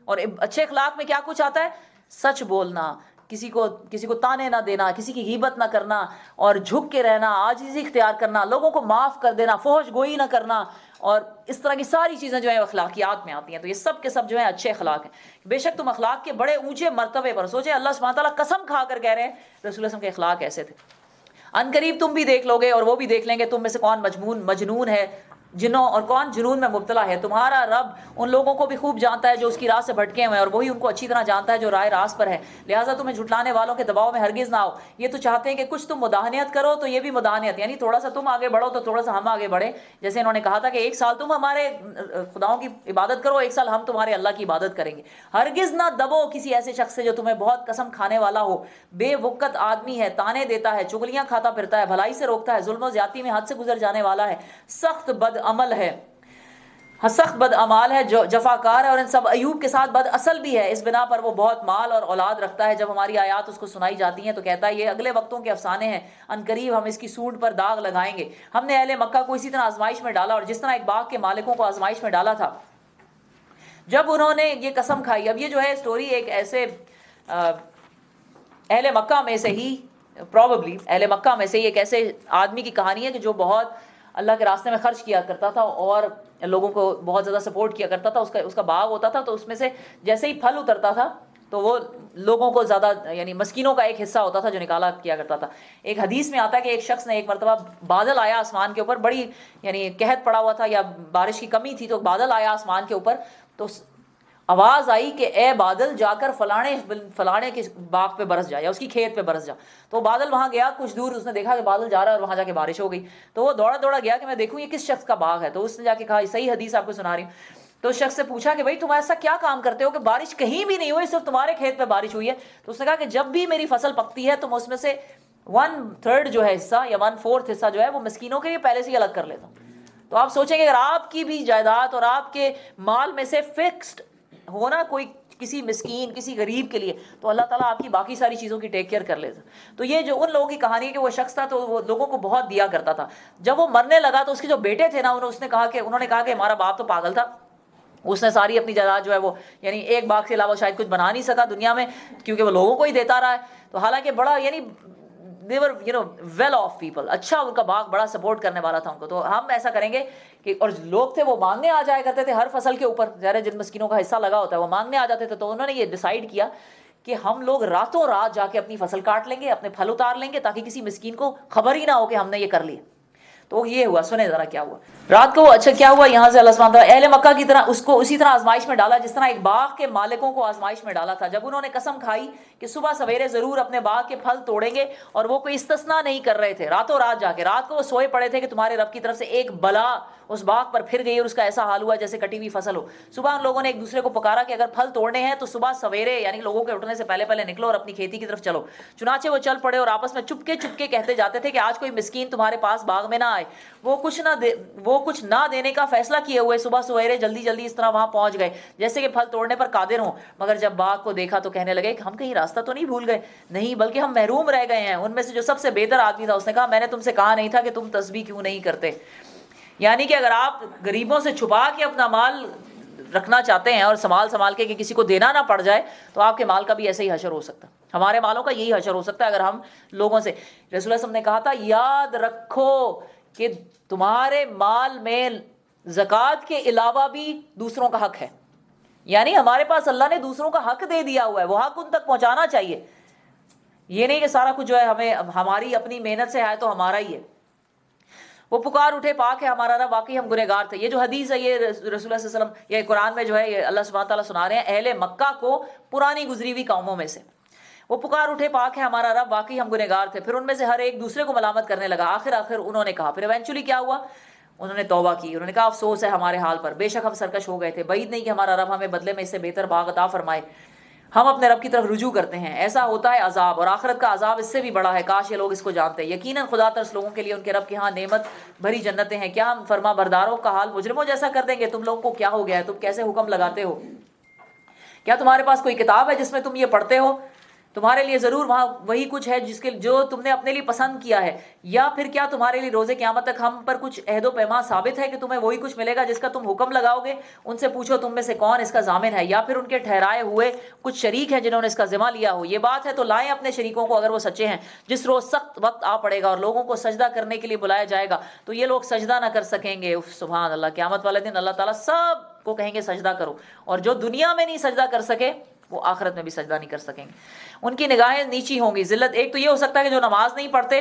اور اچھے اخلاق میں کیا کچھ آتا ہے؟ سچ بولنا، کسی کو تانے نہ دینا، کسی کی غیبت نہ کرنا، اور جھک کے رہنا، عاجزی اختیار کرنا، لوگوں کو معاف کر دینا، فحش گوئی نہ کرنا، اور اس طرح کی ساری چیزیں جو ہیں اخلاقیات میں آتی ہیں. تو یہ سب کے سب جو ہیں اچھے اخلاق ہیں. بے شک تم اخلاق کے بڑے اونچے مرتبے پر. سوچیں اللہ سبحانہ تعالیٰ قسم کھا کر کہہ رہے ہیں رسول اللہ صلی اللہ علیہ وسلم کے اخلاق ایسے تھے. ان قریب تم بھی دیکھ لو گے اور وہ بھی دیکھ لیں گے تم میں سے کون مجنون ہے جنوں اور کون جنون میں مبتلا ہے. تمہارا رب ان لوگوں کو بھی خوب جانتا ہے جو اس کی راہ سے بھٹکے ہوئے ہیں، اور وہی ان کو اچھی طرح جانتا ہے جو راہ راست پر ہے. لہٰذا تمہیں جھٹلانے والوں کے دباؤ میں ہرگز نہ آؤ. یہ تو چاہتے ہیں کہ کچھ تم مداحنت کرو تو یہ بھی مداحنت، یعنی تھوڑا سا تم آگے بڑھو تو تھوڑا سا ہم آگے بڑھے. جیسے انہوں نے کہا تھا کہ 1 سال تم ہمارے خداؤں کی عبادت کرو، 1 سال ہم تمہارے اللہ کی عبادت کریں گے. ہرگز نہ دبو کسی ایسے شخص سے جو تمہیں بہت قسم کھانے والا ہو، بے وقت آدمی ہے، تانے دیتا ہے، چغلیاں کھاتا پھرتا ہے، بھلائی سے روکتا ہے، ظلم و زیادتی میں حد سے گزر جانے والا ہے، سخت بد عمل ہے، سخت بد اعمال ہے، جو جفاکار ہے، اور ان سب ایوب کے ساتھ بد اصل بھی ہے. اس بنا پر وہ بہت مال اور اولاد رکھتا ہے. جب ہماری آیات اس کو سنائی جاتی ہیں تو کہتا ہے یہ اگلے وقتوں کے افسانے ہیں، ان قریب ہم اس کی سونڈ پر داغ لگائیں گے. ہم نے اہل مکہ کو اسی طرح آزمائش میں ڈالا، اور جس طرح ایک باغ کے مالکوں کو آزمائش میں ڈالا تھا جب انہوں نے یہ قسم کھائی. اب یہ جو ہے سٹوری ایک ایسے اہل مکہ میں سے ہی پروبیبلی اہل مکہ میں سے ہی ایک ایسے آدمی کی کہانی ہے کہ جو بہت اللہ کے راستے میں خرچ کیا کرتا تھا اور لوگوں کو بہت زیادہ سپورٹ کیا کرتا تھا. اس کا باغ ہوتا تھا تو اس میں سے جیسے ہی پھل اترتا تھا تو وہ لوگوں کو زیادہ، یعنی مسکینوں کا ایک حصہ ہوتا تھا جو نکالا کیا کرتا تھا. ایک حدیث میں آتا ہے کہ ایک شخص نے ایک مرتبہ، بادل آیا آسمان کے اوپر، بڑی یعنی قحط پڑا ہوا تھا یا بارش کی کمی تھی، تو بادل آیا آسمان کے اوپر، تو آواز آئی کہ اے بادل جا کر فلانے کے باغ پہ برس جا یا اس کی کھیت پہ برس جا. تو بادل وہاں گیا، کچھ دور اس نے دیکھا کہ بادل جا رہا ہے اور وہاں جا کے بارش ہو گئی. تو وہ دوڑا گیا کہ میں دیکھوں یہ کس شخص کا باغ ہے. تو اس نے جا کے کہا، صحیح حدیث آپ کو سنا رہی ہوں. تو اس شخص سے پوچھا کہ بھائی تم ایسا کیا کام کرتے ہو کہ بارش کہیں بھی نہیں ہوئی، صرف تمہارے کھیت پہ بارش ہوئی ہے؟ تو اس نے کہا کہ جب بھی میری فصل پکتی ہے تو میں اس میں سے 1/3 جو ہے حصہ یا 1/4 حصہ جو ہے وہ مسکینوں کے لیے پہلے سے ہی الگ کر لیتا ہوں. تو آپ سوچیں کہ اگر آپ کی بھی جائیداد اور آپ کے مال میں سے فکسڈ ہونا کوئی کسی مسکین کسی غریب کے لیے، تو اللہ تعالیٰ آپ کی باقی ساری چیزوں کی ٹیک کیئر کر لیتا. تو یہ جو ان لوگوں کی کہانی ہے کہ وہ شخص تھا تو وہ لوگوں کو بہت دیا کرتا تھا. جب وہ مرنے لگا تو اس کے جو بیٹے تھے نا، انہوں نے کہا کہ ہمارا باپ تو پاگل تھا، اس نے ساری اپنی جائیداد جو ہے وہ یعنی ایک باغ کے علاوہ شاید کچھ بنا نہیں سکا دنیا میں، کیونکہ وہ لوگوں کو ہی دیتا رہا ہے. تو حالانکہ بڑا یعنی they were well off people، اچھا ان کا باغ بڑا سپورٹ کرنے والا تھا ان کو. تو ہم ایسا کریں گے کہ، اور لوگ تھے وہ مانگنے آ جایا کرتے تھے ہر فصل کے اوپر، ظاہر جن مسکینوں کا حصہ لگا ہوتا ہے وہ مانگنے آ جاتے تھے. تو انہوں نے یہ ڈیسائیڈ کیا کہ ہم لوگ راتوں رات جا کے اپنی فصل کاٹ لیں گے، اپنے پھل اتار لیں گے، تاکہ کسی مسکین کو خبر ہی نہ ہو کہ ہم نے یہ کر لیا. تو یہ ہوا, سنیں ذرا کیا ہوا رات کو. اچھا کیا ہوا یہاں سے اللہ سبحانہ وتعالیٰ اہل مکہ کی طرح اس کو اسی طرح آزمائش میں ڈالا جس طرح ایک باغ کے مالکوں کو آزمائش میں ڈالا تھا. جب انہوں نے قسم کھائی کہ صبح سویرے ضرور اپنے باغ کے پھل توڑیں گے, اور وہ کوئی استثنا نہیں کر رہے تھے, راتوں رات جا کے رات کو وہ سوئے پڑے تھے کہ تمہارے رب کی طرف سے ایک بلا اس باغ پر پھر گئی اور اس کا ایسا حال ہوا جیسے کٹی ہوئی فصل ہو. صبح ان لوگوں نے ایک دوسرے کو پکارا کہ اگر پھل توڑنے ہیں تو صبح سویرے یعنی لوگوں کے اٹھنے سے پہلے پہلے نکلو اور اپنی کھیتی کی طرف چلو. چنانچہ وہ چل پڑے اور آپس میں چپکے چپکے کہتے جاتے تھے کہ آج کوئی مسکین تمہارے پاس باغ میں نہ آئے. وہ کچھ نہ دینے کا فیصلہ کیے ہوئے صبح سویرے جلدی جلدی اس طرح وہاں پہنچ گئے جیسے کہ پھل توڑنے پر قادر ہوں, مگر جب باغ کو دیکھا تو کہنے لگے کہ ہم کہیں راستہ تو نہیں بھول گئے, نہیں بلکہ ہم محروم رہ گئے ہیں. ان میں سے جو سب سے بہتر آدمی تھا اس نے کہا میں نے تم سے کہا نہیں تھا کہ تم تسبیح کیوں نہیں کرتے. یعنی کہ اگر آپ غریبوں سے چھپا کے اپنا مال رکھنا چاہتے ہیں اور سنبھال کے کہ کسی کو دینا نہ پڑ جائے, تو آپ کے مال کا بھی ایسے ہی حشر ہو سکتا ہے. ہمارے مالوں کا یہی حشر ہو سکتا ہے اگر ہم لوگوں سے. رسول اللہ صلی اللہ علیہ وسلم نے کہا تھا یاد رکھو کہ تمہارے مال میں زکوٰۃ کے علاوہ بھی دوسروں کا حق ہے. یعنی ہمارے پاس اللہ نے دوسروں کا حق دے دیا ہوا ہے, وہ حق ان تک پہنچانا چاہیے. یہ نہیں کہ سارا کچھ جو ہے ہمیں ہماری اپنی محنت سے آئے تو ہمارا ہی ہے. وہ پکار اٹھے پاک ہے ہمارا رب, واقعی ہم گنہگار تھے. یہ جو حدیث ہے یہ رسول اللہ صلی اللہ علیہ وسلم یہ قرآن میں جو ہے یہ اللہ سبحانہ تعالیٰ سنا رہے ہیں اہل مکہ کو, پرانی گزری ہوئی قوموں میں سے. وہ پکار اٹھے پاک ہے ہمارا رب, واقعی ہم گنہگار تھے. پھر ان میں سے ہر ایک دوسرے کو ملامت کرنے لگا. آخر انہوں نے کہا, پھر ایونچولی کیا ہوا, انہوں نے توبہ کی. انہوں نے کہا افسوس ہے ہمارے حال پر, بے شک ہم سرکش ہو گئے تھے. بعید نہیں کہ ہمارا رب ہمیں بدلے میں اس سے بہتر باغ عطا فرمائے. ہم اپنے رب کی طرف رجوع کرتے ہیں. ایسا ہوتا ہے عذاب, اور آخرت کا عذاب اس سے بھی بڑا ہے. کاش یہ لوگ اس کو جانتے. یقیناً خدا ترس لوگوں کے لیے ان کے رب کے ہاں نعمت بھری جنتیں ہیں. کیا ہم فرما برداروں کا حال مجرموں جیسا کر دیں گے؟ تم لوگوں کو کیا ہو گیا ہے, تم کیسے حکم لگاتے ہو؟ کیا تمہارے پاس کوئی کتاب ہے جس میں تم یہ پڑھتے ہو؟ تمہارے لیے ضرور وہاں وہی کچھ ہے جو تم نے اپنے لیے پسند کیا ہے. یا پھر کیا تمہارے لیے روز قیامت تک ہم پر کچھ عہد و پیمان ثابت ہے کہ تمہیں وہی کچھ ملے گا جس کا تم حکم لگاؤ گے؟ ان سے پوچھو تم میں سے کون اس کا ضامن ہے, یا پھر ان کے ٹھہرائے ہوئے کچھ شریک ہیں جنہوں نے اس کا ذمہ لیا ہو. یہ بات ہے تو لائیں اپنے شریکوں کو اگر وہ سچے ہیں. جس روز سخت وقت آ پڑے گا اور لوگوں کو سجدہ کرنے کے لیے بلایا جائے گا تو یہ لوگ سجدہ نہ کر سکیں گے. سبحان اللہ, قیامت والے دن اللہ تعالیٰ سب کو کہیں گے سجدہ کرو, اور جو دنیا میں نہیں سجدہ کر سکے وہ آخرت میں بھی سجدہ نہیں کر سکیں گے. ان کی نگاہیں نیچی ہوں گی. ذلت ایک تو یہ ہو سکتا ہے کہ جو نماز نہیں پڑھتے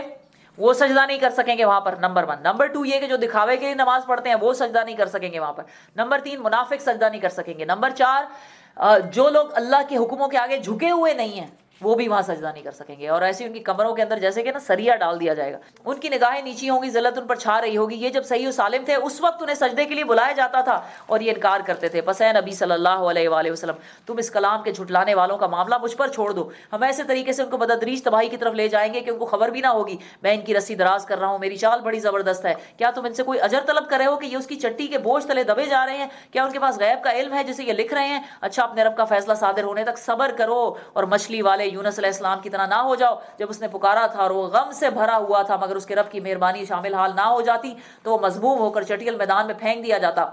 وہ سجدہ نہیں کر سکیں گے وہاں پر, نمبر 1. نمبر 2 یہ کہ جو دکھاوے کے لیے نماز پڑھتے ہیں وہ سجدہ نہیں کر سکیں گے وہاں پر. نمبر 3 منافق سجدہ نہیں کر سکیں گے. نمبر 4 جو لوگ اللہ کے حکموں کے آگے جھکے ہوئے نہیں ہیں وہ بھی وہاں سجدہ نہیں کر سکیں گے, اور ایسی ان کی کمروں کے اندر جیسے کہ نا سریا ڈال دیا جائے گا. ان کی نگاہیں نیچی ہوں گی, ذلت ان پر چھا رہی ہوگی. یہ جب صحیح و سالم تھے اس وقت انہیں سجدے کے لیے بلایا جاتا تھا اور یہ انکار کرتے تھے. پس اے نبی صلی اللہ علیہ وآلہ وسلم, تم اس کلام کے جھٹلانے والوں کا معاملہ مجھ پر چھوڑ دو. ہم ایسے طریقے سے ان کو بدتدریج تباہی کی طرف لے جائیں گے کہ ان کو خبر بھی نہ ہوگی. میں ان کی رسی دراز کر رہا ہوں, میری چال بڑی زبردست ہے. کیا تم ان سے کوئی اجر طلب کر رہے ہو کہ یہ اس کی چٹی کے بوجھ تلے دبے جا رہے ہیں؟ کیا ان کے پاس غیب کا علم ہے جسے یہ لکھ رہے ہیں؟ اچھا اپنے رب کا فیصلہ صادر ہونے تک صبر کرو, اور مچھلی والے یونس علیہ السلام کی طرح نہ ہو جاؤ. جب اس نے پکارا تھا اور وہ غم سے بھرا ہوا تھا مگر اس کے رب کی مہربانی شامل حال نہ ہو جاتی تو وہ مذموم ہو کر چٹیل میدان میں پھینک دیا جاتا.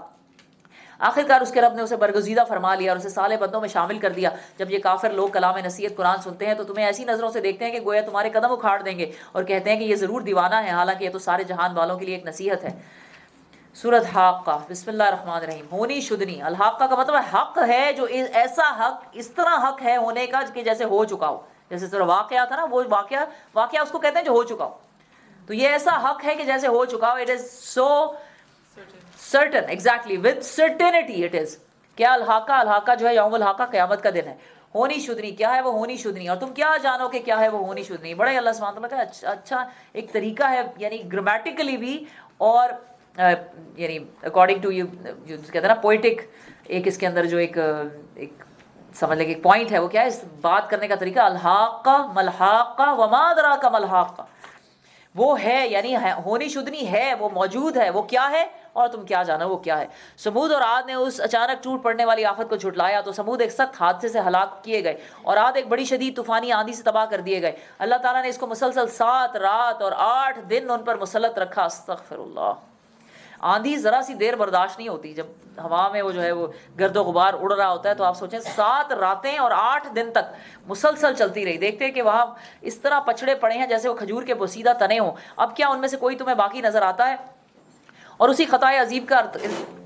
آخرکار اس کے رب نے اسے برگزیدہ فرما لیا اور اسے صالح بندوں میں شامل کر دیا. جب یہ کافر لوگ کلام نصیحت قرآن سنتے ہیں تو تمہیں ایسی نظروں سے دیکھتے ہیں کہ گویا تمہارے قدم اکھاڑ دیں گے, اور کہتے ہیں کہ یہ ضرور دیوانہ ہے, حالانکہ یہ تو سارے جہان والوں کے لیے ایک نصیحت ہے. سورۃ حاقہ, بسم اللہ الرحمن الرحیم. ہونی شدنی, الحاقہ کا مطلب حق ہے جو ایسا حق, اس طرح حق ہے ہونے کا کہ جیسے ہو چکا ہو. جیسے سورہ واقعہ تھا نا, وہ واقعہ اس کو کہتے ہیں جو ہو چکا ہو. تو یہ ایسا حق ہے کہ جیسے ہو چکا ہو. It is so certain, exactly, with certainty it is. کیا الحاقہ جو ہے یوم الحاقہ قیامت کا دن ہے. ہونی شدنی, کیا ہے وہ ہونی شدنی, اور تم کیا جانو کہ کیا ہے وہ ہونی شدنی. بڑے اللہ سبحانہ وتعالیٰ کا اچھا ایک طریقہ ہے, یعنی گرامیٹیکلی بھی اور یعنی اکارڈنگ ٹو یو کہتے ہیں نا پوئٹک, ایک اس کے اندر جو ایک سمجھ لیں کہ ایک پوائنٹ ہے, وہ کیا ہے اس بات کرنے کا طریقہ. الحاقہ ملحاقہ وما ادراک ملحاقہ, وہ ہے یعنی ہونی شدنی ہے, وہ موجود ہے, وہ کیا ہے اور تم کیا جانا وہ کیا ہے. سمود اور عاد نے اس اچانک ٹوٹ پڑنے والی آفت کو جھٹلایا تو سمود ایک سخت حادثے سے ہلاک کیے گئے اور عاد ایک بڑی شدید طوفانی آندھی سے تباہ کر دیے گئے. اللہ تعالیٰ نے اس کو مسلسل 7 رات اور 8 دن ان پر مسلط رکھا. استغفر اللہ. آندھی ذرا سی دیر برداشت نہیں ہوتی, جب ہوا میں وہ جو ہے وہ گرد و غبار اڑ رہا ہوتا ہے, تو آپ سوچیں 7 راتیں اور 8 دن تک مسلسل چلتی رہی. دیکھتے ہیں کہ وہاں اس طرح پچھڑے پڑے ہیں جیسے وہ کھجور کے بوسیدہ تنے ہوں. اب کیا ان میں سے کوئی تمہیں باقی نظر آتا ہے؟ اور اسی خطائے عظیم کا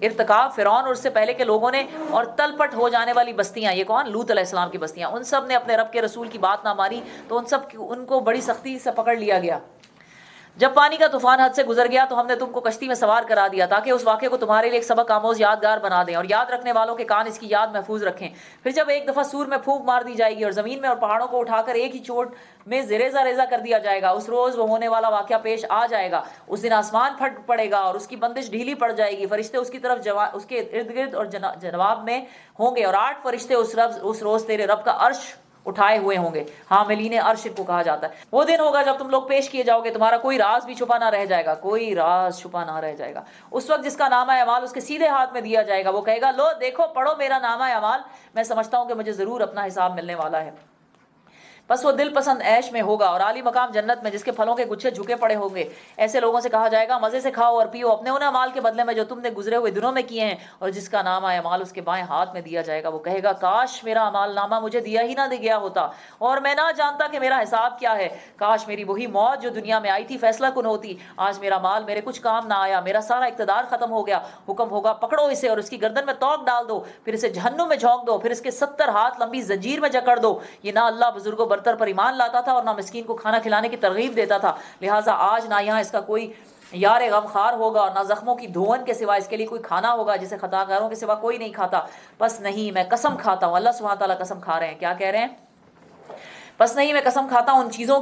ارتکاب فرعون اور اس سے پہلے کے لوگوں نے, اور تل پٹ ہو جانے والی بستیاں, یہ کون؟ لوط علیہ السلام کی بستیاں, ان سب نے اپنے رب کے رسول کی بات نہ مانی تو ان کو بڑی سختی سے پکڑ لیا گیا. جب پانی کا طوفان حد سے گزر گیا تو ہم نے تم کو کشتی میں سوار کرا دیا تاکہ اس واقعے کو تمہارے لیے ایک سبق آموز یادگار بنا دیں اور یاد رکھنے والوں کے کان اس کی یاد محفوظ رکھیں۔ پھر جب ایک دفعہ سور میں پھونک مار دی جائے گی اور زمین میں اور پہاڑوں کو اٹھا کر ایک ہی چوٹ میں ریزہ ریزہ کر دیا جائے گا، اس روز وہ ہونے والا واقعہ پیش آ جائے گا۔ اس دن آسمان پھٹ پڑے گا اور اس کی بندش ڈھیلی پڑ جائے گی، فرشتے اس کی طرف اس کے ارد گرد اور جواب میں ہوں گے، اور 8 فرشتے اس روز تیرے رب کا عرش اٹھائے ہوئے ہوں گے۔ حاملین عرش کو کہا جاتا ہے۔ وہ دن ہوگا جب تم لوگ پیش کیے جاؤ گے، تمہارا کوئی راز بھی چھپا نہ رہ جائے گا، کوئی راز چھپا نہ رہ جائے گا۔ اس وقت جس کا نامہ اعمال اس کے سیدھے ہاتھ میں دیا جائے گا، وہ کہے گا لو دیکھو پڑھو میرا نامہ اعمال، میں سمجھتا ہوں کہ مجھے ضرور اپنا حساب ملنے والا ہے۔ بس وہ دل پسند عیش میں ہوگا اور عالی مقام جنت میں جس کے پھلوں کے گچھے جھکے پڑے ہوں گے۔ ایسے لوگوں سے کہا جائے گا مزے سے کھاؤ اور پیو اپنے ان اعمال کے بدلے میں جو تم نے گزرے ہوئے دنوں میں کیے ہیں، اور جس کا نامہ اعمال اس کے بائیں ہاتھ میں دیا جائے گا، وہ کہے گا کاش میرا اعمال نامہ مجھے دیا ہی نہ گیا ہوتا اور میں نہ جانتا کہ میرا حساب کیا ہے۔ کاش میری وہی موت جو دنیا میں آئی تھی فیصلہ کن ہوتی۔ آج میرا مال میرے کچھ کام نہ آیا، میرا سارا اقتدار ختم ہو گیا۔ حکم ہوگا پکڑو اسے اور اس کی گردن میں توق ڈال دو، پھر اسے جہنم میں جھونک دو، پھر اس کے 70 ہاتھ لمبی زنجیر میں جکڑ دو۔ یہ نہ اللہ بزرگ و برتر پر ایمان لاتا تھا اور نہ مسکین کو کھانا کھلانے کی ترغیب دیتا تھا، لہٰذا آج نہ یہاں اس کا کوئی یار غم خار ہوگا اور نہ زخموں کی دھون کے سوا اس کے لیے کوئی کھانا ہوگا جسے خطا کاروں کے سوا کوئی نہیں کھاتا۔ بس نہیں، میں قسم کھاتا ہوں، اللہ سبحانہ تعالیٰ قسم کھا رہے ہیں، کیا کہہ رہے ہیں؟ بس نہیں، میں قسم کھاتا ہوں ان چیزوں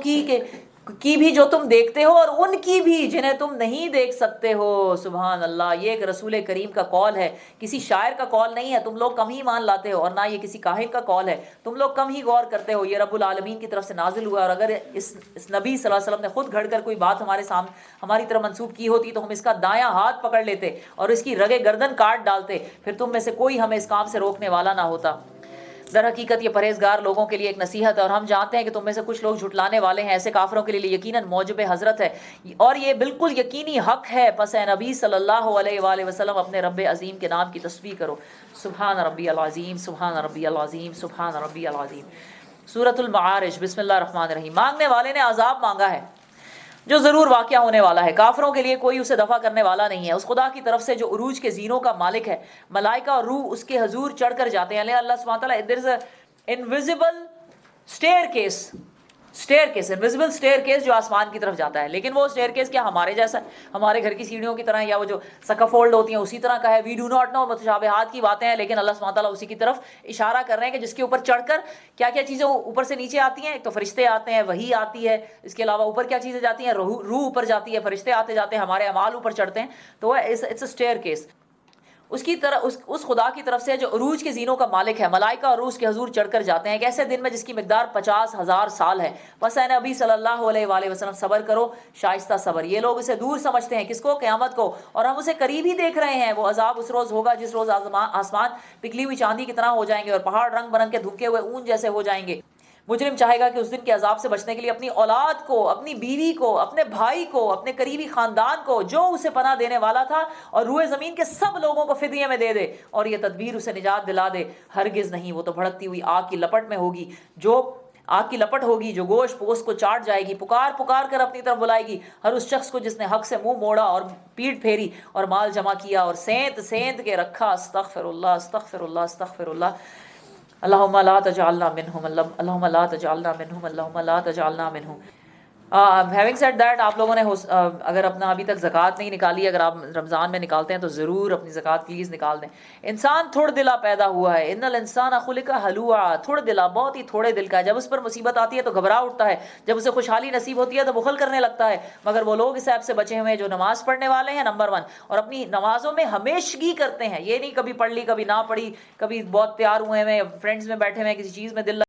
کی بھی جو تم دیکھتے ہو اور ان کی بھی جنہیں تم نہیں دیکھ سکتے ہو۔ سبحان اللہ، یہ ایک رسول کریم کا قول ہے، کسی شاعر کا قول نہیں ہے۔ تم لوگ کم ہی مان لاتے ہو، اور نہ یہ کسی کاہن کا قول ہے، تم لوگ کم ہی غور کرتے ہو۔ یہ رب العالمین کی طرف سے نازل ہوا، اور اگر اس نبی صلی اللہ علیہ وسلم نے خود گھڑ کر کوئی بات ہماری طرف منسوب کی ہوتی تو ہم اس کا دایاں ہاتھ پکڑ لیتے اور اس کی رگے گردن کاٹ ڈالتے، پھر تم میں سے کوئی ہمیں اس کام سے روکنے والا نہ ہوتا۔ در حقیقت یہ پرہیزگار لوگوں کے لیے ایک نصیحت ہے، اور ہم جانتے ہیں کہ تم میں سے کچھ لوگ جھٹلانے والے ہیں، ایسے کافروں کے لیے یقیناً موجب حضرت ہے، اور یہ بالکل یقینی حق ہے۔ پس اے نبی صلی اللہ علیہ وآلہ وسلم اپنے رب عظیم کے نام کی تسبیح کرو، سبحان ربی العظیم، سبحان ربی العظیم، سبحان ربی العظیم۔ سورۃ المعارج، بسم اللہ الرحمن الرحیم۔ مانگنے والے نے عذاب مانگا ہے جو ضرور واقعہ ہونے والا ہے، کافروں کے لیے کوئی اسے دفع کرنے والا نہیں ہے۔ اس خدا کی طرف سے جو عروج کے زینوں کا مالک ہے، ملائکہ اور روح اس کے حضور چڑھ کر جاتے ہیں۔ اللہ سبحانہ تعالیٰ there is a invisible invisible staircase جو آسمان کی طرف جاتا ہے، لیکن وہ staircase کیا ہمارے جیسا ہے، ہمارے گھر کی سیڑھیوں کی طرح ہے، یا وہ جو سکافولڈ ہوتی ہیں اسی طرح کا ہے؟ we do not know، متشابہات کی باتیں ہیں، لیکن اللہ سبحانہ تعالیٰ اسی کی طرف اشارہ کر رہے ہیں کہ جس کے اوپر چڑھ کر کیا کیا چیزیں اوپر سے نیچے آتی ہیں۔ ایک تو فرشتے آتے ہیں، وحی آتی ہے، اس کے علاوہ اوپر کیا چیزیں جاتی ہیں، روح اوپر جاتی ہے، فرشتے آتے جاتے ہیں، ہمارے اعمال اوپر چڑھتے ہیں، تو اٹس اے staircase۔ اس کی طرف اس خدا کی طرف سے جو عروج کے زینوں کا مالک ہے، ملائکہ اور روح اس کے حضور چڑھ کر جاتے ہیں ایک ایسے دن میں جس کی مقدار 50,000 سال ہے۔ بس اے نبی صلی اللہ علیہ وآلہ وسلم صبر کرو، شائستہ صبر۔ یہ لوگ اسے دور سمجھتے ہیں، کس کو؟ قیامت کو، اور ہم اسے قریب ہی دیکھ رہے ہیں۔ وہ عذاب اس روز ہوگا جس روز آسمان پگھلی ہوئی چاندی کی طرح ہو جائیں گے اور پہاڑ رنگ برنگ کے دھنکے ہوئے اون جیسے ہو جائیں گے۔ مجرم چاہے گا کہ اس دن کے عذاب سے بچنے کے لیے اپنی اولاد کو، اپنی بیوی کو، اپنے بھائی کو، اپنے قریبی خاندان کو جو اسے پناہ دینے والا تھا اور روئے زمین کے سب لوگوں کو فدیے میں دے دے، اور یہ تدبیر اسے نجات دلا دے۔ ہرگز نہیں، وہ تو بھڑکتی ہوئی آگ کی لپٹ میں ہوگی، جو آگ کی لپٹ ہوگی جو گوشت پوست کو چاٹ جائے گی، پکار پکار کر اپنی طرف بلائے گی ہر اس شخص کو جس نے حق سے منہ موڑا اور پیٹ پھیری اور مال جمع کیا اور سینت کے رکھا۔ استغفر اللہ، استغفر اللہ، استغفر اللہ۔ اللہم لا تجعلنا منہم، اللہم لا تجعلنا منہم، اللہم لا تجعلنا منہم۔ ہیونگ سیڈ دیٹ، آپ لوگوں نے اگر اپنا ابھی تک زکوٰۃ نہیں نکالی، اگر آپ رمضان میں نکالتے ہیں تو ضرور اپنی زکوٰۃ پلیز نکال دیں۔ انسان تھوڑ دلا پیدا ہوا ہے، ان الانسان خلق ہلوعا، تھوڑ دلا، بہت ہی تھوڑے دل کا ہے۔ جب اس پر مصیبت آتی ہے تو گھبرا اٹھتا ہے، جب اسے خوشحالی نصیب ہوتی ہے تو بخل کرنے لگتا ہے۔ مگر وہ لوگ اس ایپ سے بچے ہوئے ہیں جو نماز پڑھنے والے ہیں، نمبر 1، اور اپنی نمازوں میں ہمیشگی کرتے ہیں۔ یہ نہیں کبھی پڑھ لی، کبھی نہ پڑھی، کبھی بہت تیار ہوئے ہیں، فرینڈز میں بیٹھے ہوئے ہیں، کسی چیز میں دل